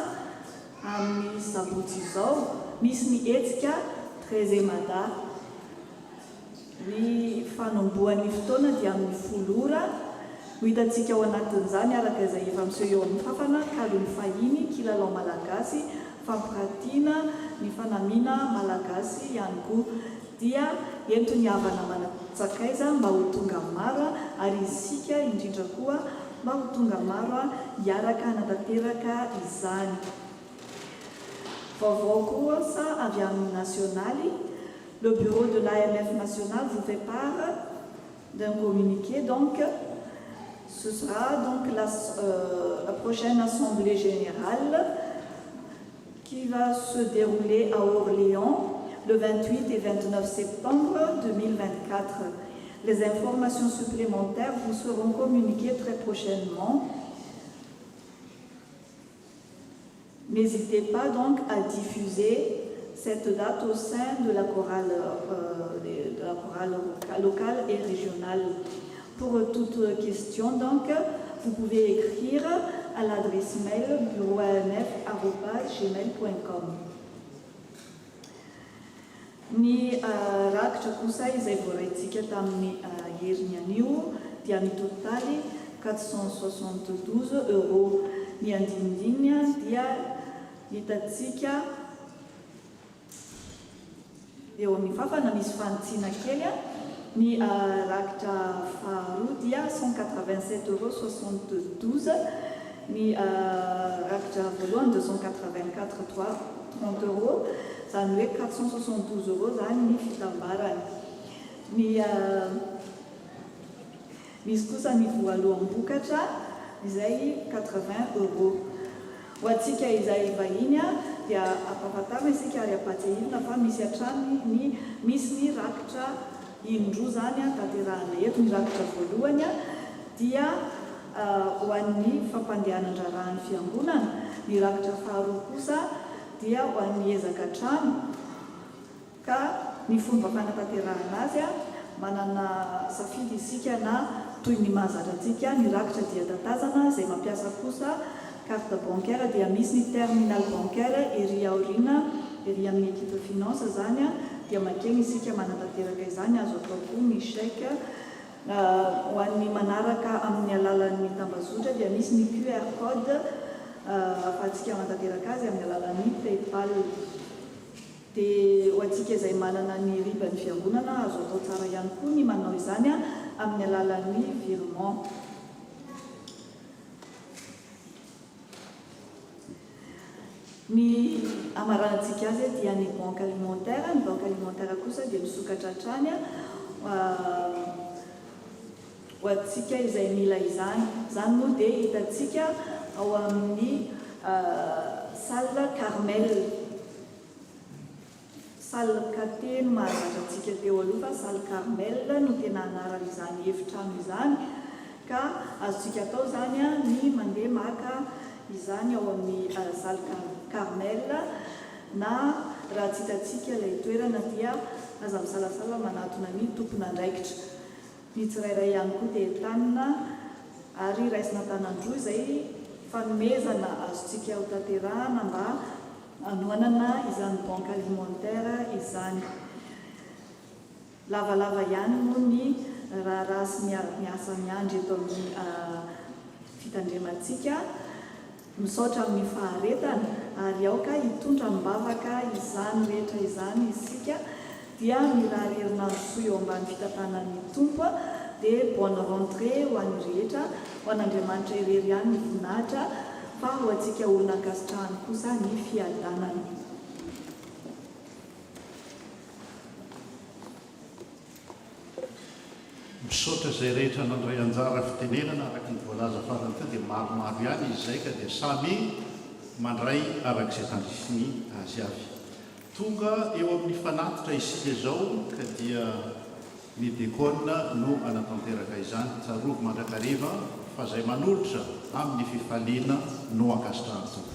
amin'ny sabotsy izao misy ny hetsika 13 Mada. Ny fanombohan'ny fotoana dia amin'ny 10 ora. Ho hitantsika ao anatin'izany araka izay efa miseho eo amin'ny fafana kalony fahiny, kilalao malagasy, fampiratiana, ny fanamiana malagasy ihany koa dia ento ny havana manatsakaiza mba ho tonga maro ary isika indrindra koa mba ho tonga maro hiaraka hanatanteraka izany. Vaovao kosa avy amin'ny nationaly, le bureau de l'AMF national vous fait part d'un communiqué. Donc, ce sera donc la prochaine assemblée générale qui va se dérouler à Orléans le 28 et 29 septembre 2024. Les informations supplémentaires vous seront communiquées très prochainement. N'hésitez pas donc à diffuser cette date au sein de la chorale locale et régionale. Pour toute question, donc, vous pouvez écrire à l'adresse mail bureauamf@gmail.com. Ny rakitra kosa izay voaraintsika tamin'ny herin'ny anio dia ny totaly 472 €. Ny andinindininy dia hitantsika eo amin'ny fafana misy fantsiana kely. Ny rakitra faharoa dia 187,72 €. Ny rakitra voalohany 284,30 €. Zany hoe 472 € zany ny fitambarany. Misy kosa ny voaloham-bokatra izay 80 €. Ho antsika izay vahiny dia ampahafantarina isika ary ampatsahivina fa misy hatrany misy ny rakitra indroa zany tanterahana eto. Ny rakitra voalohany dia ho an'ny fampandehanan-drarahan'ny fiangonana. Ny rakitra faharoa kosa dia ho an'ny ezaka trano ka ny fomba fanatanterahana azy manana safidy isika na toy ny mahazatra antsika. Ny rakitra dia tatazana izay mampiasa kosa carte bancaire dia misy ny terminal bancaire ery aoriana ery amin'ny équipe finance zany dia makeny isika manatanteraka izany. Azo atao koa ny chèque ho an'ny manaraka amin'ny alalan'ny tambazotra dia misy ny QR code afahantsika manatanteraka azy amin'ny alalan'ny PayPal. dia ho antsika izay manana ny ribany fiangonana azo atao tsara ihany koa ny manao izany amin'ny alalan'ny virement. Ny amaranantsika azy dia ny banque alimentaire. Ny banque alimentaire kosa dia misokatra hatrany ho antsika izay mila izany. Izany moa dia hitantsika ao amin'ny salle Carmel. Salle Catene mahazatra antsika teo aloha fa salle Carmel no tena anaran'izany efitrano izany, ka azontsika atao izany ny mandeha maka izany ao amin'ny salle Carmel, na raha tsy hitantsika ilay toerana dia aza misalasala manatona ny tompon'andraikitra. Ny tsirairay ihany koa dia tanina ary raisina tanandroa izay fanomezana azontsika ho tanterahana mba anohanana izany banque alimentaire izany. Lavalava ihany moa ny raha sy miasa miandry eto amin'ny fitandremantsika, misaotra amin'ny faharetana ary aoka hitondra mibavaka izany rehetra izany isika, dia mila rerina misoa eo ambany fitantanan'ny tompo, dia bonne rentrée ho an'ny rehetra, ho an'Andriamanitra irery ihany ny voninahitra, fa ho antsika olona ankasitrahany kosa ny fiadanana. Misaotra izay rehetra nandray anjara fitenenana araka ny voalaza farany teo dia maromaro ihany izay ka dia samy mandray arak'izay tandrisiny azy avy. Tonga eo amin'ny fanatitra isika izao ka dia ny dekona no anatanteraka izany. Tsarovy mandrakariva fa izay manolotra amin'ny fifaliana no ankasitrahany tompo.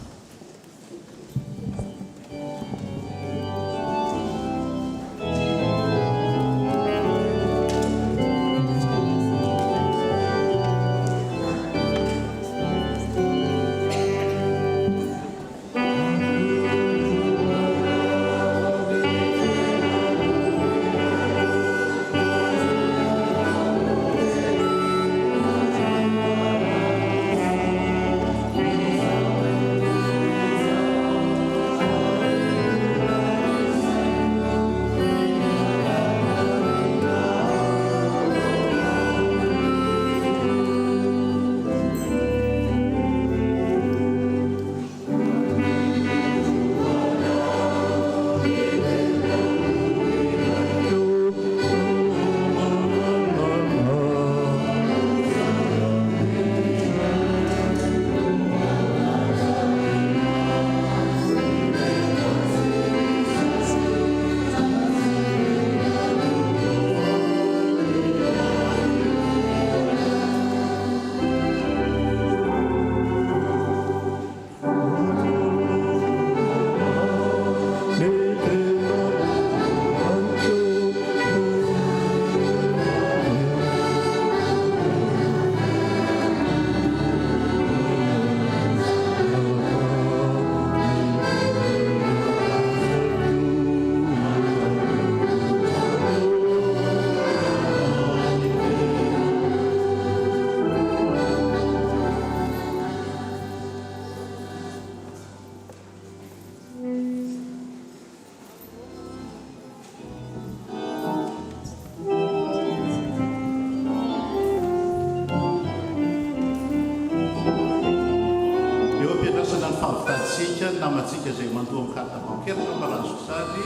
Namatsika izay mandoa amin'ny carte bancaire fa maranzo sary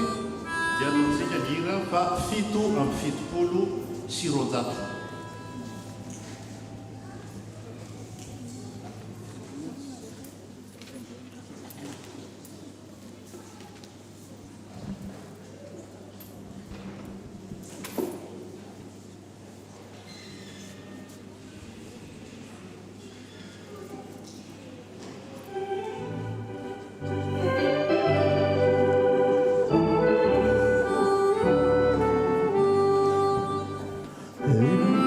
dia notsika ny hira fa 7 sy 700. Hey.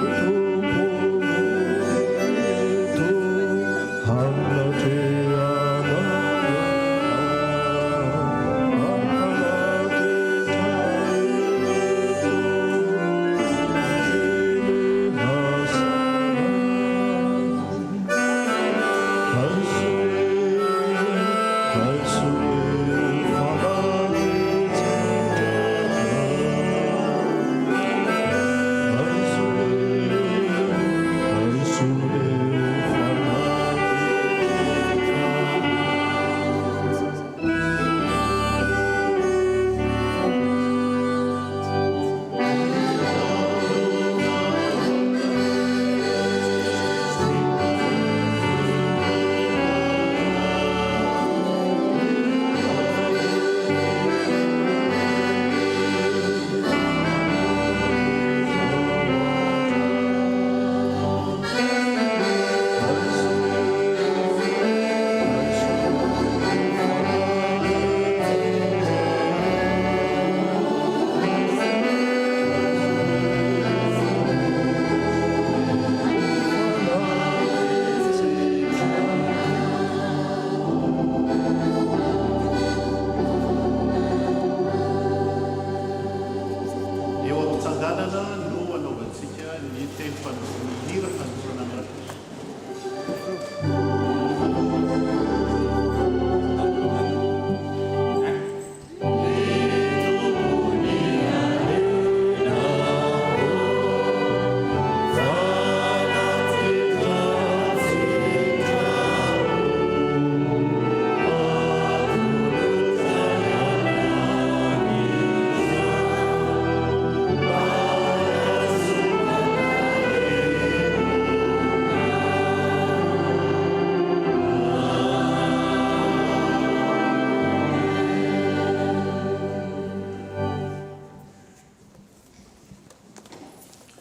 tsanganana no anaovantsika ny teny fanihira fandorana an'Andriamanitra.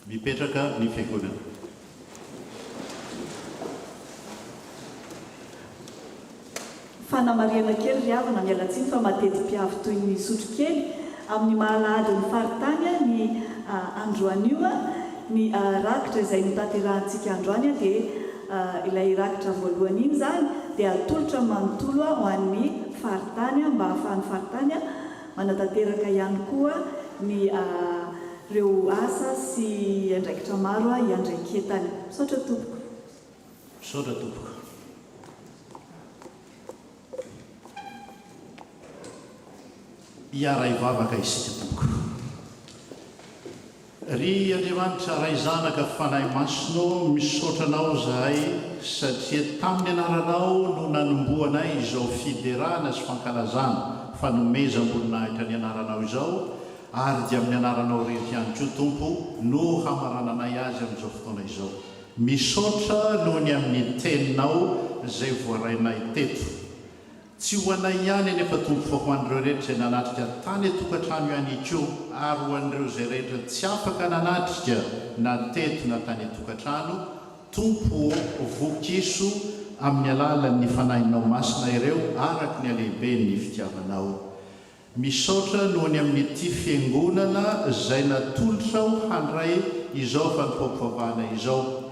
Mipetraka ny fiangonana. Fanamariana kely ry havana mialatsiny fa mateti-piavy toy ny sotro kely amin'ny mahalahady ny faritany ny androanio ny rakitra izay notanterahantsika androany dia ilay rakitra voalohany iny zany dia atolotra manontolo ho an'ny faritany mba hahafahan'ny faritany manatanteraka ihany koa ny reo asa sy andraikitra maro iandraiketany. Misaotra tompoko. Misaotra tompoko. Iara ivavaka isika tompoko. Ry Andriamanitra ray zanaka fanahy masino misaotranao zahay satria tamin'ny anaranao no nanomboanay izao fiderana sy fankalazana fanomeza amboninahitra ny anaranao izao ary dia amin'ny anaranao rehetra ihany koa tompo no hamarananay azy amin'izao fotoana izao. Misaotra noho ny amin'ny teninao izay voarainay teto. Tsy ho anay ihany nefa tompo fa ho an'ireo rehetra izay nanatrika tany atokantrano ihany koa ary ho an'ireo izay rehetra tsy afaka nanatrika na teto na tany atokantrano, tompo vokiso amin'ny alalan'ny fanahinao masina ireo araka ny alehiben'ny fitiavanao. Misaotra noho ny amin'ity fiangonana izay natolotrao handray izao fanompoam-pivavahana izao.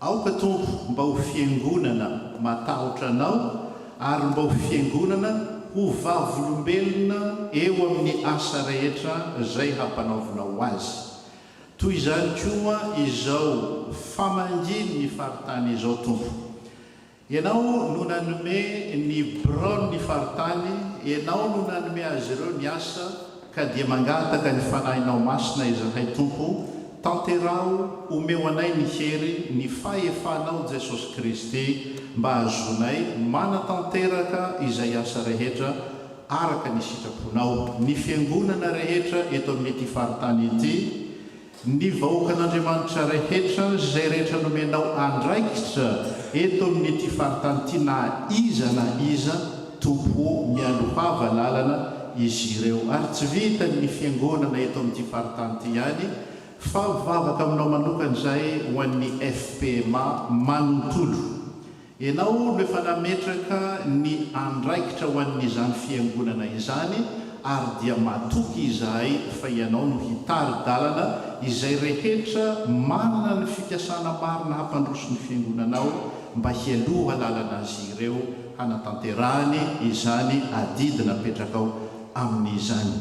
Aoka tompo mba ho fiangonana matahotra anao ary mba ho fiangonana ho vavolombelona eo amin'ny asa rehetra izay hampanaovanao azy. Toy izany koa izao famanginy ny faritany izao tompo. Ianao no nanome ny Braon ny faritany, ianao no nanome azy ireo ny asa ka dia mangataka ny fanahinao masina izahay tompo, tanterao omeo anay ny hery ny fahefanao Jesosy Kristy mba azonay manatanteraka izay asa rehetra araka ny sitraponao. Ny fiangonana rehetra eto amin'ity faritany ity, ny vahoakan'Andriamanitra rehetra izay rehetra nomenao andraikitra eto amin'ity faritany ity na iza tompo mialohava lalana izy ireo. Ary tsy vita ny fiangonana eto amin'ity faritany ity ihany fa mivavaka aminao manokana izay ho an'ny FPMA manontolo. Ianao no efa nametraka ny andraikitra ho an'izany fiangonana izany ary dia matoky izahay fa ianao no hitari-dalana izay rehetra manana ny fikasana marina hampandroso ny fiangonanao mba hialoha lalana azy ireo hanatanterahany izany adidina petrakao amin'izany.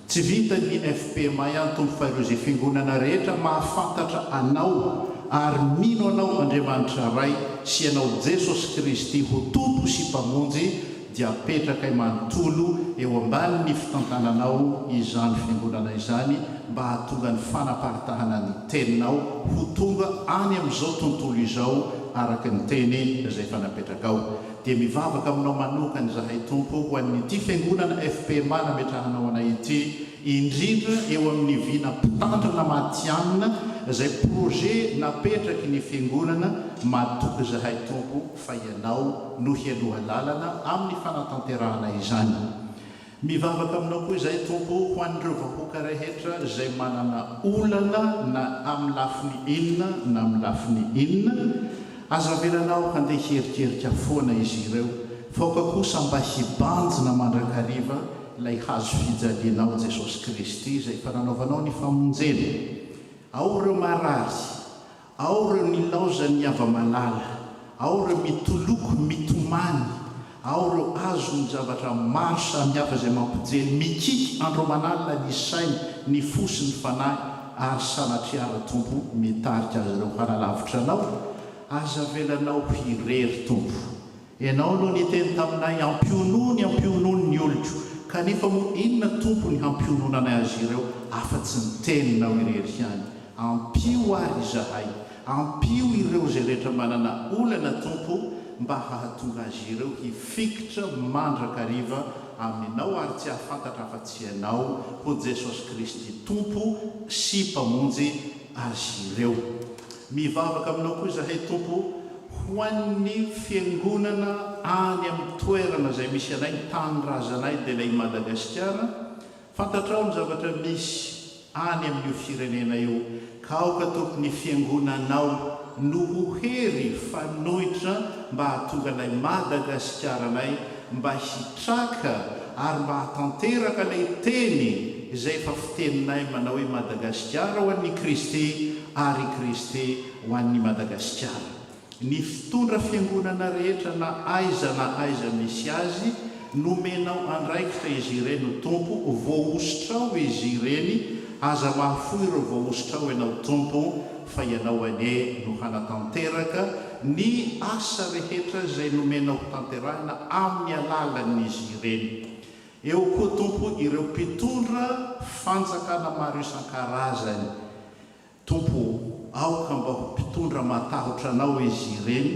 Tsy vita ny FPMA ihany tompo fa ireo izay fiangonana rehetra mahafantatra anao ary mino anao Andriamanitra ray sy anao Jesosy Kristy ho tompo sy mpamonjy dia apetraka manontolo eo ambanin'ny fitantananao izany fiangonana izany mba hahatonga ny fanaparitahana ny teninao ho tonga any amin'izao tontolo izao araka ny teny izay fanapetraka ao. Dia mivavaka aminao manokana izahay tompo ho an'ity fiangonana FPMA nametrahanao anay ity, indrindra eo amin'ny vina mpitandrina matianina izay projet napetraky ny fiangonana matoky izahay tompo fa ianao no hialoha lalana amin'ny fanatanterahana izany. Mivavaka aminao koa izahay tompo ho an'ireo vahoaka rehetra izay manana olana na amin'ny lafiny inona na amin'ny lafiny inona, azavelanao handeha herikerika foana izy ireo, faoka kosa mba hibanjina mandrakariva ilay hazo fijalianao Jesosy Kristy izay fananaovanao ny famonjena. Ao ireo marary, ao ireo nilaoza ny ava-malala, ao ireo mitoloko mitomany, ao ireo azo ny zavatra maro samihafa izay mampijely mikiky andro manalina ny sainy, ny fosy ny fanahy, ary sanatriara tompo mitarika azy ireo hanalavitra anao aza velanao hirery tompo ianao no niteny taminay ampionony ny olotro kanefa mo inona tompo ny hampiononanay azy ireo afa-tsy niteninao irery ihany ampio ary izahay ampio ireo zay rehetra manana olana tompo mba hahatonga azy ireo hifikitra mandrakariva aminao ary tsy hahafantatra afa-tsy ianao ho Jesosy Kristy tompo sy mpamonjy azy ireo mivavaka aminao koa izahay tompo ho an'ny fiangonana any amin'ny toerana izay misy anay ny tanyrazanay dia ilay Madagasikara fantatrao ny zavatra misy any amin'io firenena io ka aoka tokony fiangonanao no ho hery fanohitra mba hahatonga ilay Madagasikara-nay mba hitraka ary mba hatanteraka ilay teny izay efa fiteninay manao hoe Madagasikara ho an'ny Kristy ary Kristy ho an'ny Madagasikara ny fitondra fiangonana rehetra na aiza misy azy nomenao andraikitra izy ireny tompo voaositrao izy ireny aza mahafoy ireo voaositrao ianao tompo fa ianao ane no hanatanteraka ny asa rehetra izay nomenao tanterahina amin'ny alalan'izy ireny eo koa tompo ireo mpitondra fanjakana maro isan-karazany tompo aoka mba ho mpitondra matahotra anao izy ireny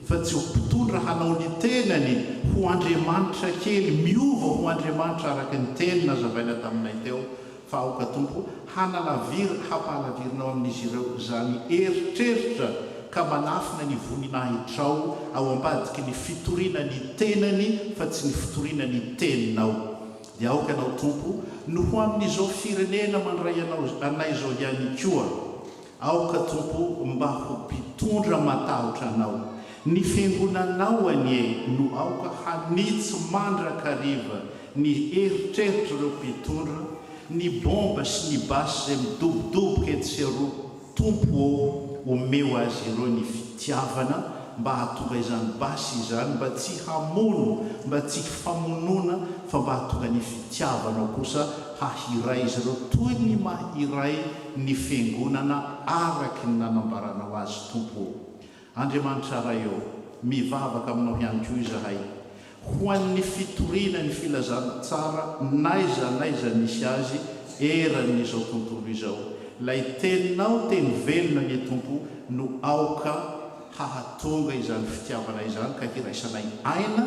fa tsy ho mpitondra hanao ny tenany ho Andriamanitra kely miova ho Andriamanitra araka ny teny nazavaina taminay teo fa aoka tompo hampahalavirinao amin'izy ireo zany eritreritra ka manafina ny voninahitrao ao ambadiky ny fitoriana ny tenany fa tsy ny fitoriana ny teninao dia aoka anao tompo no ho amin'izao firenena mandray anay izao ihany koa aoka tompo mba ho mpitondra matahotra anao ny fiangonanao anie no aoka hanitsy mandrakariva ny eritreritra ireo mpitondra ny bomba sy ny basy izay midobodoboka etsy sy aroa tompo omeo azy ireo ny fitiavana mba hahatonga izany basy izany mba tsy hamono mba tsy famonona fa mba hahatonga ny fitiavanao kosa hahiray izy ireo toy ny mahiray ny fiangonana araky ny nanambaranao azy tompo Andriamanitra ray eo mivavaka aminao ihany koa izahay ho an'ny fitoriana ny filazana tsara naiza misy azy eran'izao tontolo izao lay teninao teny velona ny tompo no aoka hahatonga izany fitiavana izany ka hiraisanay aina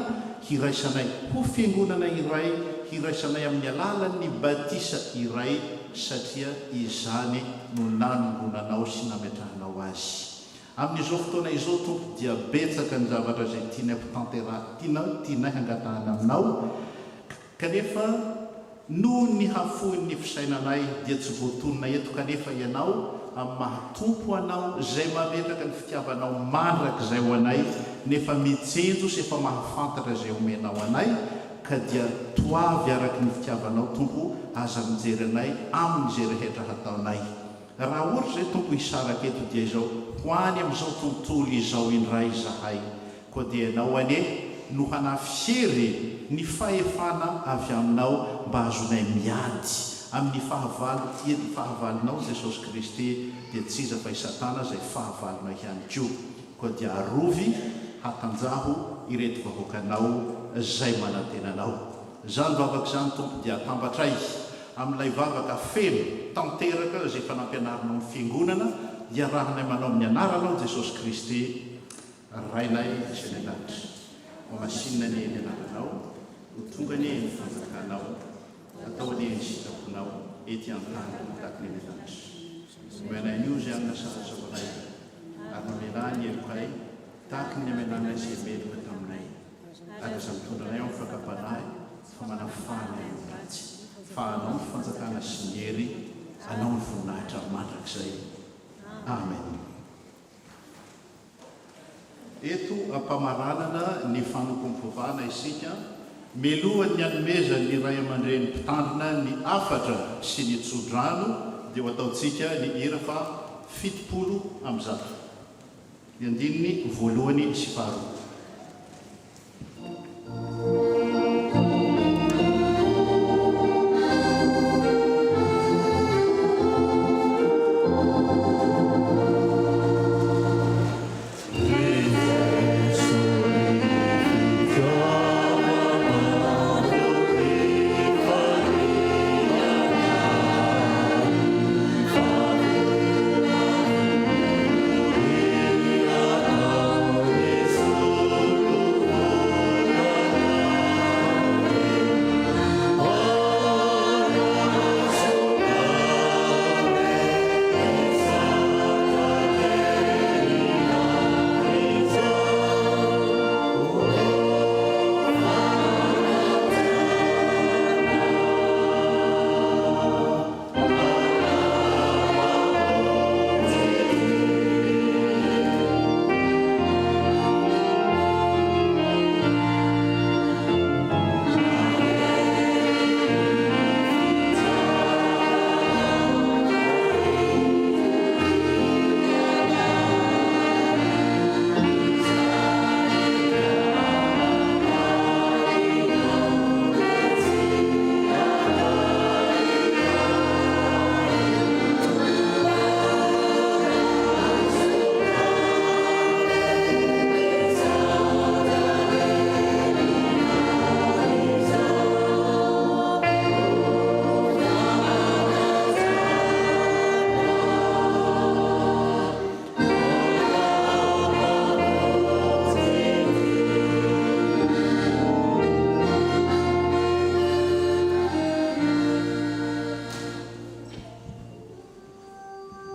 hiraisanay ho fiangonana iray hiraisanay amin'ny alalan'ny batisa iray satria izany no nanongonanao sy nametrahanao azy amin'izao fotoana izao tompo dia betsaka ny zavatra izay tianay tianay hangatahana aminao kanefa no ny hafoin'ny fisainanay dia tsy voatonina eto kanefa ianao amin'ny mahatompo anao izay mametraka ny fitiavanao mandrakizay ho anay nefa mitsenjo sy efa mahafantatra izay omenao anay ka dia toavy araky ny fitiavanao tompo aza mijery anay amin'izay rehetra hataonay raha ohatra izay tompo hisaraka eto dia izao ho any amin'izao tontolo izao indray izahay koa dia ianao anie no hanafisery ny fahefana avy aminao mba azonay miady amin'ny fahavalinao Jesosy Kristy dia tsy iza fa Satana izay fahavalinao ihany koa dia arovy hatanjaho ireto vahoakanao izay manatenanao zany vavaka izany tompo dia atambatray amin'ilay vavaka feno tanteraka izay efa nampianarinao ny fiangonana dia rahanay manao amin'ny anaranao Jesosy Kristy rainay izay ny lanitra mamasinina ny eny anaranao ho tonga ny eny fanjakanao atao ny eny sitraponao ety an-tany taky ny lanitra omenay an'io izay amin'ny asazaonay ary nomenany elokay taky ny amenanay izay meloka taminay ary aza mitondranay ao mifakampanahy fa manafana eo ratsy fa anao ny fanjakana sy ny hery anao ny voninahitra mandrakizay amen eto ampamaranana ny fanokom-pivana isika melohan'ny anomeza ny ray aman-dreny mpitandrina ny afatra sy ny tsodrano dia ho ataontsika ny hira fa 70 am'zato ny andininy voalohany sy faharoa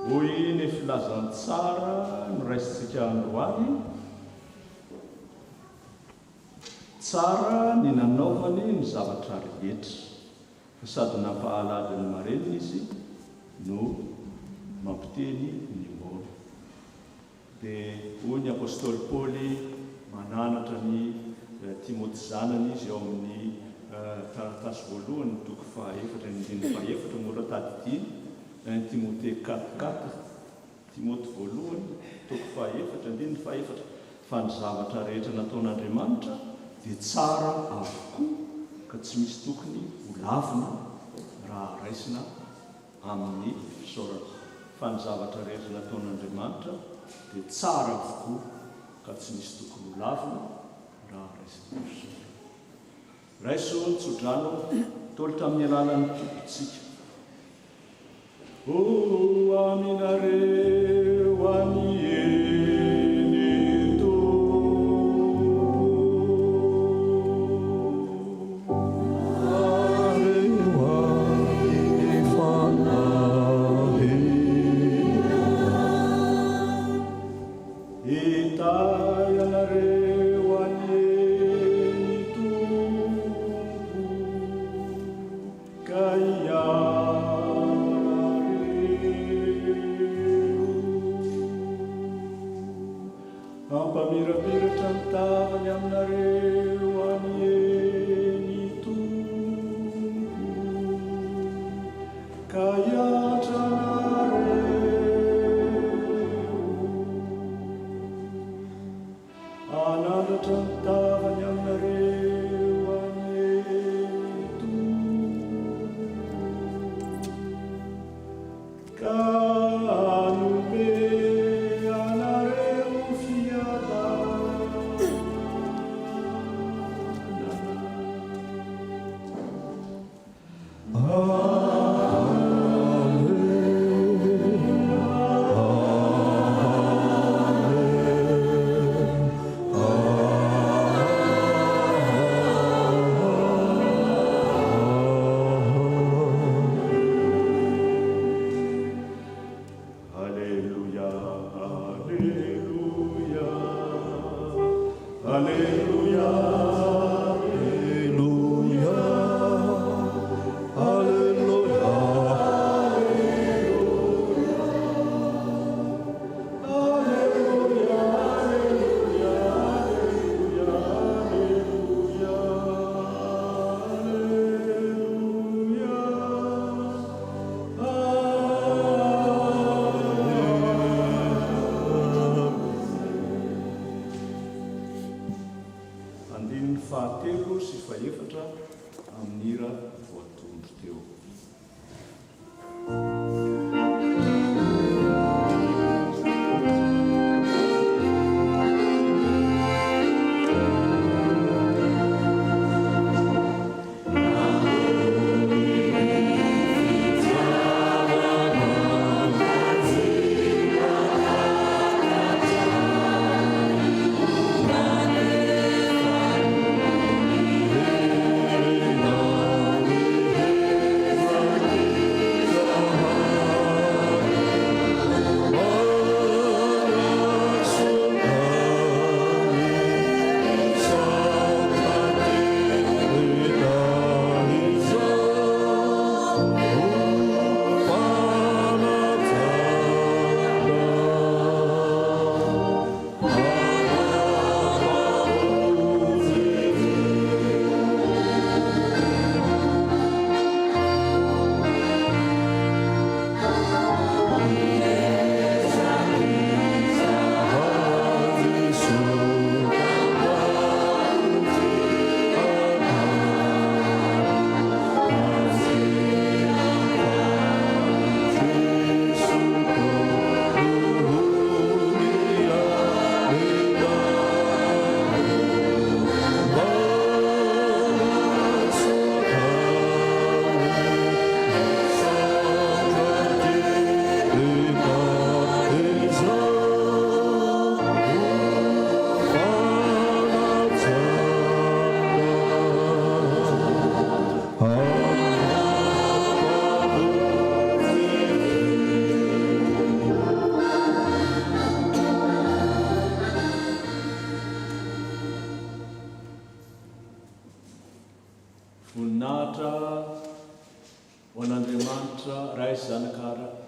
hoy ny filazantsara no raisintsika androany tsara ny nanaovany ny zavatra rehetra fa sady nampahalady ny marenina izy no mampiteny ny mona dia hoy ny apôstôly Paoly mananatra ny Timoty zanany izy ao amin'ny taratasy voalohany toko 4 mora tady diny Timote 4 Timoty voalohany toko 4 fa ny zavatra rehetra nataon'Andriamanitra dia tsara avokoa ka tsy misy tokony holavina raha raisina amin'ny fisaorana fa ny zavatra rehetra nataon'Andriamanitra dia tsara avokoa ka tsy misy tokony holavina raha raisina amin'ny fisaorana. Raiso ny tsodrano tolitra amin'ny alalan'ny tompontsika. O aminareo any eny to areo any fanahy hitai anareo any eny tompo ka ampamirapiratra ny tavany aminareo any eny tompo ka hiatra anareo anandratra ny tavany aminareo any eny tompo ka anome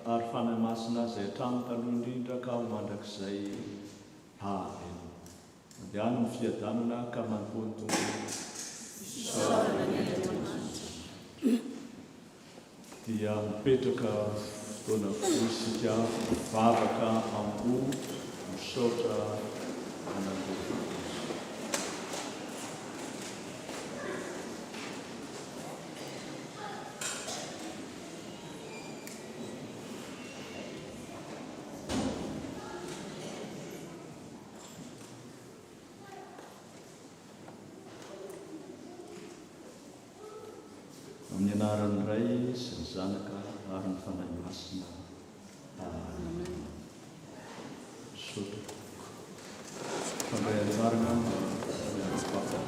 ary fanahy masina izay hatrano taloha indrindra ka ho mandrakizay halelo mandeano ny fiadanana ka manompoany tompony dia mipetraka fotoana isika vavaka ambo misaotra anandro amin'ny anaran'ny ray sy ny zanaka ary ny fanahy masina. Amen. Sotra. Fandray anjarana miarapapa.